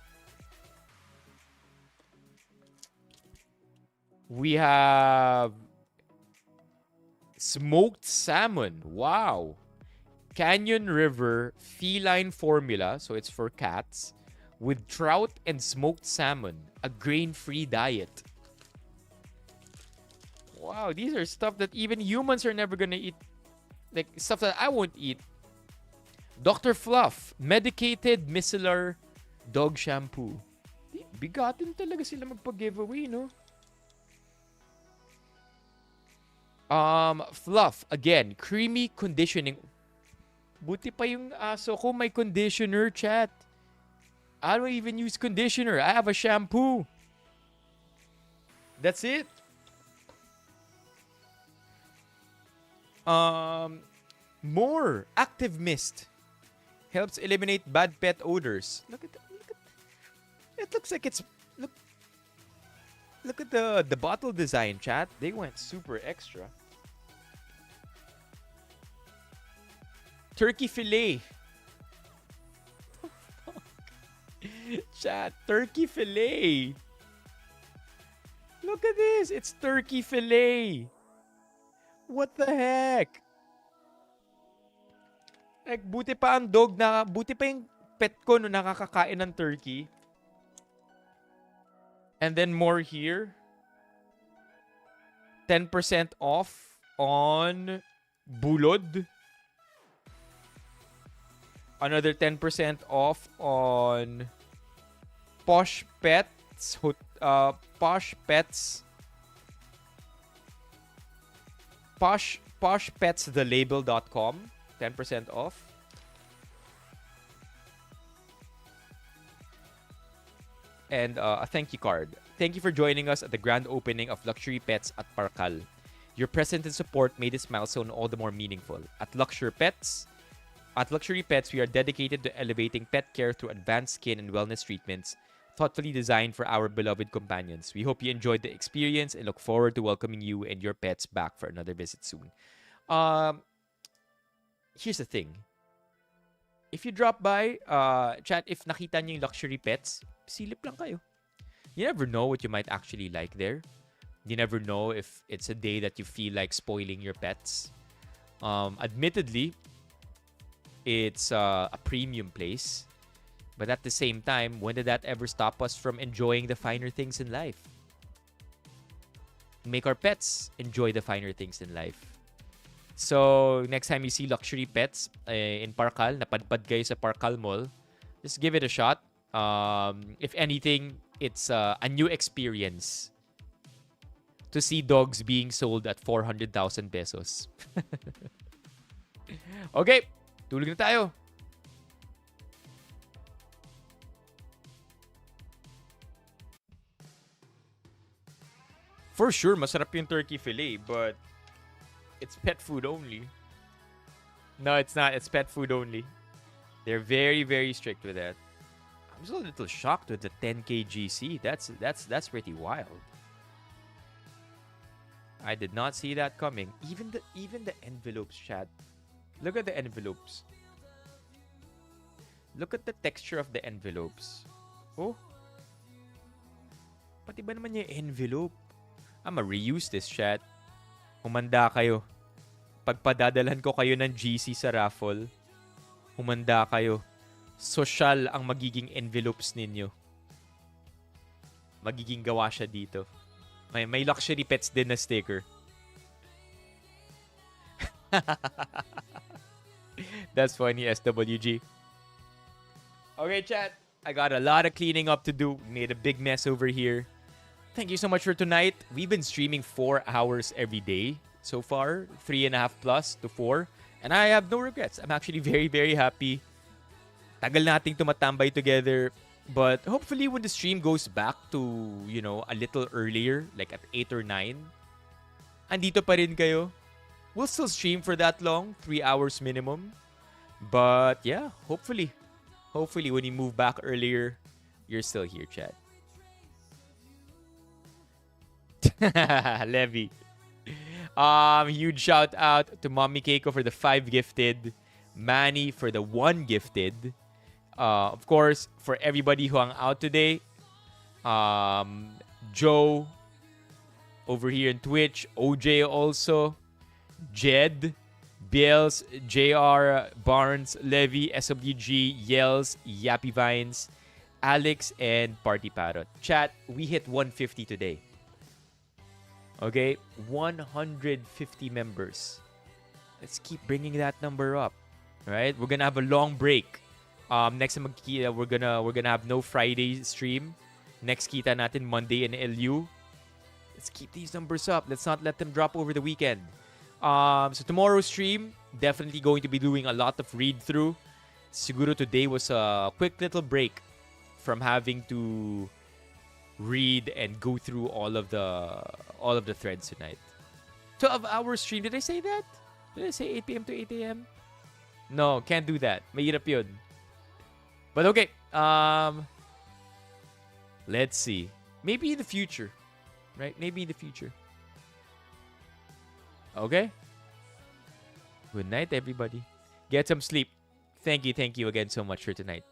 We have smoked salmon. Wow. Canyon River feline formula, so it's for cats, with trout and smoked salmon, a grain-free diet. Wow, these are stuff that even humans are never gonna eat. Like, stuff that I won't eat. Dr. Fluff, medicated micellar dog shampoo. Bigatin talaga sila magpa-giveaway, no? Fluff, again, creamy conditioning. Buti pa yung aso ko may conditioner, chat. I don't even use conditioner. I have a shampoo. That's it. More active mist helps eliminate bad pet odors. Look at that. It looks like it's look at the bottle design, chat. They went super extra. Turkey fillet. Chat, turkey fillet. Look at this. It's turkey fillet. What the heck? Like, buti pa yung pet ko no nakakakain ng turkey. And then more here. 10% off on bulod. Another 10% off on Posh Pets. Posh Pets. PoshpetsTheLabel.com. 10% off. And a thank you card. Thank you for joining us at the grand opening of Luxury Pets at Parkal. Your presence and support made this milestone all the more meaningful. At Luxury Pets, we are dedicated to elevating pet care through advanced skin and wellness treatments, thoughtfully designed for our beloved companions. We hope you enjoyed the experience and look forward to welcoming you and your pets back for another visit soon. Here's the thing. If you drop by, chat, if nakita niyo yung Luxury Pets, silip lang kayo. You never know what you might actually like there. You never know if it's a day that you feel like spoiling your pets. Admittedly, it's a premium place. But at the same time, when did that ever stop us from enjoying the finer things in life? Make our pets enjoy the finer things in life. So, next time you see Luxury Pets in Parkal, napadpad kayo sa Parkal Mall, just give it a shot. If anything, it's a new experience to see dogs being sold at 400,000 pesos. Okay, tulog na tayo. For sure, masarap yung turkey fillet, but it's pet food only. No, it's not. It's pet food only. They're very, very strict with that. I'm just a little shocked with the 10K GC. That's pretty wild. I did not see that coming. Even the envelopes, chat. Look at the envelopes. Look at the texture of the envelopes. Oh. Pati ba naman yung envelope? I'ma reuse this, chat. Humanda kayo. Pagpadadalan ko kayo ng GC sa raffle, humanda kayo. Social ang magiging envelopes ninyo. Magiging gawa siya dito. May Luxury Pets din na sticker. That's funny, SWG. Okay, chat. I got a lot of cleaning up to do. Made a big mess over here. Thank you so much for tonight. We've been streaming 4 hours every day so far. 3.5 plus to 4. And I have no regrets. I'm actually very, very happy. Tagal nating tumatambay together. But hopefully when the stream goes back to, you know, a little earlier, like at 8 or 9, andito pa rin kayo. We'll still stream for that long, 3 hours minimum. But yeah, hopefully when you move back earlier, you're still here, chat. Levy. Huge shout out to Mommy Keiko for the 5 gifted, Manny for the 1 gifted. Of course, for everybody who hung out today, Joe over here in Twitch, OJ also, Jed, Bills, JR, Barnes, Levy, SWG, Yells, Yappy Vines, Alex, and Party Parrot. Chat, we hit 150 today. Okay, 150 members. Let's keep bringing that number up. Right? We're gonna have a long break. Next time magkita, we're gonna have no Friday stream. Next kita natin Monday in LU. Let's keep these numbers up. Let's not let them drop over the weekend. So tomorrow's stream, definitely going to be doing a lot of read through. Siguro today was a quick little break from having to read and go through all of the threads tonight. 12-hour stream. Did I say that? Did I say 8 p.m. to 8 a.m.? No, can't do that. Mahirap yun. But okay. Let's see. Maybe in the future. Right? Maybe in the future. Okay? Good night, everybody. Get some sleep. Thank you again so much for tonight.